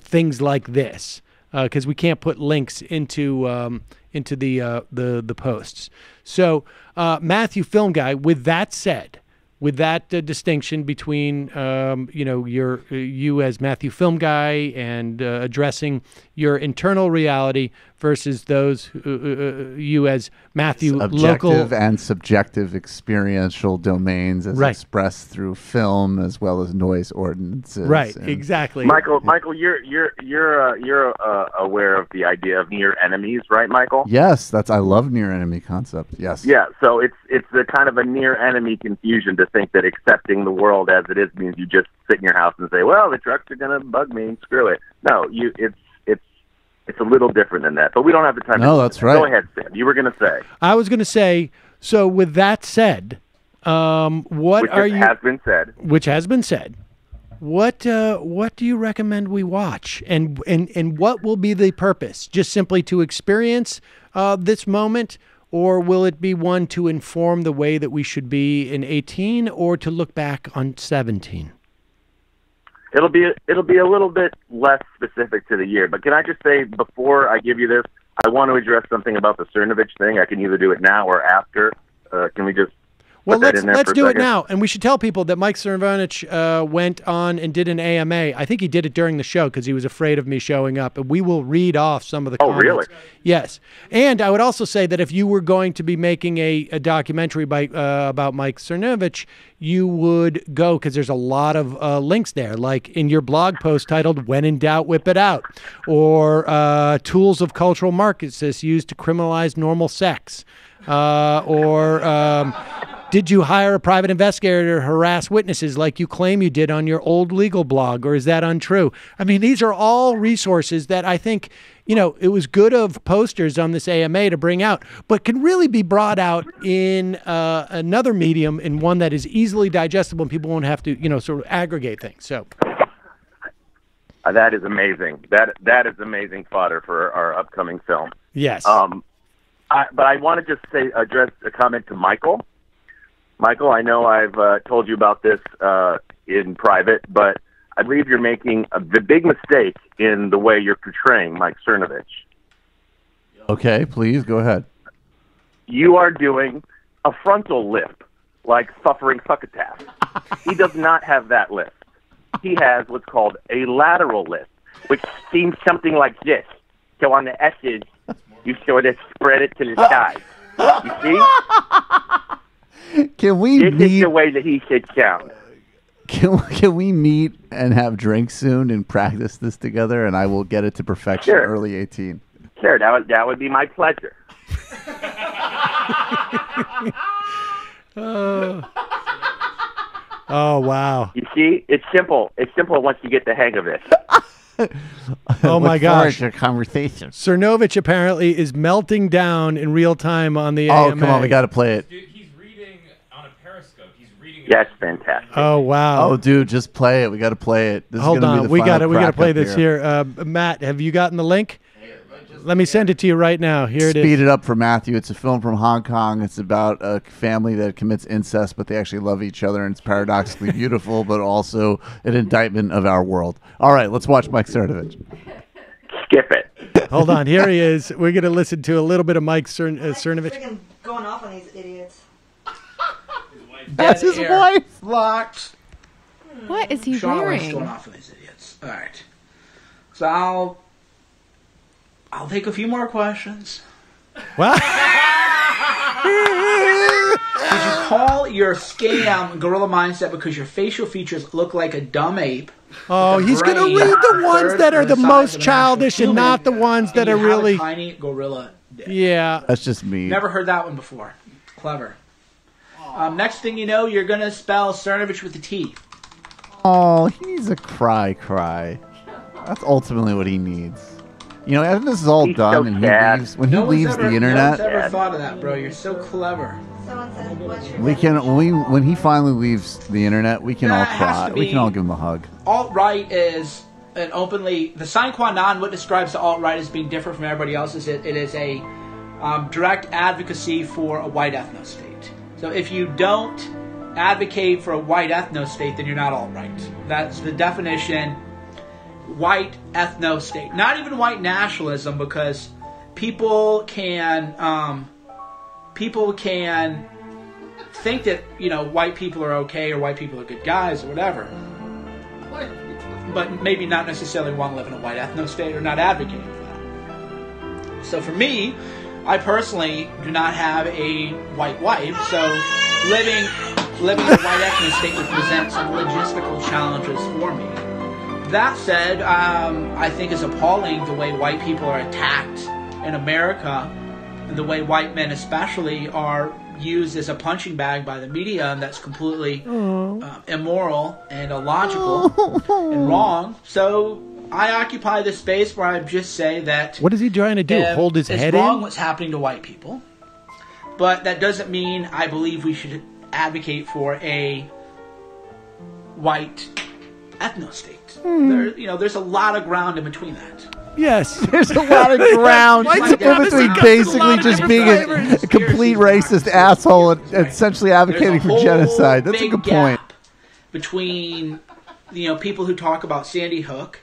things like this because we can't put links into the posts. So Matthew Film Guy, with that said, with that distinction between, you as Matthew Film Guy and addressing your internal reality versus those you as Matthew objective local and subjective experiential domains as expressed through film as well as noise ordinances. Right, exactly. Michael, you're aware of the idea of near enemies, right, Michael? Yes, I love near enemy concept. Yes. Yeah, so it's the kind of a near enemy confusion to think that accepting the world as it is means you just sit in your house and say, well, the trucks are going to bug me, screw it. No, it's a little different than that, but we don't have the time. No, that's right. Go ahead, Sam. You were going to say. I was going to say. So, with that said, which has been said. What do you recommend we watch, and what will be the purpose? Just simply to experience this moment, or will it be one to inform the way that we should be in 18, or to look back on 17? It'll be a little bit less specific to the year, but can I just say before I give you this, I want to address something about the Cernovich thing. I can either do it now or after. Can we just Well, let's do it now. And we should tell people that Mike Cernovich went on and did an AMA. I think he did it during the show because he was afraid of me showing up. And we will read off some of the comments. Oh, really? Yes. And I would also say that if you were going to be making a documentary about Mike Cernovich, you would go, because there's a lot of links there, like in your blog post titled, When in Doubt, Whip It Out, or Tools of Cultural Marxists Used to Criminalize Normal Sex, or did you hire a private investigator to harass witnesses like you claim you did on your old legal blog, or is that untrue? I mean, these are all resources that I think, it was good of posters on this AMA to bring out, but can really be brought out in another medium, in one that is easily digestible and people won't have to, sort of aggregate things. So that is amazing. That is amazing fodder for our upcoming film. Yes. But I want to just address a comment to Michael. Michael, I know I've told you about this in private, but I believe you're making the big mistake in the way you're portraying Mike Cernovich. Okay, please go ahead. You are doing a frontal lisp, like suffering succotash. He does not have that lisp. He has what's called a lateral lisp, which seems something like this. So on the S's, you sort of spread it to the side. You see? Can we This is the way that he should sound. Can we meet and have drinks soon and practice this together, and I will get it to perfection early 18. Sure, that would be my pleasure. Oh, wow. You see, it's simple. It's simple once you get the hang of it. Oh, my gosh. Your conversation. Cernovich apparently is melting down in real time on the AMA. Oh, come on. We got to play it. Dude, he's reading on a Periscope. He's reading. That's fantastic. Oh, wow. Oh, dude, just play it. We got to play it. This Hold is gonna on. Be the We got final to play crack this up here. Matt, have you gotten the link? Let me send it to you right now. Here it is. Speed it up for Matthew. It's a film from Hong Kong. It's about a family that commits incest, but they actually love each other, and it's paradoxically beautiful, but also an indictment of our world. All right, let's watch Mike Cernovich. Skip it. Hold on. Here he is. We're going to listen to a little bit of Mike Cernovich. Freaking going off on these idiots. That's his wife. Locked. What is he Sean always wearing? going off on these idiots. All right. So I'll take a few more questions. What? Did you call your scam Gorilla Mindset because your facial features look like a dumb ape? Oh, he's going to brain read the ones third that are the the size most of an childish actual and not the human, ones that and are you have a really. tiny gorilla dick. Yeah. That's just me. Never heard that one before. Clever. Next thing you know, you're going to spell Cernovich with a T. Oh, he needs a cry. That's ultimately what he needs. You know, after this is all done and he leaves, when he leaves the No internet, one's ever thought of that, bro. You're so clever. we can when he finally leaves the internet, we can all That has cry. to We be- can all give him a hug. Alt-right is an openly... The sine qua non, what describes the alt-right as being different from everybody else is it is a direct advocacy for a white ethno-state. So if you don't advocate for a white ethno-state, then you're not alt-right. That's the definition. White ethno-state. Not even white nationalism, because people can think that, you know, white people are okay or white people are good guys or whatever. But maybe not necessarily want to live in a white ethno-state or not advocating for that. So for me, I personally do not have a white wife, so living in a white ethno-state would present some logistical challenges for me. That said, I think it's appalling the way white people are attacked in America, and the way white men especially are used as a punching bag by the media, and that's completely immoral and illogical and wrong. So I occupy this space where I just say that... What is he trying to do? Hold his head It's wrong in? what's happening to white people, but that doesn't mean I believe we should advocate for a white ethno-state. There's a lot of ground in between that. Yes. There's a lot of ground White in between basically just being a complete racist asshole and essentially advocating for genocide. That's a Big good point. gap between people who talk about Sandy Hook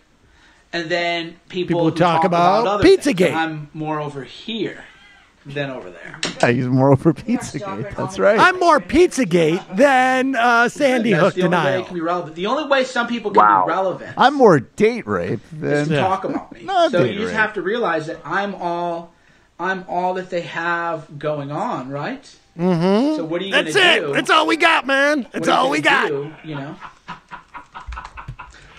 and then people who talk about other Pizzagate. things. I'm more over here than over there. Yeah, he's more over Pizzagate. That's right. I'm more Pizzagate than Sandy That's Hook the only way denial. it can be relevant. The only way some people can be relevant I'm more date rape is than to talk about me. No, So date you just rape. have to realize that I'm all that they have going on, right? Mm-hmm. So what are you That's gonna it. do? That's all we got, man. What That's are you all we gonna got. do,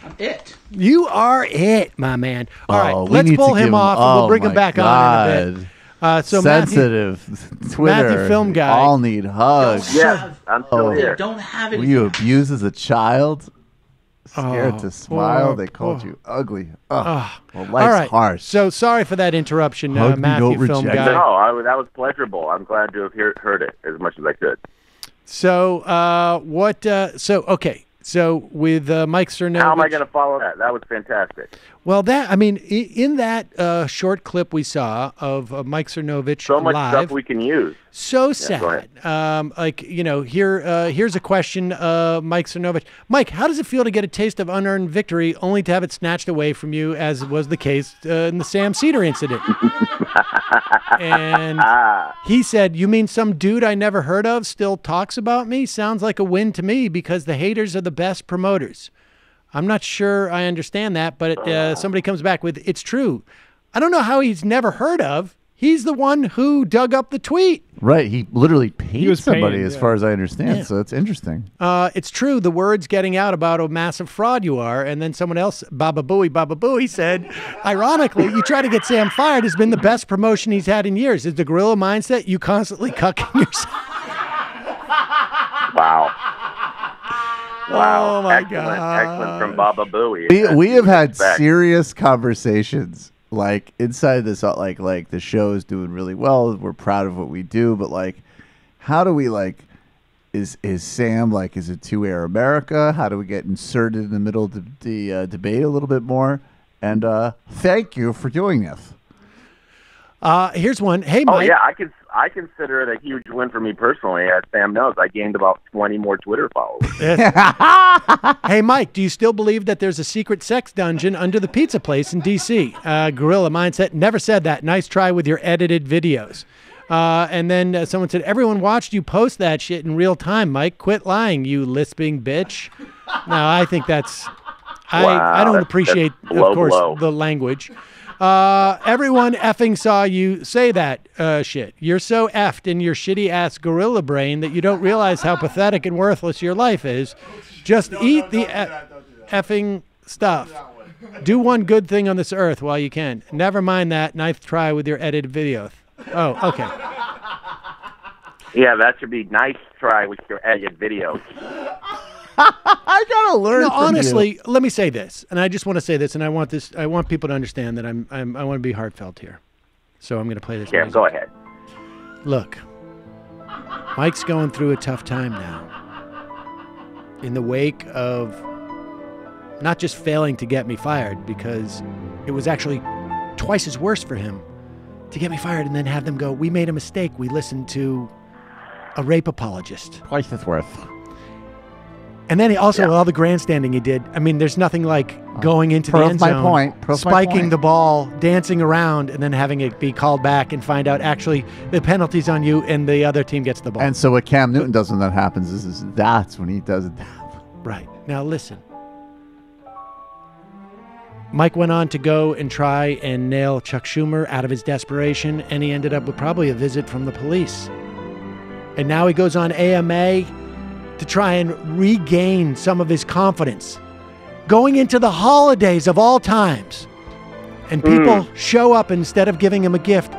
I'm it. You are it, my man. All right, we let's need pull to him give off, and we'll bring him my back on in a bit. God. So Sensitive Twitter. Matthew Film Guy. All need hugs. Yes, I'm still here. Don't have Were anything. you abused as a child? Scared to smile. poor, They called poor. you ugly. Well, life's all right. harsh. So sorry for that interruption, Hug me, Matthew don't Film reject Guy. No, that was pleasurable. I'm glad to have heard it as much as I could. So So with Mike Cernovich. How am I going to follow that? That was fantastic. Well, in that short clip we saw of Mike Cernovich So much live, stuff we can use. so go sad. Here's a question, Mike Cernovich. Mike, how does it feel to get a taste of unearned victory only to have it snatched away from you, as was the case in the Sam Seder incident? And he said, "You mean some dude I never heard of still talks about me? Sounds like a win to me because the haters are the best promoters." I'm not sure I understand that, but somebody comes back with, "It's true." I don't know how he's never heard of. He's the one who dug up the tweet. Right. He literally paid was somebody, paying, as yeah. far as I understand. Yeah. So it's interesting. It's true. The word's getting out about a massive fraud you are. And then someone else, Baba Booey said, ironically, you try to get Sam fired has been the best promotion he's had in years. Is the gorilla mindset you constantly cucking yourself? Wow. Wow. Oh, my Excellent. God. Excellent from Baba Booey. We have had Respect. serious conversations, like inside this, like the show is doing really well. We're proud of what we do, but like, how do we is Sam is it two-air America? How do we get inserted in the middle of the debate a little bit more? And thank you for doing this. Here's one. Hey, Oh Mike. yeah, I consider it a huge win for me personally. As Sam knows, I gained about 20 more Twitter followers. Hey, Mike, do you still believe that there's a secret sex dungeon under the pizza place in D.C.? Gorilla Mindset never said that. Nice try with your edited videos. And then someone said, everyone watched you post that shit in real time, Mike. Quit lying, you lisping bitch. Now, I think that's... I don't appreciate, of course, the language. Everyone effing saw you say that shit. You're so effed in your shitty-ass gorilla brain that you don't realize how pathetic and worthless your life is. Just eat the effing stuff. Do one good thing on this earth while you can. Never mind that ninth try with your edited videos. Oh, okay. Yeah, that should be nice try with your edited videos. I gotta learn. No, from honestly, you. let me say this, and I just want to say this, and I want people to understand that I want to be heartfelt here. So I'm going to play this. Yeah, music. go ahead. Look, Mike's going through a tough time now. In the wake of not just failing to get me fired, because it was actually twice as worse for him to get me fired and then have them go, we made a mistake. We listened to a rape apologist. Twice as worth. And then he also, all the grandstanding he did, I mean, there's nothing like going into the end zone, spiking the ball, dancing around, and then having it be called back and find out actually the penalty's on you and the other team gets the ball. And so what Cam Newton does when that happens is that's when he does it. Right. Now listen. Mike went on to go and try and nail Chuck Schumer out of his desperation, and he ended up with probably a visit from the police. And now he goes on AMA to try and regain some of his confidence. Going into the holidays of all times. And people show up, instead of giving him a gift,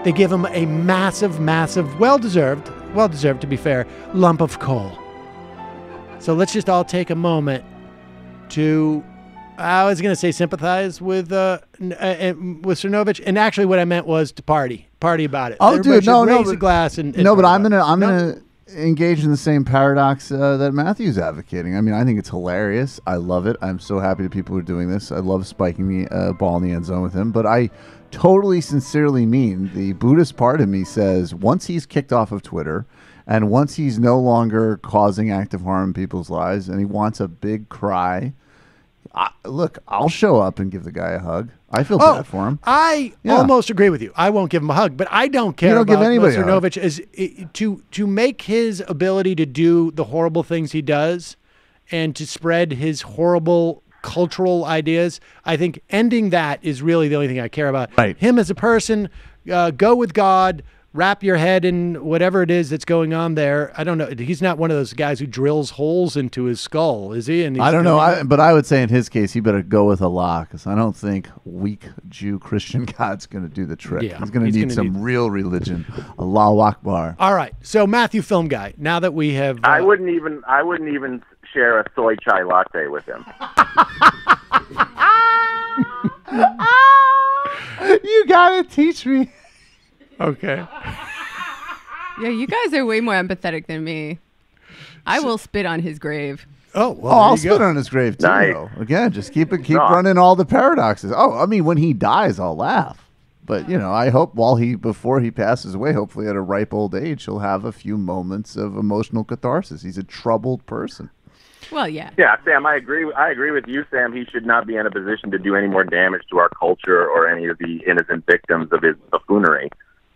they give him a massive, massive, well-deserved to be fair, lump of coal. So let's just all take a moment to, I was going to say sympathize with Cernovich, and actually what I meant was to party about it. Oh, Everybody dude, no, raise no, a glass and no, but party I'm about it. gonna engage in the same paradox that Matthew's advocating. I mean, I think it's hilarious. I love it. I'm so happy that people are doing this. I love spiking the ball in the end zone with him. But I totally sincerely mean, the Buddhist part of me says, once he's kicked off of Twitter and once he's no longer causing active harm in people's lives and he wants a big cry, look, I'll show up and give the guy a hug. I feel bad for him. I almost agree with you. I won't give him a hug, but I don't care don't give about anybody a hug. Cernovich as to make his ability to do the horrible things he does and to spread his horrible cultural ideas. I think ending that is really the only thing I care about. Right. Him as a person, go with God, wrap your head in whatever it is that's going on there. I don't know. He's not one of those guys who drills holes into his skull, is he? And I don't know, but I would say in his case, he better go with Allah, because I don't think weak Jew Christian God's going to do the trick. Yeah, he's going to need some real religion. Allahu Akbar. All right. So Matthew, film guy. Now that we have, I wouldn't even share a soy chai latte with him. You gotta teach me. Okay. Yeah, you guys are way more empathetic than me. I will spit on his grave. Oh, well, I'll spit on his grave too. Nice. Though. Again, just keep running all the paradoxes. Oh, I mean, when he dies, I'll laugh. But I hope before he passes away, hopefully at a ripe old age, he'll have a few moments of emotional catharsis. He's a troubled person. Well, yeah. Yeah, Sam, I agree with you, Sam. He should not be in a position to do any more damage to our culture or any of the innocent victims of his buffoonery.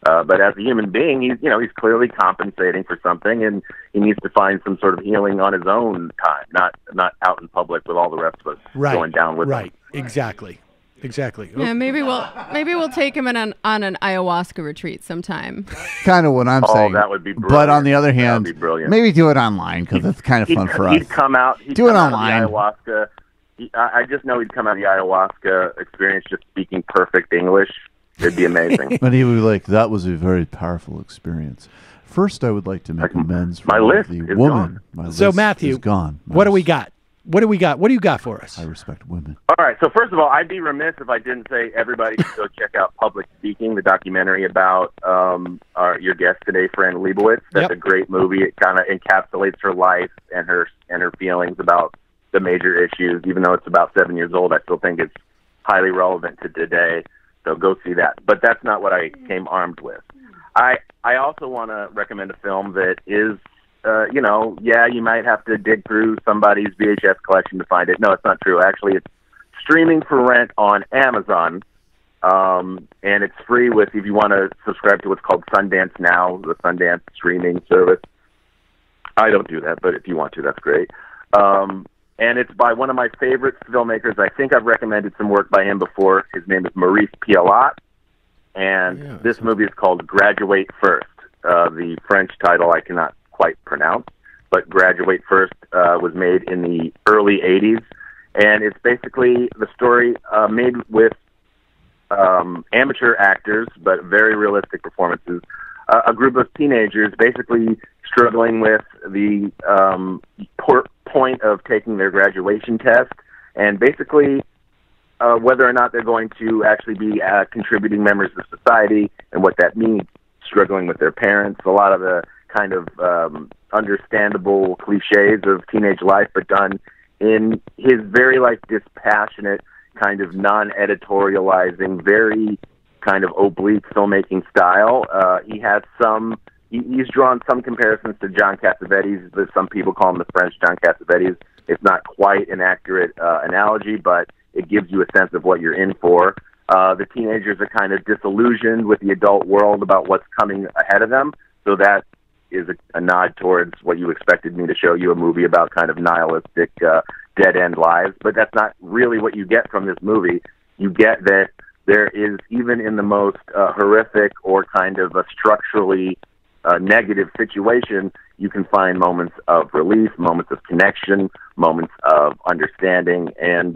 But as a human being, he's clearly compensating for something, and he needs to find some sort of healing on his own time, not out in public with all the rest of us going down with him. Right, exactly. Yeah, maybe we'll take him on an ayahuasca retreat sometime. Kind of what I'm saying. That would be brilliant. But on the other hand, that would be brilliant. Maybe do it online, because it's kind of fun for us. He'd come out do it online. Of the ayahuasca. I just know he'd come out of the ayahuasca experience just speaking perfect English. It'd be amazing. And he would be like, that was a very powerful experience. First, I would like to make amends for my list the is woman. Gone. So Matthew, is gone. What do we got? What do you got for us? I respect women. All right. So first of all, I'd be remiss if I didn't say everybody should go check out Public Speaking, the documentary about your guest today, Fran Lebowitz. That's a great movie. It kind of encapsulates her life and her feelings about the major issues. Even though it's about 7 years old, I still think it's highly relevant to today. So go see that. But that's not what I came armed with. I also want to recommend a film that is, you might have to dig through somebody's VHS collection to find it. No, it's not true. Actually, it's streaming for rent on Amazon. And it's free if you want to subscribe to what's called Sundance Now, the Sundance streaming service. I don't do that, but if you want to, that's great. And it's by one of my favorite filmmakers. I think I've recommended some work by him before. His name is Maurice Pialat, and this movie is called Graduate First. The French title I cannot quite pronounce, but Graduate First was made in the early 80s, and it's basically the story made with amateur actors, but very realistic performances. A group of teenagers basically struggling with the point of taking their graduation test, and basically whether or not they're going to actually be contributing members of society and what that means, struggling with their parents, a lot of the kind of understandable cliches of teenage life, but done in his very dispassionate, kind of non-editorializing, very kind of oblique filmmaking style. He has he's drawn some comparisons to John Cassavetes, but some people call him the French John Cassavetes. It's not quite an accurate analogy, but it gives you a sense of what you're in for. The teenagers are kind of disillusioned with the adult world about what's coming ahead of them, so that is a nod towards what you expected me to show you, a movie about kind of nihilistic, dead-end lives. But that's not really what you get from this movie. You get that there is, even in the most horrific or kind of a structurally negative situation, you can find moments of relief, moments of connection, moments of understanding, and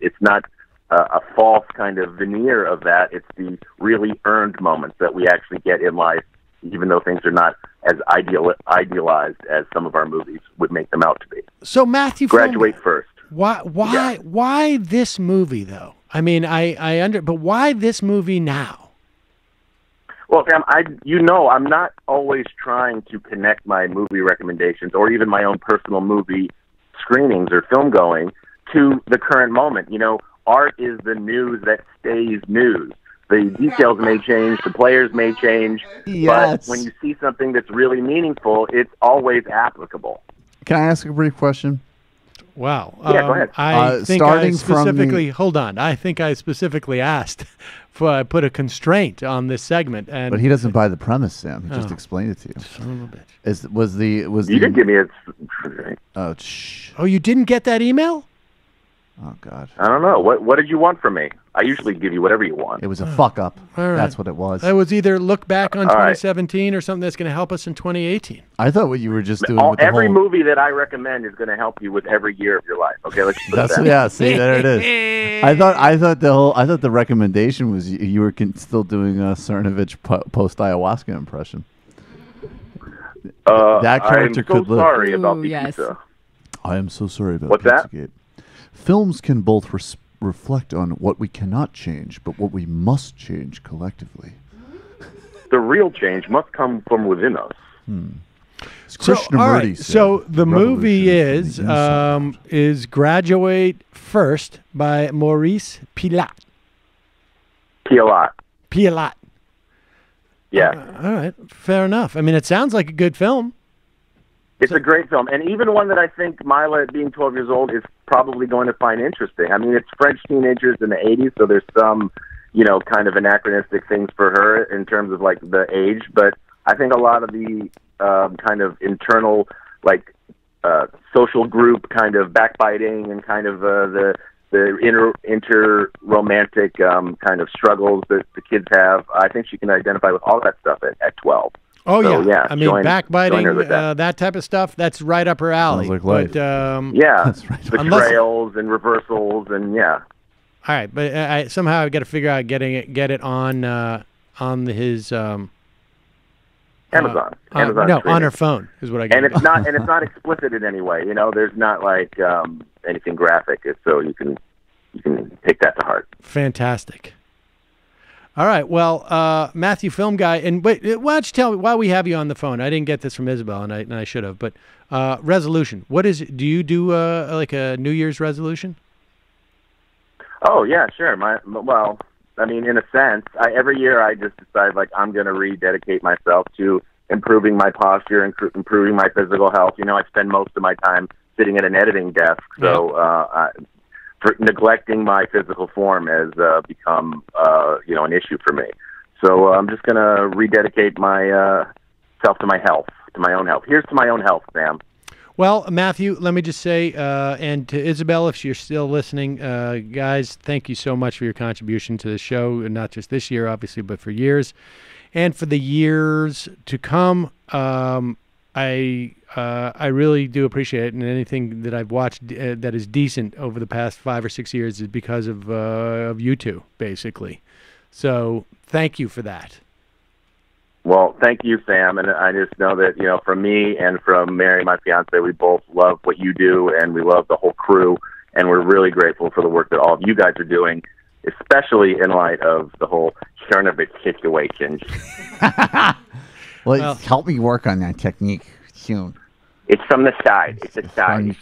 it's not a false kind of veneer of that. It's the really earned moments that we actually get in life, even though things are not as idealized as some of our movies would make them out to be. So Matthew, Graduate First. Why this movie though? I mean, but why this movie now? Well, Sam, I'm not always trying to connect my movie recommendations or even my own personal movie screenings or film going to the current moment. Art is the news that stays news. The details may change, the players may change, but when you see something that's really meaningful, it's always applicable. Can I ask a brief question? Wow. Yeah, go ahead. I think I specifically, hold on. I think I specifically asked I put a constraint on this segment, and but he doesn't buy the premise, Sam. He just explained it to you. Son of a bitch. You didn't give me a. Oh, shh. Oh, you didn't get that email? Oh God. I don't know. What did you want from me? I usually give you whatever you want. It was a fuck up. All right. That's what it was. It was either look back on 2017 or something that's going to help us in 2018. I thought what you were just doing. Every movie that I recommend is going to help you with every year of your life. Okay, let's put that. Yeah, see, there it is. I thought the recommendation was you were still doing a Cernovich post ayahuasca impression. That character could live. Sorry about the pizza. I am so sorry about What's that? Pizzagate. Films can both reflect on what we cannot change, but what we must change collectively. The real change must come from within us. So the movie is Graduate First by Maurice Pialat. Pialat. Yeah. All right. Fair enough. I mean, it sounds like a good film. It's a great film, and even one that I think Mila, being 12 years old, is probably going to find interesting. I mean, it's French teenagers in the 80s, so there's some, kind of anachronistic things for her in terms of, the age, but I think a lot of the kind of internal, social group kind of backbiting and kind of the inter-romantic kind of struggles that the kids have, I think she can identify with all that stuff at 12. Oh, so, yeah. I mean, backbiting, that type of stuff, that's right up her alley. Sounds like life. But, betrayals and reversals and, All right, but somehow I've got to figure out get it on his... Amazon. No, streaming. on her phone is what I got. And it's not explicit in any way. There's not anything graphic, so you can take that to heart. Fantastic. All right. Well, Matthew, film guy, and why don't you tell me while we have you on the phone? I didn't get this from Isabel, and I should have. But resolution. What is? Do you do a New Year's resolution? Oh yeah, sure. In a sense, every year I just decide I'm going to rededicate myself to improving my posture and improving my physical health. I spend most of my time sitting at an editing desk, so neglecting my physical form has become an issue for me. So I'm just going to rededicate my self to my health, to my own health. Here's to my own health, Sam. Well, Matthew, let me just say, and to Isabel, if you're still listening, guys, thank you so much for your contribution to the show, and not just this year, obviously, but for years. And for the years to come, I really do appreciate it, and anything that I've watched that is decent over the past 5 or 6 years is because of you two, basically. So thank you for that. Well, thank you, Sam, and I just know that, from me and from Mary, my fiance, we both love what you do, and we love the whole crew, and we're really grateful for the work that all of you guys are doing, especially in light of the whole Chernobyl situation. Well, help me work on that technique soon. It's from the side. It's the side. From the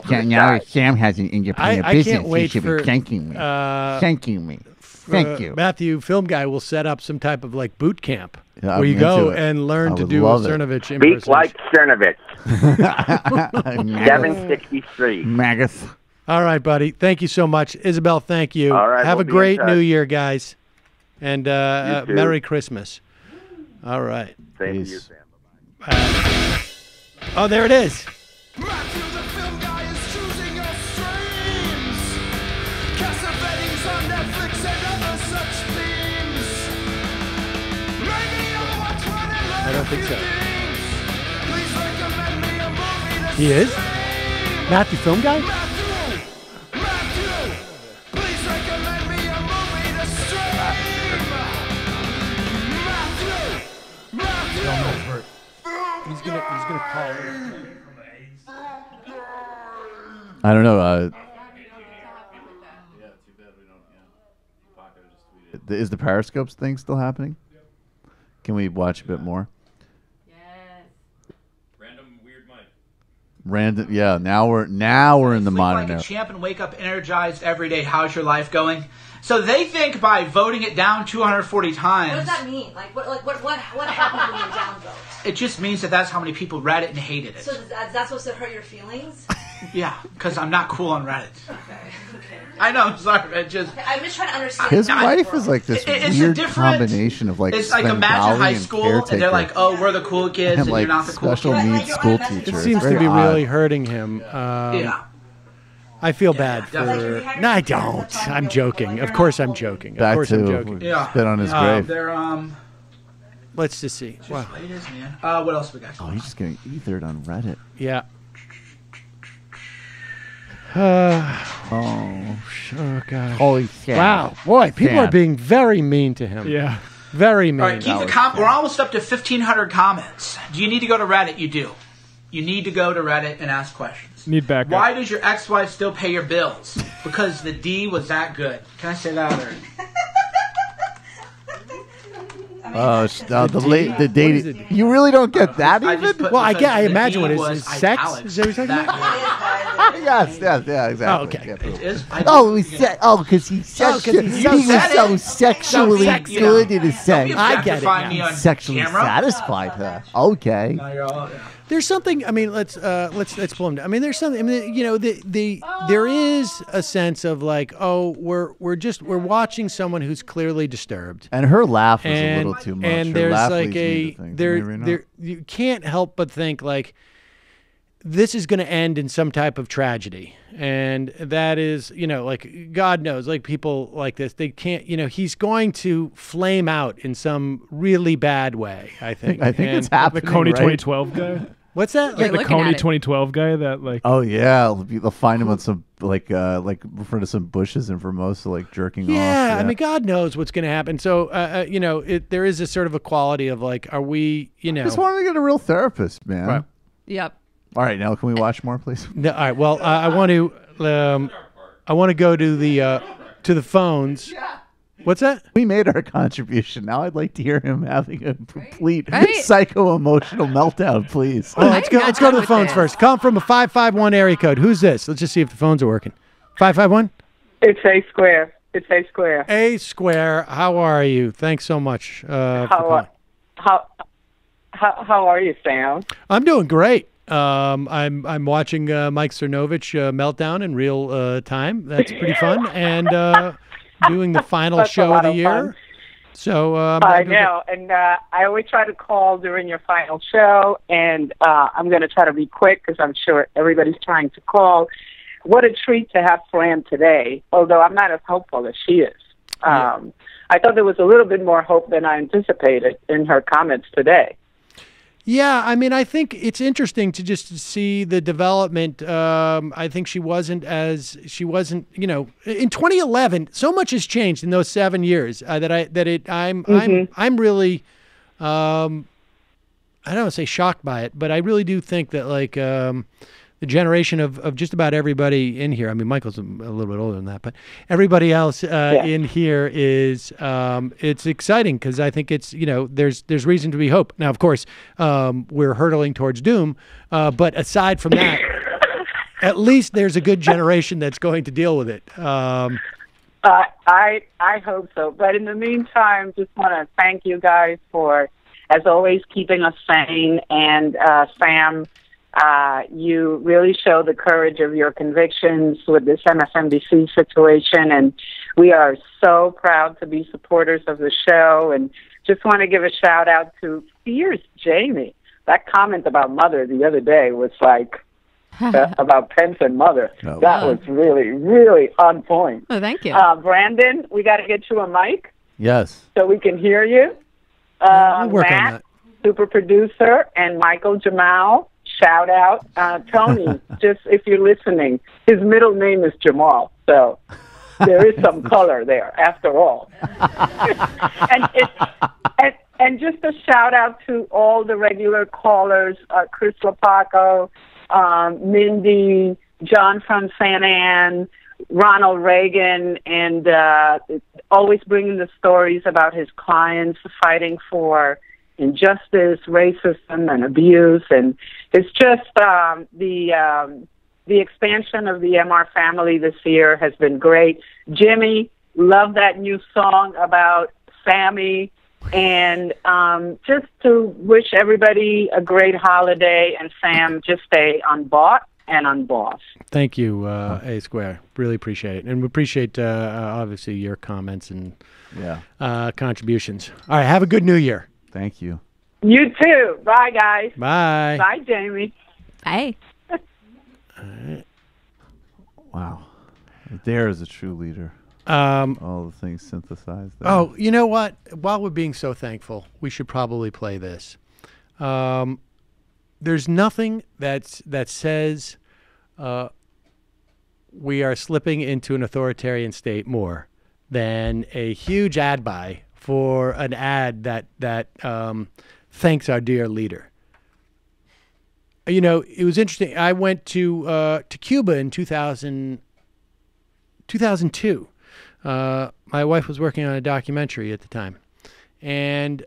side. Now Sam has an independent business. Can't wait he should for be thanking me. Thanking me. Thank you. Matthew, Film Guy, will set up some type of like boot camp Yeah, where you I'm go into it. and learn I to would do a love it. Cernovich Speak impersonation. like Chernobyl. 763. Magus. All right, buddy. Thank you so much. Isabel, thank you. All right, Have we'll a be great in touch. New Year, guys. And You too. Merry Christmas. All right. Same to you, Sam. Oh, there it is. I don't think so. He is? Matthew, Film Guy? He's gonna call it. I don't know. Is the Periscopes thing still happening? Can we watch a bit more? Random, yeah. Now we're in the Sleep modern like a era. champ and wake up energized every day. How's your life going? So they think by voting it down 240 times. What does that mean? What happened when you downvote? It just means that that's how many people read it and hated it. So is that supposed to hurt your feelings? Yeah, because I'm not cool on Reddit. Okay. I know, sorry. I'm just trying to understand. His wife is like this It's a weird different- combation of like it's like imagine Svengali high and school, caretaker. and they're like, "Oh, we're the cool kids, and, like you're not the cool special kids." needs school It teacher. seems It's to very be odd. really hurting him. Yeah. I feel bad for. definitely. No, I don't. I'm joking. Of course, I'm joking. Of Back course, I'm to joking. Yeah. spit on his grave. They're Let's just see. Just Wow. what it is, man. What else we got? Oh, he's just getting ethered on Reddit. Yeah. Oh God. Holy shit. Wow. Boy, people Sam. are being very mean to him. Yeah. Very mean. All right, keep the we're almost up to 1,500 comments. Do you need to go to Reddit? You do. You need to go to Reddit and ask questions. Need backup. Why does your ex-wife still pay your bills? Because the D was that good. Can I say that? Or? The dating. You really don't get that even? Well, I imagine what it is. Sex? Is that what you're talking about? yes, yeah, exactly. Oh, okay. Yeah, It is. because he's Oh, 'cause he's he so was sexy. so sexually sexy. good in his sex. I get it Find now. me on Sexually camera. satisfied her. Okay. No, you're all, There's something. I mean, let's pull him down. I mean, there's something. I mean, there is a sense of like, oh, we're watching someone who's clearly disturbed. And her laugh was a little too much. And Her there's laugh like leads me to think, maybe not. you can't help but think like this is going to end in some type of tragedy. And that is, like God knows, like people like this, they can't, he's going to flame out in some really bad way, I think. I think it's And- happening. The Coney right? 2012 guy. What's that? Like the looking Coney at it. 2012 guy that like. Oh yeah, they'll find him on some like in front of some bushes in Formosa, like jerking off. Yeah, I mean, God knows what's going to happen. So, there is a sort of a quality of like, are we, I just wanted to get a real therapist, man. Right. Yep. All right, now can we watch more, please? No, all right. Well, I want to go to the phones. What's that? We made our contribution. Now I'd like to hear him having a complete Right. psycho-emotional meltdown, please. Oh, let's go. not Let's go to done the with phones this. first. Call from a 551 area code. Who's this? Let's just see if the phones are working. 551. It's A Square. It's A Square. A Square. How are you? Thanks so much. For calling. How are you, Sam? I'm doing great. I'm watching Mike Cernovich meltdown in real time. That's pretty fun, and doing the final That's a show of lot the of year. fun. So I know, and I always try to call during your final show, and I'm going to try to be quick because I'm sure everybody's trying to call. What a treat to have Fran today, although I'm not as hopeful as she is. I thought there was a little bit more hope than I anticipated in her comments today. Yeah, I mean, I think it's interesting to just see the development. I think she wasn't, you know, in 2011. So much has changed in those 7 years I'm really, I don't want to say shocked by it, but I really do think that like the generation of just about everybody in here. I mean, Michael's a little bit older than that, but everybody else in here is, it's exciting because I think it's, you know, there's reason to be hope. Now, of course, we're hurtling towards doom, but aside from that, at least there's a good generation that's going to deal with it. I hope so. But in the meantime, just want to thank you guys for, as always, keeping us sane. And Sam, you really show the courage of your convictions with this MSNBC situation, and we are so proud to be supporters of the show. And just want to give a shout out to Fierce Jamie. That comment about Mother the other day was like about Pence and Mother. Oh, that was really, really on point. Oh, thank you. Brandon, we got to get you a mic Yes. so we can hear you. We'll work on Matt, that. super producer, and Michael Jamal. Shout out. Tony, just if you're listening, his middle name is Jamal, so there is some color there after all. and just a shout out to all the regular callers, Chris Lapaco, Mindy, John from San Ann, Ronald Reagan, and always bringing the stories about his clients fighting for injustice, racism, and abuse. And it's just the expansion of the MR family this year has been great. Jimmy, love that new song about Sammy. And just to wish everybody a great holiday. And Sam, just stay unbought and unbossed. Thank you, A Square. Really appreciate it. And we appreciate, obviously, your comments and contributions. All right, have a good New Year. Thank you. You too. Bye, guys. Bye. Bye, Jamie. Bye. Wow. There is a true leader. All the things synthesized there. Oh, you know what? While we're being so thankful, we should probably play this. There's nothing that says we are slipping into an authoritarian state more than a huge ad buy for an ad that thanks our dear leader. You know, it was interesting. I went to Cuba in 2002. My wife was working on a documentary at the time, and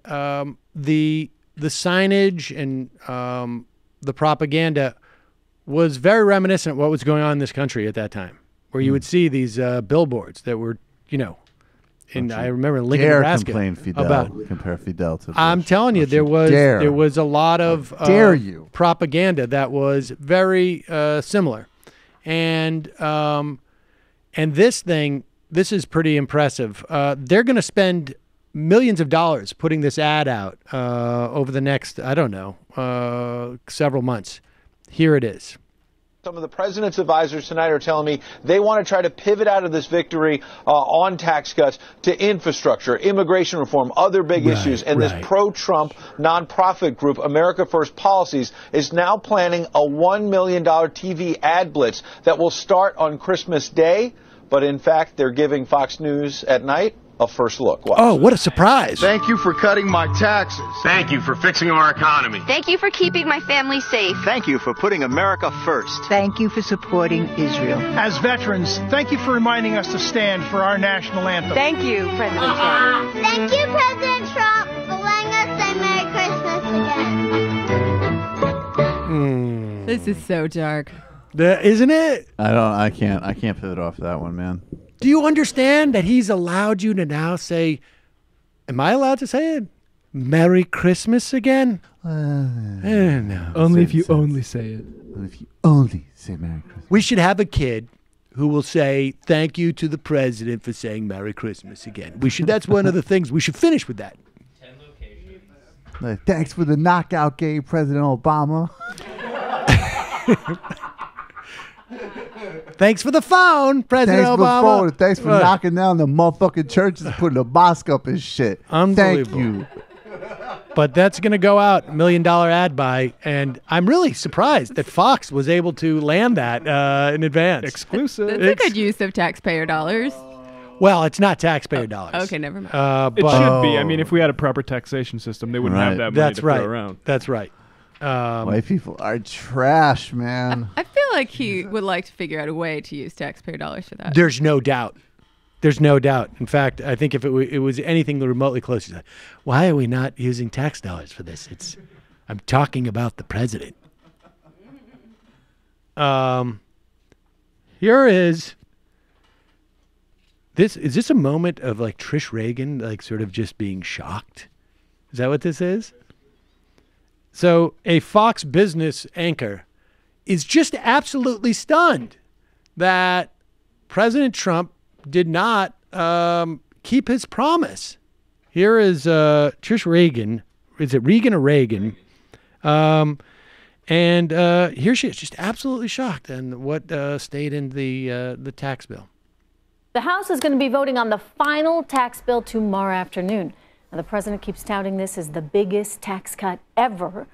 the signage and the propaganda was very reminiscent of what was going on in this country at that time, where you would see these billboards that were, you know, and I remember in Lincoln, Nebraska. Compare Fidel to Bush. I'm telling you, there was a lot of propaganda that was very similar, and this is pretty impressive. They're going to spend millions of dollars putting this ad out over the next, I don't know, several months. Here it is. Some of the president's advisors tonight are telling me they want to try to pivot out of this victory on tax cuts to infrastructure, immigration reform, other big issues. And this pro-Trump nonprofit group, America First Policies, is now planning a $1 million TV ad blitz that will start on Christmas Day. But in fact, they're giving Fox News at night a first look. Watch. Oh, what a surprise. Thank you for cutting my taxes. Thank you for fixing our economy. Thank you for keeping my family safe. Thank you for putting America first. Thank you for supporting Israel. As veterans, thank you for reminding us to stand for our national anthem. Thank you, President Trump. Thank you, President Trump, for letting us say Merry Christmas again. This is so dark. Isn't it? I can't pivot off that one, man. Do you understand that he's allowed you to now say, am I allowed to say it? Merry Christmas again? No. Only if you only say it. If you only say Merry Christmas. We should have a kid who will say thank you to the president for saying Merry Christmas again. We should. That's one of the things. We should finish with that. 10 locations. Like, thanks for the knockout game, President Obama. Thanks for the phone, President Thanks Obama. for the phone. Thanks for knocking down the motherfucking churches and putting a mosque up and shit. Thank you. But that's going to go out, $1 million ad buy, and I'm really surprised that Fox was able to land that in advance. Exclusive. That's a good use of taxpayer dollars. Well, it's not taxpayer dollars. Okay, never mind. It should be. I mean, if we had a proper taxation system, they wouldn't have that money to throw around. That's right. White people are trash, man. I feel like he would like to figure out a way to use taxpayer dollars for that. There's no doubt. There's no doubt. In fact, I think if it was anything remotely close to that, why are we not using tax dollars for this? I'm talking about the president. Here is this. Is this a moment of like Trish Reagan, like sort of just being shocked? Is that what this is? So a Fox Business anchor is just absolutely stunned that President Trump did not keep his promise. Here is Trish Reagan. Is it Regan or Reagan? And here she is, just absolutely shocked and what stayed in the tax bill. The House is going to be voting on the final tax bill tomorrow afternoon. Now, the president keeps touting this as the biggest tax cut ever.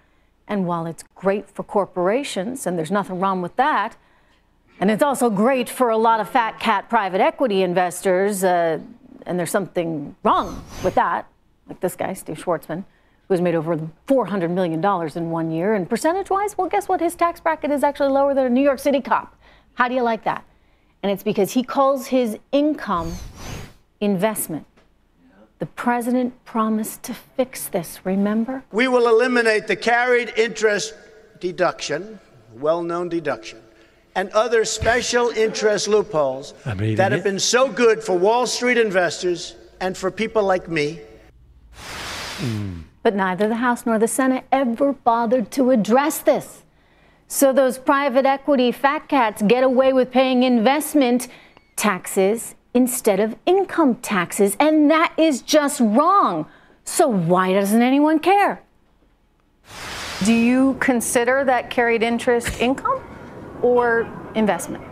And while it's great for corporations, and there's nothing wrong with that, and it's also great for a lot of fat cat private equity investors, and there's something wrong with that, like this guy, Steve Schwartzman, who's made over $400 million in 1 year. And percentage-wise, well, guess what? His tax bracket is actually lower than a New York City cop. How do you like that? And it's because he calls his income investment. The president promised to fix this, remember? We will eliminate the carried interest deduction, well-known deduction, and other special interest loopholes that have been so good for Wall Street investors and for people like me. But neither the House nor the Senate ever bothered to address this. So those private equity fat cats get away with paying investment taxes instead of income taxes, and that is just wrong. So why doesn't anyone care? Do you consider that carried interest income or investment?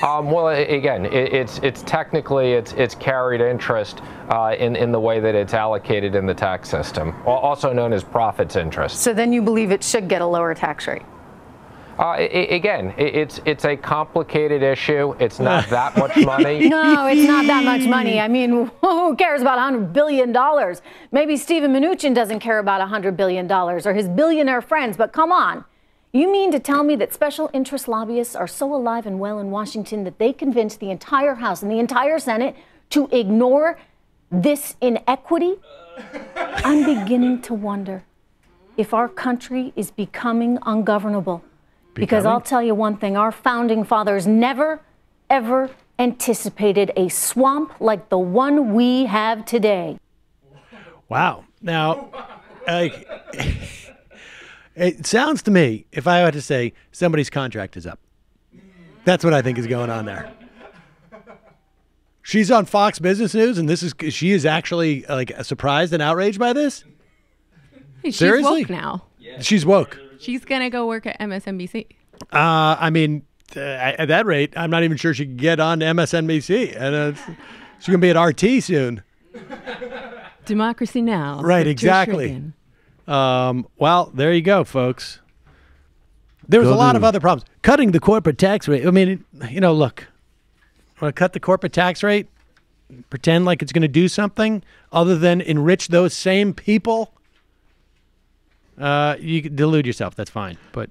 Well, again, it's technically it's carried interest in the way that it's allocated in the tax system, also known as profits interest. So then you believe it should get a lower tax rate? Again, it's a complicated issue. It's not that much money. No, it's not that much money. I mean, who cares about $100 billion? Maybe Steven Mnuchin doesn't care about $100 billion or his billionaire friends, but come on. You mean to tell me that special interest lobbyists are so alive and well in Washington that they convinced the entire House and the entire Senate to ignore this inequity? I'm beginning to wonder if our country is becoming ungovernable. Because I'll tell you one thing, our founding fathers never, ever anticipated a swamp like the one we have today. Wow. Now, it sounds to me, if I had to say, somebody's contract is up. That's what I think is going on there. She's on Fox Business News, and she is actually like surprised and outraged by this? She's Seriously? woke now. She's woke. She's going to go work at MSNBC. I mean, at that rate, I'm not even sure she can get on MSNBC. And she's going to be at RT soon. Democracy Now! Right, exactly. Well, there you go, folks. There was a lot of other problems. Cutting the corporate tax rate. I mean, look, want to cut the corporate tax rate? Pretend like it's going to do something other than enrich those same people? You can delude yourself. That's fine. But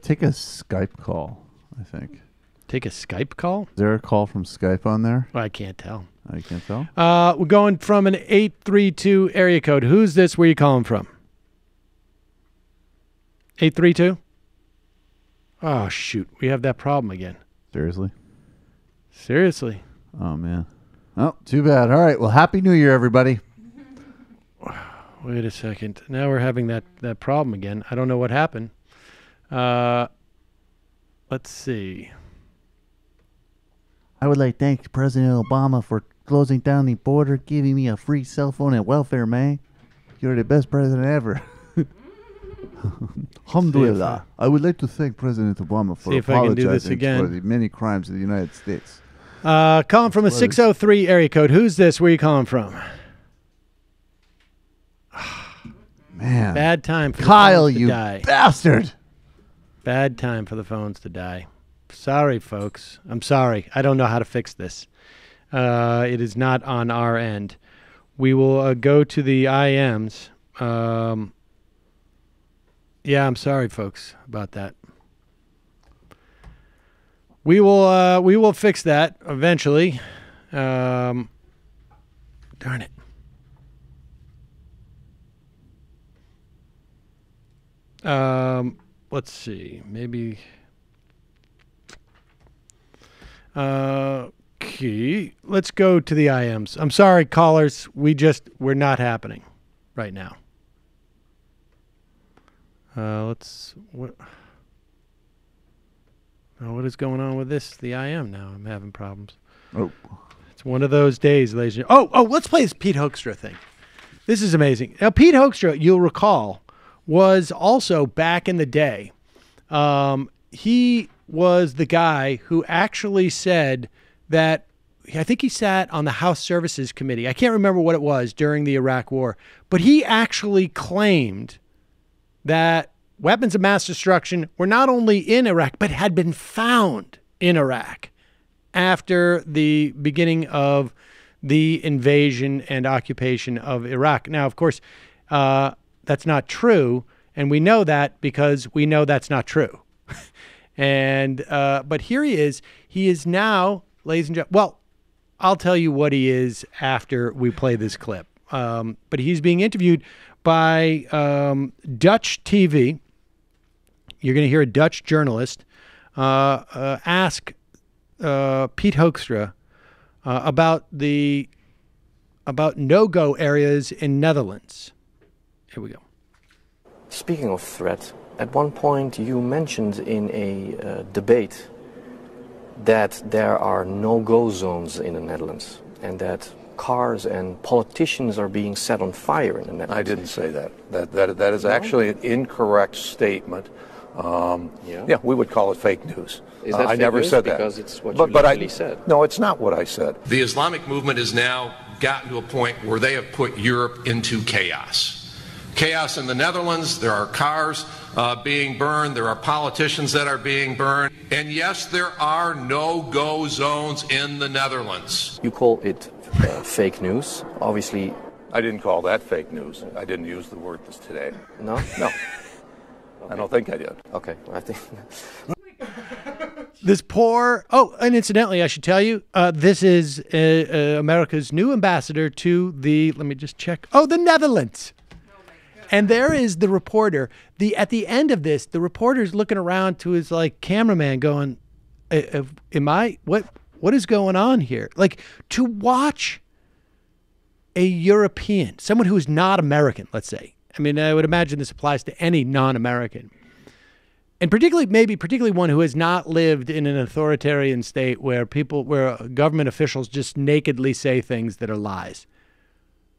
take a Skype call, I think. Take a Skype call? Is there a call from Skype on there? Well, I can't tell. I can't tell. We're going from an 832 area code. Who's this? Where are you calling from? 832? Oh, shoot. We have that problem again. Seriously? Seriously. Oh, man. Oh, too bad. All right. Well, Happy New Year, everybody. Wait a second. Now we're having that problem again. I don't know what happened. Let's see. I would like to thank President Obama for closing down the border, giving me a free cell phone and welfare, man. You're the best president ever. Alhamdulillah. I would like to thank President Obama for apologizing for the many crimes of the United States. Calling from a 603 area code. Who's this? Where are you calling from? Man. Bad time for Kyle, the phones to you die. Bastard. Bad time for the phones to die. Sorry, folks. I'm sorry. I don't know how to fix this. It is not on our end. We will go to the IMs. Yeah, I'm sorry, folks, about that. We will fix that eventually. Darn it. Let's see. Maybe. Okay. Let's go to the IMs. I'm sorry, callers. We're not happening right now. What is going on with this? The IM now. I'm having problems. Oh. It's one of those days, ladies and gentlemen. Oh, let's play this Pete Hoekstra thing. This is amazing. Now, Pete Hoekstra, you'll recall, was also back in the day. He was the guy who actually said that, I think he sat on the House Services Committee. I can't remember what it was during the Iraq War, but he actually claimed that weapons of mass destruction were not only in Iraq, but had been found in Iraq after the beginning of the invasion and occupation of Iraq. Now, of course, that's not true, and we know that because we know that's not true. And but here he is. He is now, ladies and gentlemen, well, I'll tell you what he is after we play this clip. But he's being interviewed by Dutch TV. You're going to hear a Dutch journalist ask Pete Hoekstra about no-go areas in Netherlands. Here we go. Speaking of threat, at one point you mentioned in a debate that there are no-go zones in the Netherlands and that cars and politicians are being set on fire in the Netherlands. I didn't say that. That is actually an incorrect statement. Yeah, we would call it fake news. Is that I fake never news? said that. Because it's what you literally said. No, it's not what I said. The Islamic movement has now gotten to a point where they have put Europe into chaos. Chaos in the Netherlands. There are cars being burned. There are politicians that are being burned. And yes, there are no-go zones in the Netherlands. You call it fake news. Obviously, I didn't call that fake news. I didn't use the word this today. No? No. I don't think I did. Okay, I think. This poor. Oh, and incidentally, I should tell you, this is America's new ambassador to the. Let me just check. Oh, the Netherlands. And there is the reporter. At the end of this, the reporter's looking around to his cameraman, going, what is going on here? Like, to watch a European, someone who is not American, let's say. I mean, I would imagine this applies to any non-American. And particularly one who has not lived in an authoritarian state where government officials just nakedly say things that are lies.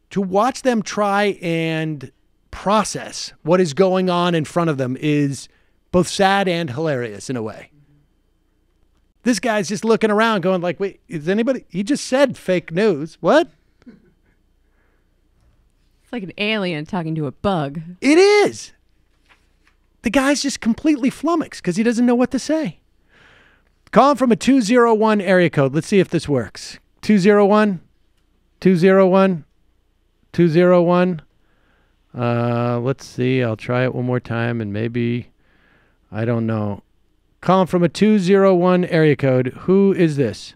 To watch them try and process what is going on in front of them is both sad and hilarious in a way. This guy's just looking around going like, wait, is anybody? He just said fake news. What? It's like an alien talking to a bug. It is. The guy's just completely flummoxed because he doesn't know what to say. Calling from a 201 area code. Let's see if this works. 201, 201, 201. Let's see. I'll try it one more time and maybe, I don't know. Calling from a 201 area code. Who is this?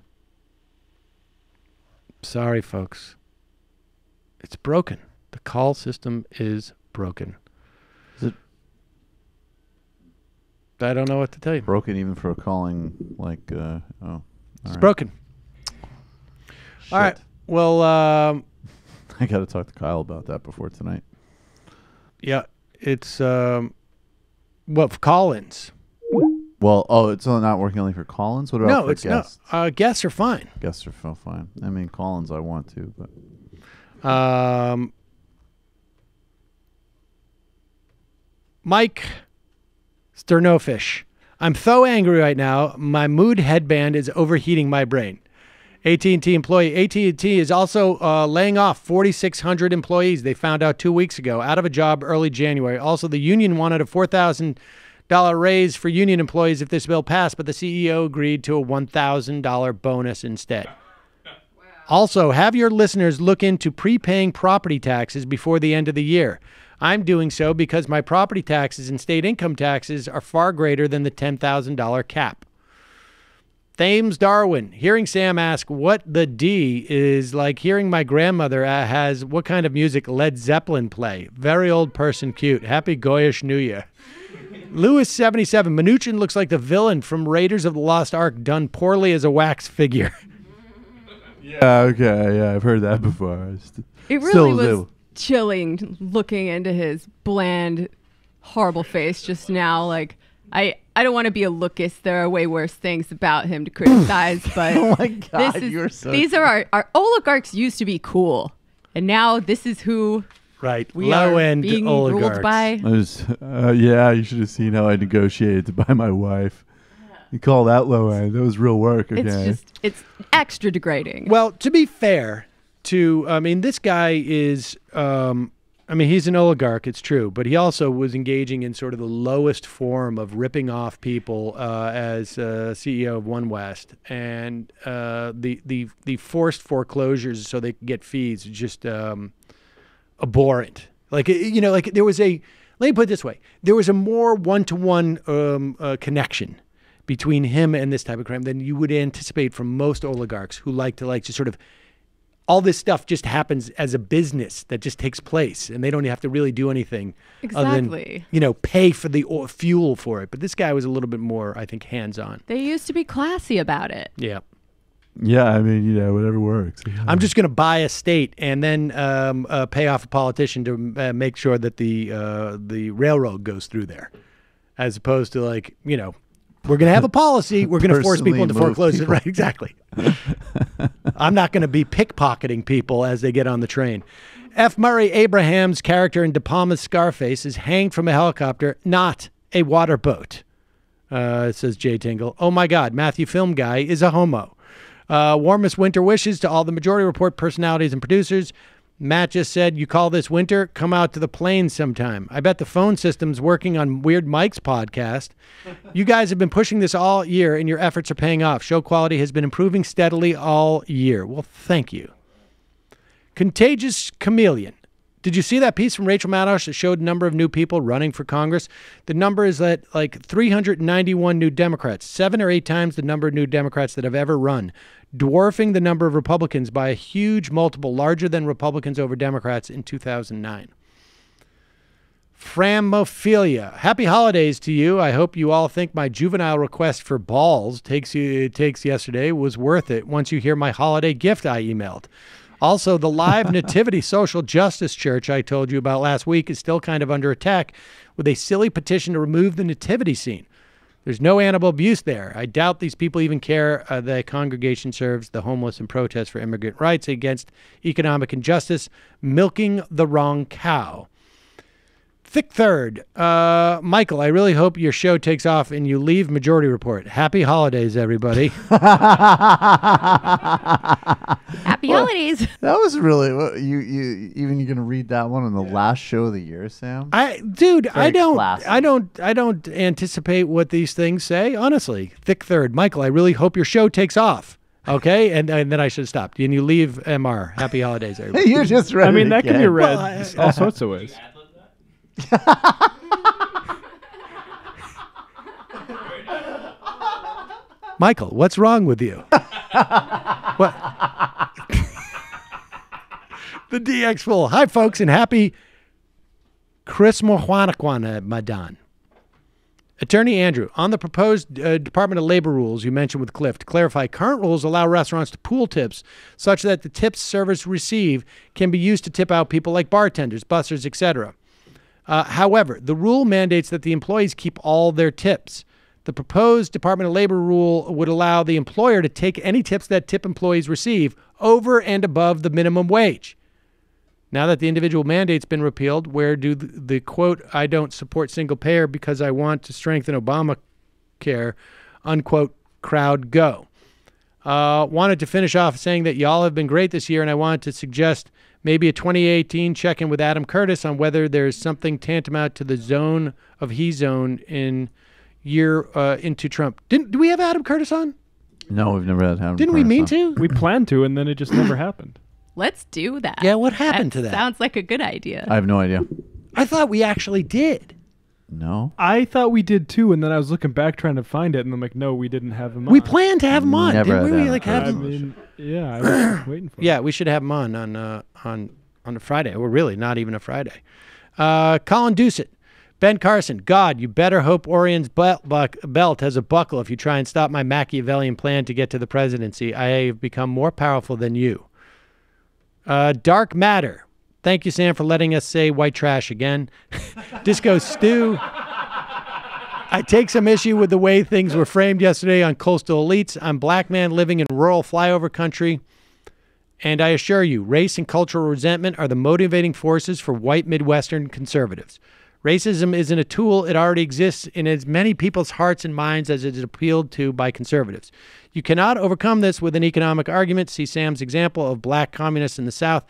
Sorry, folks. It's broken. The call system is broken. Is it? I don't know what to tell you. Broken even for calling It's broken. All right. Well, I got to talk to Kyle about that before tonight. Yeah, it's what Collins. Well, it's not working only for Collins. What about No, for it's guests? not. Guests are fine. Guests are fine. I mean, Collins, I want to, but Mike Sternofish. I'm so angry right now. My mood headband is overheating my brain. AT&T employee. AT&T is also laying off 4,600 employees. They found out 2 weeks ago, out of a job early January. Also, the union wanted a $4,000 raise for union employees if this bill passed, but the CEO agreed to a $1,000 bonus instead. Also, have your listeners look into prepaying property taxes before the end of the year. I'm doing so because my property taxes and state income taxes are far greater than the $10,000 cap. Thames Darwin, hearing Sam ask what the D is like hearing my grandmother has what kind of music Led Zeppelin play. Very old person cute. Happy Goyish New Year. Lewis 77, Mnuchin looks like the villain from Raiders of the Lost Ark done poorly as a wax figure. Yeah, okay, yeah, I've heard that before. It really was chilling looking into his bland, horrible face just now. Like, I don't want to be a Lucas. There are way worse things about him to criticize, but oh my God, these are our oligarchs used to be cool, and now this is who we are being ruled by. Yeah, you should have seen how I negotiated to buy my wife. You call that low end? That was real work. Okay, it's extra degrading. Well, to be fair, this guy is. He's an oligarch, it's true, but he also was engaging in sort of the lowest form of ripping off people as CEO of One West, and the forced foreclosures so they could get fees just abhorrent. Like there was a. Let me put it this way: there was a more one-to-one connection between him and this type of crime than you would anticipate from most oligarchs who like to just sort of. All this stuff just happens as a business that just takes place, and they don't have to really do anything exactly. Other than, pay for the fuel for it. But this guy was a little bit more, I think, hands-on. They used to be classy about it. Yeah. Yeah, I mean, whatever works. Yeah. I'm just going to buy a state and then pay off a politician to make sure that the railroad goes through there, as opposed to we're going to have a policy. We're going to force people into foreclosure. Right, exactly. I'm not going to be pickpocketing people as they get on the train. F. Murray Abraham's character in De Palma's Scarface is hanged from a helicopter, not a water boat, says Jay Tingle. Oh, my God. Matthew Film Guy is a homo. Warmest winter wishes to all the Majority Report personalities and producers. Matt just said, you call this winter? Come out to the plains sometime. I bet the phone system's working on Weird Mike's podcast. You guys have been pushing this all year, and your efforts are paying off. Show quality has been improving steadily all year. Well, thank you. Contagious Chameleon. Did you see that piece from Rachel Maddow that showed a number of new people running for Congress? The number is at 391 new Democrats, 7 or 8 times the number of new Democrats that have ever run, dwarfing the number of Republicans by a huge multiple, larger than Republicans over Democrats in 2009. Framophilia. Happy holidays to you. I hope you all think my juvenile request for balls takes yesterday was worth it once you hear my holiday gift I emailed. Also, the live Nativity Social Justice Church I told you about last week is still kind of under attack with a silly petition to remove the nativity scene. There's no animal abuse there. I doubt these people even care. The congregation serves the homeless and protests for immigrant rights against economic injustice, milking the wrong cow. Thick Third. Michael, I really hope your show takes off and you leave Majority Report. Happy holidays, everybody. Happy holidays. That was really you're gonna read that one on the last show of the year, Sam? I don't anticipate what these things say, honestly. Thick Third. Michael, I really hope your show takes off. Okay, and then I should have stopped. And you leave MR. Happy holidays, everybody. You just read it that again. can be read all sorts of ways. Michael, what's wrong with you? What? The DX Fool. Hi, folks, and happy Christmas, Madan. Attorney Andrew, on the proposed Department of Labor rules you mentioned with Cliff, to clarify, current rules allow restaurants to pool tips such that the tips servers receive can be used to tip out people like bartenders, bussers, etc. However, the rule mandates that the employees keep all their tips. The proposed Department of Labor rule would allow the employer to take any tips that tip employees receive over and above the minimum wage. Now that the individual mandate's been repealed, where do the quote, I don't support single payer because I want to strengthen Obamacare, unquote, crowd go? Wanted to finish off saying that y'all have been great this year, and I wanted to suggest maybe a 2018 check-in with Adam Curtis on whether there's something tantamount to the zone of he zone in year into Trump. Do we have Adam Curtis on? No, we've never had Adam Didn't Curtis we mean on. to? We planned to, and then it just never happened. Let's do that. Yeah, what happened to that? Sounds like a good idea. I have no idea. I thought we actually did. No. I thought we did too, and then I was looking back trying to find it, and I'm like, no, we didn't have him on. We planned to have him on. Never Didn't we? had Like have Adam him. I mean, yeah, I was waiting for it. Yeah, we should have him on a Friday. Well, really, not even a Friday. Colin Doucet. Ben Carson, God, you better hope Orion's belt has a buckle if you try and stop my Machiavellian plan to get to the presidency. I have become more powerful than you. Dark Matter. Thank you, Sam, for letting us say white trash again. Disco Stew. I take some issue with the way things were framed yesterday on Coastal Elites. I'm a black man living in rural flyover country. And I assure you, race and cultural resentment are the motivating forces for white Midwestern conservatives. Racism isn't a tool. It already exists in as many people's hearts and minds as it is appealed to by conservatives. You cannot overcome this with an economic argument. See Sam's example of black communists in the South.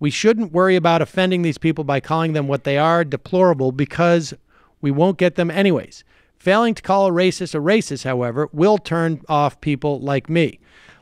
We shouldn't worry about offending these people by calling them what they are, deplorable, because we won't get them anyways. Failing to call a racist, however, will turn off people like me.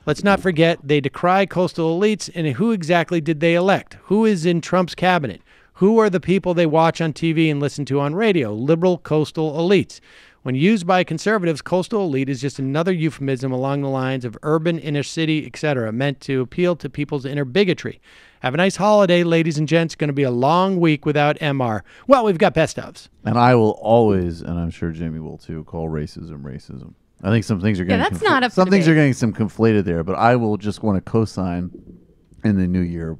Let's not forget they decry coastal elites, and who exactly did they elect? Who is in Trump's cabinet? Who are the people they watch on TV and listen to on radio? Liberal coastal elites. When used by conservatives, coastal elite is just another euphemism along the lines of urban, inner city, etc., meant to appeal to people's inner bigotry. Have a nice holiday, ladies and gents. Going to be a long week without MR. Well, we've got best ofs. And I will always, and I'm sure Jamie will too, call racism racism. I think some things are getting that's not up some for things debate. are getting some conflated there, but I will just want to co-sign in the new year.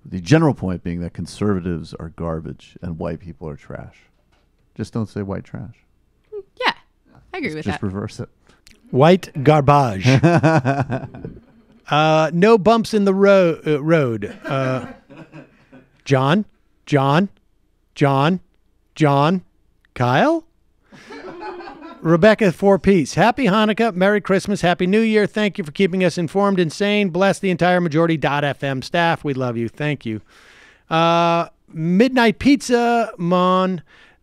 The general point being that conservatives are garbage and white people are trash. Just don't say white trash. Yeah, I agree with Just that. reverse it. White garbage. No bumps in the road. John, Kyle? Rebecca 4-piece. Happy Hanukkah, Merry Christmas, Happy New Year. Thank you for keeping us informed and sane. Bless the entire Majority.fm staff. We love you. Thank you. Midnight Pizza, Mon.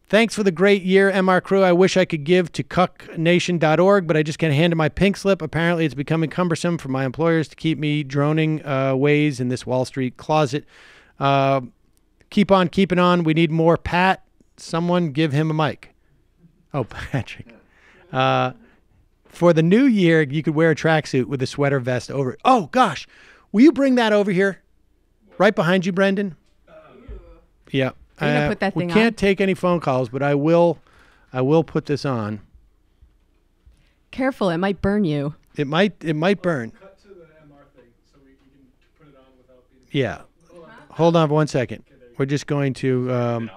Thanks for the great year, MR Crew. I wish I could give to cucknation.org, but I just can't hand in my pink slip. Apparently, it's becoming cumbersome for my employers to keep me droning ways in this Wall Street closet. Keep on keeping on. We need more Pat. Someone give him a mic. Oh, Patrick. For the new year, you could wear a tracksuit with a sweater vest over it. Oh, gosh. Will you bring that over here? Right behind you, Brendan? Yeah. Are you gonna put that thing we can't on? take any phone calls, but I will put this on. Careful, it might burn you. It might burn. Yeah. Hold on for 1 second. We're just going to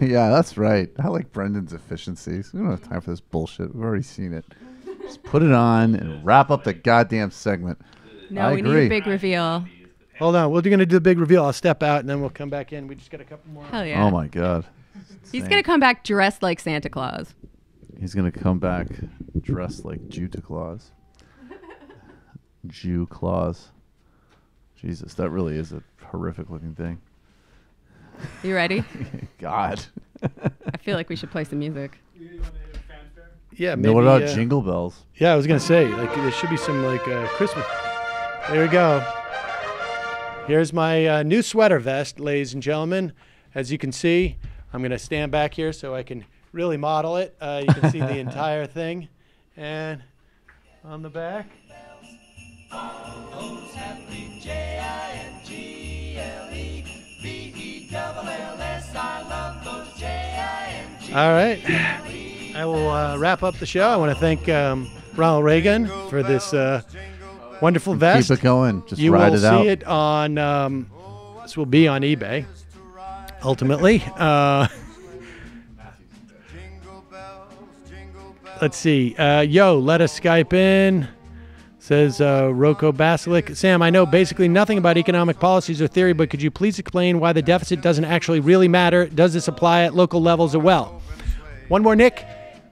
Yeah, that's right. I like Brendan's efficiencies. We don't have time for this bullshit. We've already seen it. Just put it on and wrap up the goddamn segment. No, I we agree. need a big reveal. Hold on. We're going to do the big reveal. I'll step out, and then we'll come back in. We just got a couple more. Hell yeah. Oh, my God. He's going to come back dressed like Santa Claus. He's going to come back dressed like Jew Claus. Jew Claus. Jesus, that really is a horrific looking thing. You ready? God. I feel like we should play some music. Yeah, maybe. No, what about Jingle Bells? Yeah, I was going to say, like, there should be some, like, Christmas. There we go. Here's my new sweater vest, ladies and gentlemen. As you can see, I'm going to stand back here so I can really model it. You can see the entire thing. And on the back. All right. I will wrap up the show. I want to thank Ronald Reagan for this wonderful vest. Keep it going. Just you ride will it out. see it on This will be on eBay, ultimately. Let's see. Yo, let us Skype in. Says Rocco Basilic. Sam, I know basically nothing about economic policies or theory, but could you please explain why the deficit doesn't actually really matter? Does this apply at local levels as well? One more, Nick.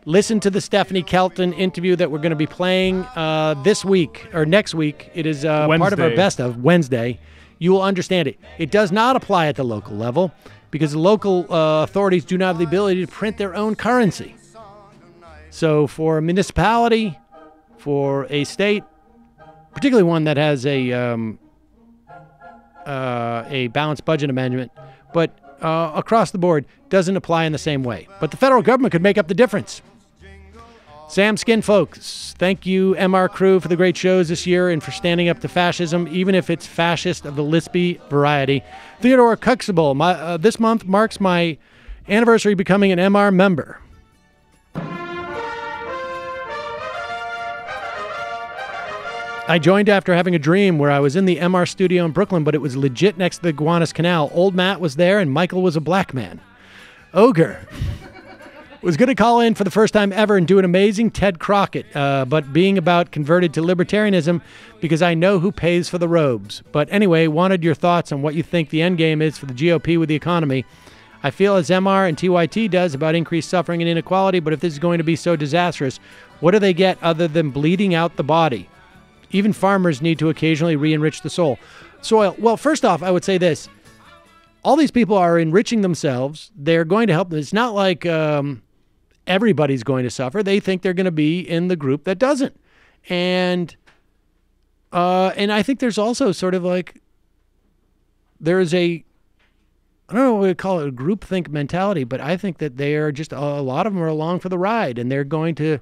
Listen to the Stephanie Kelton interview that we're going to be playing this week or next week. It is part of our best of Wednesday. You will understand it. It does not apply at the local level because the local authorities do not have the ability to print their own currency. So for a municipality, for a state, particularly one that has a balanced budget amendment, but across the board doesn't apply in the same way. But the federal government could make up the difference. Sam Skin folks, thank you, MR crew, for the great shows this year and for standing up to fascism, even if it's fascist of the lispy variety. Theodore Cuxable, this month marks my anniversary becoming an MR member. I joined after having a dream where I was in the MR studio in Brooklyn, but it was legit next to the Gowanus Canal. Old Matt was there, and Michael was a black man. Ogre was going to call in for the first time ever and do an amazing Ted Crockett, but being about converted to libertarianism because I know who pays for the robes. But anyway, wanted your thoughts on what you think the end game is for the GOP with the economy. I feel as MR and TYT does about increased suffering and inequality, but if this is going to be so disastrous, what do they get other than bleeding out the body? Even farmers need to occasionally re-enrich the soil. Well, first off, I would say this. All these people are enriching themselves. They're going to help them. It's not like everybody's going to suffer. They think they're going to be in the group that doesn't. And I think there's also sort of like, there's I don't know what we call it, a groupthink mentality, but I think that they are just, a lot of them are along for the ride. And they're going to,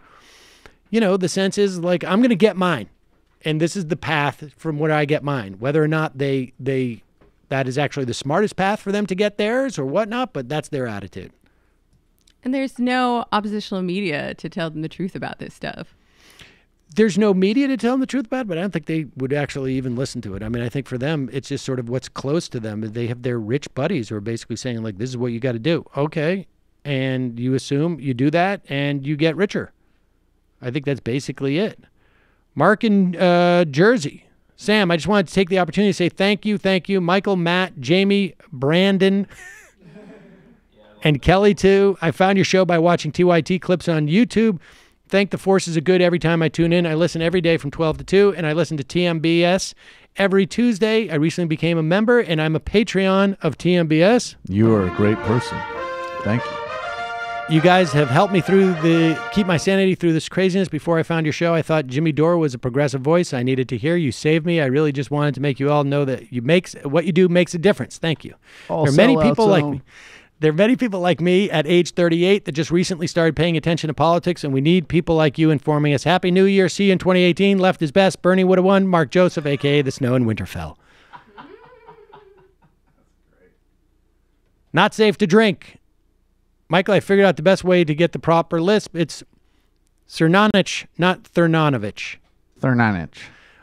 the sense is like, I'm going to get mine. And this is the path from where I get mine. Whether or not that is actually the smartest path for them to get theirs or whatnot, but that's their attitude. And there's no oppositional media to tell them the truth about this stuff. There's no media to tell them the truth about it, but I don't think they would actually even listen to it. I mean, I think for them, it's just sort of what's close to them. They have their rich buddies who are basically saying, like, this is what you got to do. Okay. And you assume you do that and you get richer. I think that's basically it. Mark in Jersey. Sam, I just wanted to take the opportunity to say thank you. Michael, Matt, Jamie, Brandon, and Kelly, too. I found your show by watching TYT clips on YouTube. Thank the forces of good every time I tune in. I listen every day from 12 to 2, and I listen to TMBS every Tuesday. I recently became a member, and I'm a Patreon of TMBS. You are a great person. Thank you. You guys have helped me keep my sanity through this craziness. Before I found your show, I thought Jimmy Dore was a progressive voice I needed to hear. You saved me. I really just wanted to make you all know that what you do makes a difference. Thank you. There are many people like me. There are many people like me at age 38 that just recently started paying attention to politics, and we need people like you informing us. Happy New Year. See you in 2018. Left is best. Bernie would have won. Mark Joseph, a.k.a. the snow in Winterfell. Not safe to drink. Michael, I figured out the best way to get the proper lisp. It's Cernanich, not Thurnanovich. Thurnanich.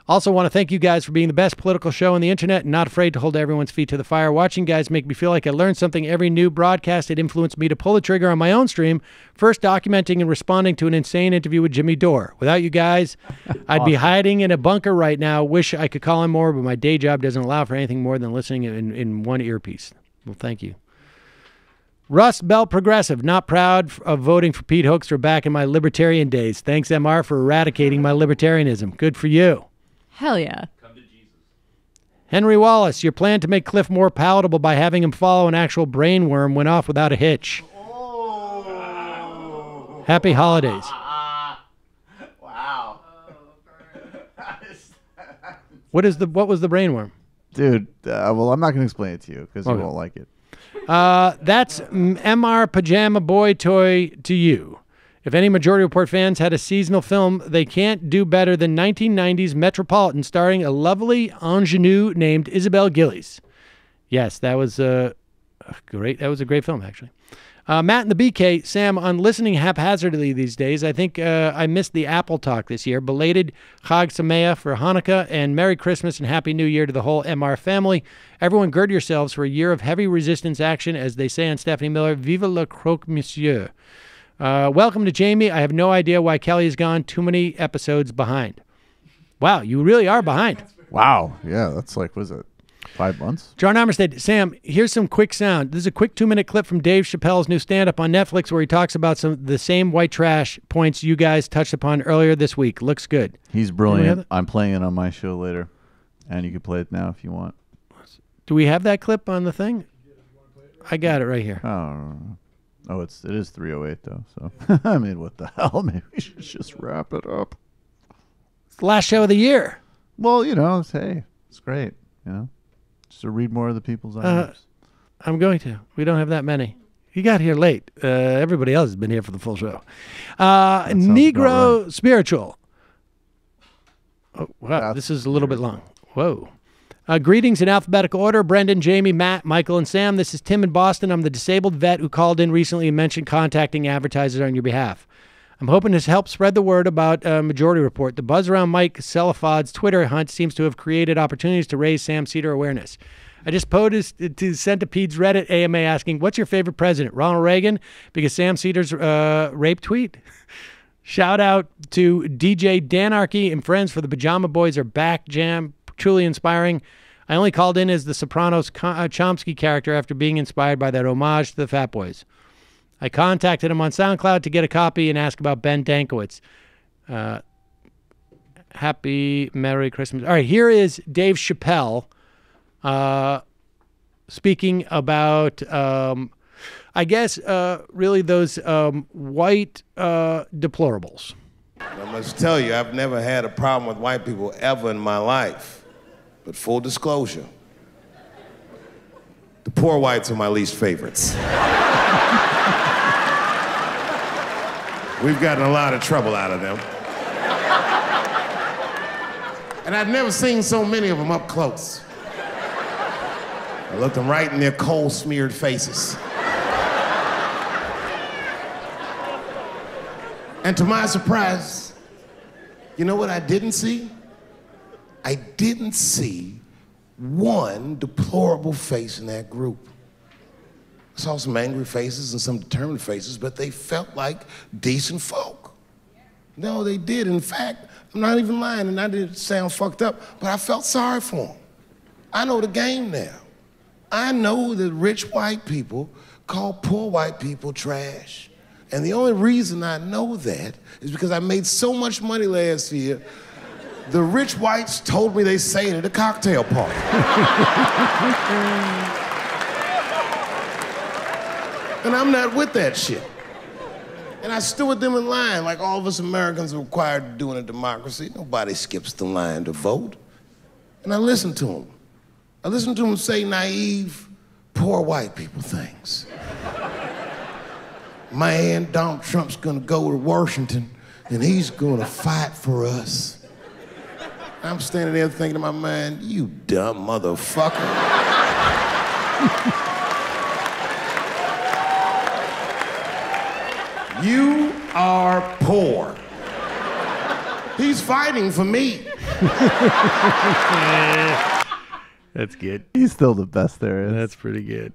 Also want to thank you guys for being the best political show on the internet and not afraid to hold everyone's feet to the fire. Watching guys make me feel like I learned something every new broadcast. It influenced me to pull the trigger on my own stream, first documenting and responding to an insane interview with Jimmy Dore. Without you guys, I'd be hiding in a bunker right now. Wish I could call him more, but my day job doesn't allow for anything more than listening in one earpiece. Well, thank you. Russ Bell Progressive, not proud of voting for Pete Hoekstra back in my libertarian days. Thanks, MR, for eradicating my libertarianism. Good for you. Hell yeah. Come to Jesus. Henry Wallace, your plan to make Cliff more palatable by having him follow an actual brainworm went off without a hitch. Oh. Happy holidays. Wow. What was the brainworm? Dude, well, I'm not going to explain it to you because you won't like it. That's MR Pajama Boy Toy to you. If any Majority Report fans had a seasonal film, they can't do better than 1990s Metropolitan starring a lovely ingenue named Isabel Gillies. Yes, that was a great film, actually. Matt and the BK, Sam, on listening haphazardly these days, I think I missed the Apple talk this year. Belated Chag Sameach for Hanukkah, and Merry Christmas and Happy New Year to the whole MR family. Everyone gird yourselves for a year of heavy resistance action, as they say on Stephanie Miller. Vive le croque monsieur. Welcome to Jamie. I have no idea why Kelly is gone. Too many episodes behind. Wow, you really are behind. Wow. Yeah, that's like, was it 5 months? John Armistead, Sam, here's some quick sound. This is a quick 2-minute clip from Dave Chappelle's new stand-up on Netflix where he talks about the same white trash points you guys touched upon earlier this week. Looks good. He's brilliant. I'm playing it on my show later, and you can play it now if you want. Do we have that clip on the thing? I got it right here. Oh, it is 3:08 though. So I mean, what the hell? Maybe we should just wrap it up. It's the last show of the year. Well, hey, it's great. Just to read more of the people's items. I'm going to. We don't have that many. You got here late. Everybody else has been here for the full show. Negro right. Spiritual. Oh, wow, this is a little bit long. Whoa. Greetings in alphabetical order. Brendan, Jamie, Matt, Michael, and Sam. This is Tim in Boston. I'm the disabled vet who called in recently and mentioned contacting advertisers on your behalf. I'm hoping to help spread the word about Majority Report. The buzz around Mike Selifod's Twitter hunt seems to have created opportunities to raise Sam Seder awareness. I just posed to Centipede's Reddit AMA asking, what's your favorite president, Ronald Reagan? Because Sam Seder's rape tweet? Shout out to DJ Danarchy and friends for the Pajama Boys are back jam. Truly inspiring. I only called in as the Sopranos Chomsky character after being inspired by that homage to the Fat Boys. I contacted him on SoundCloud to get a copy and ask about Ben Dankowitz. Happy Merry Christmas. All right, here is Dave Chappelle speaking about, I guess, really those white deplorables. I must tell you, I've never had a problem with white people ever in my life. But full disclosure, the poor whites are my least favorites. We've gotten a lot of trouble out of them. And I've never seen so many of them up close. I looked them right in their coal-smeared faces. And to my surprise, you know what I didn't see? I didn't see one deplorable face in that group. I saw some angry faces and some determined faces, but they felt like decent folk. No, they did. In fact, I'm not even lying, and I didn't sound fucked up, but I felt sorry for them. I know the game now. I know that rich white people call poor white people trash. And the only reason I know that is because I made so much money last year, the rich whites told me they say it at a cocktail party. And I'm not with that shit. And I stood with them in line like all of us Americans are required to do in a democracy. Nobody skips the line to vote. And I listened to them. I listened to them say naive, poor white people things. Man, Donald Trump's gonna go to Washington and he's gonna fight for us. I'm standing there thinking to my mind, you dumb motherfucker. You are poor. He's fighting for me. That's good. He's still the best there is. That's pretty good.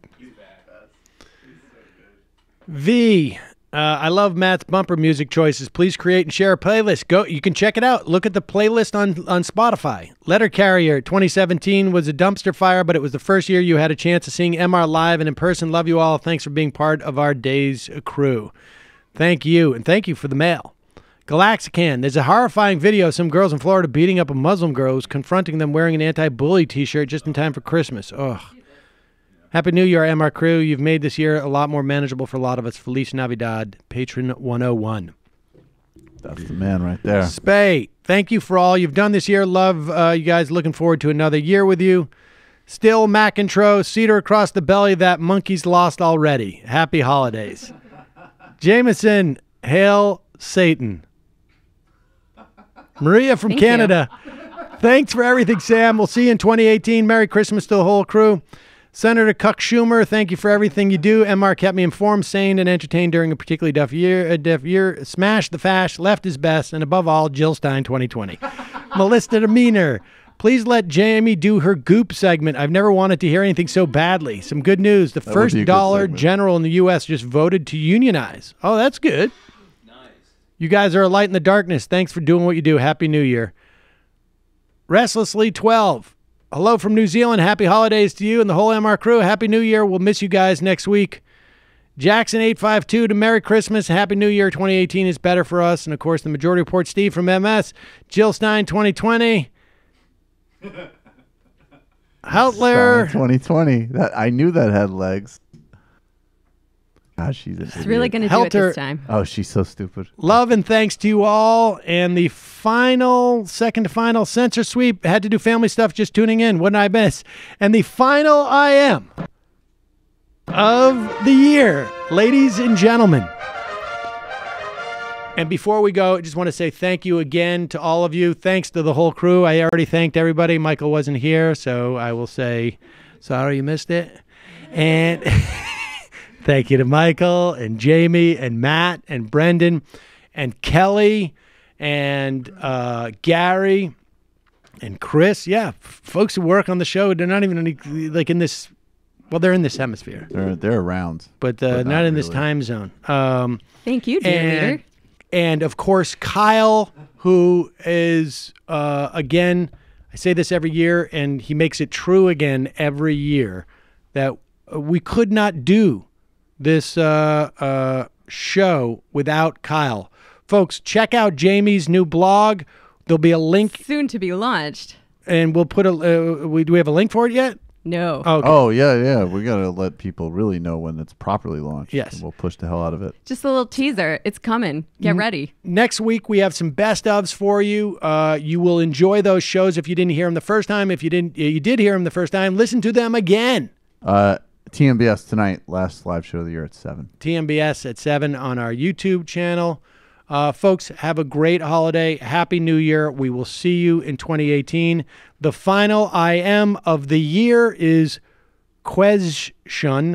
V. I love Matt's bumper music choices. Please create and share a playlist. Go. You can check it out. Look at the playlist on Spotify. Letter Carrier 2017 was a dumpster fire, but it was the first year you had a chance of seeing MR live and in person. Love you all. Thanks for being part of our day's crew. Thank you, and thank you for the mail. Galaxican. There's a horrifying video of some girls in Florida beating up a Muslim girl who's confronting them wearing an anti-bully t-shirt just in time for Christmas. Ugh. Happy New Year, MR crew. You've made this year a lot more manageable for a lot of us. Feliz Navidad, Patron 101. That's the man right there. Spay, thank you for all you've done this year. Love you guys. Looking forward to another year with you. Still McIntro, Cedar across the belly. That monkey's lost already. Happy holidays. Jameson, hail Satan. Maria from Canada. Thanks for everything, Sam. We'll see you in 2018. Merry Christmas to the whole crew. Senator Chuck Schumer, thank you for everything you do. MR kept me informed, sane, and entertained during a particularly tough year. Smash the fash, left is best, and above all, Jill Stein 2020. Melissa Demeanor, please let Jamie do her goop segment. I've never wanted to hear anything so badly. Some good news. The first dollar general in the U.S. just voted to unionize. Oh, that's good. Nice. You guys are a light in the darkness. Thanks for doing what you do. Happy New Year. Restlessly 12. Hello from New Zealand. Happy holidays to you and the whole MR crew. Happy New Year. We'll miss you guys next week. Jackson 852 to Merry Christmas. Happy New Year. 2018 is better for us. And, of course, the Majority Report Steve from MS. Jill Stein 2020. Outler 2020. That I knew that had legs. Gosh, she's really going to do it this time. Oh, she's so stupid. Love and thanks to you all. And the second to final censor sweep. Had to do family stuff just tuning in. What did I miss? And the final IM of the year, ladies and gentlemen. And before we go, I just want to say thank you again to all of you. Thanks to the whole crew. I already thanked everybody. Michael wasn't here, so I will say sorry you missed it. And thank you to Michael and Jamie and Matt and Brendan and Kelly and Gary and Chris. Yeah, folks who work on the show. They're not even like in this. Well, they're in this hemisphere. They're around, but not in this time zone. Thank you, dear leader. And, of course, Kyle, who is, again, I say this every year, and he makes it true again every year, that we could not do this show without Kyle. Folks, check out Jamie's new blog. There'll be a link. Soon to be launched. And we'll put do we have a link for it yet? No. Okay. Oh, yeah. We got to let people really know when it's properly launched. Yes. And we'll push the hell out of it. Just a little teaser. It's coming. Get ready. Next week, we have some best ofs for you. You will enjoy those shows if you didn't hear them the first time. If you did hear them the first time, listen to them again. TMBS tonight, last live show of the year at 7. TMBS at 7 on our YouTube channel. Folks, have a great holiday. Happy New Year. We will see you in 2018. The final IM of the year is question.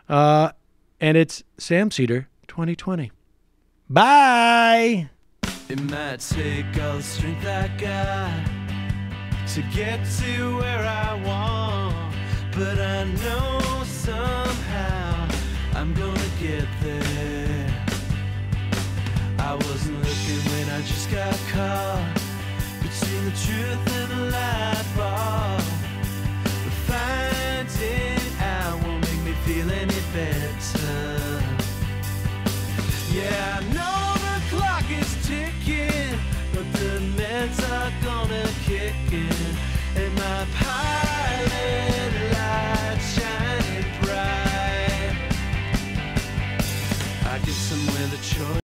And it's Sam Seder 2020. Bye. It might take all the strength I got to get to where I want, but I know somehow I'm gonna get there. I wasn't looking when I just got caught between the truth and the light bulb. But finding out won't make me feel any better. Yeah, I know the clock is ticking, but the meds are gonna kick in, and my pilot light shining bright. I guess I'm with a choice.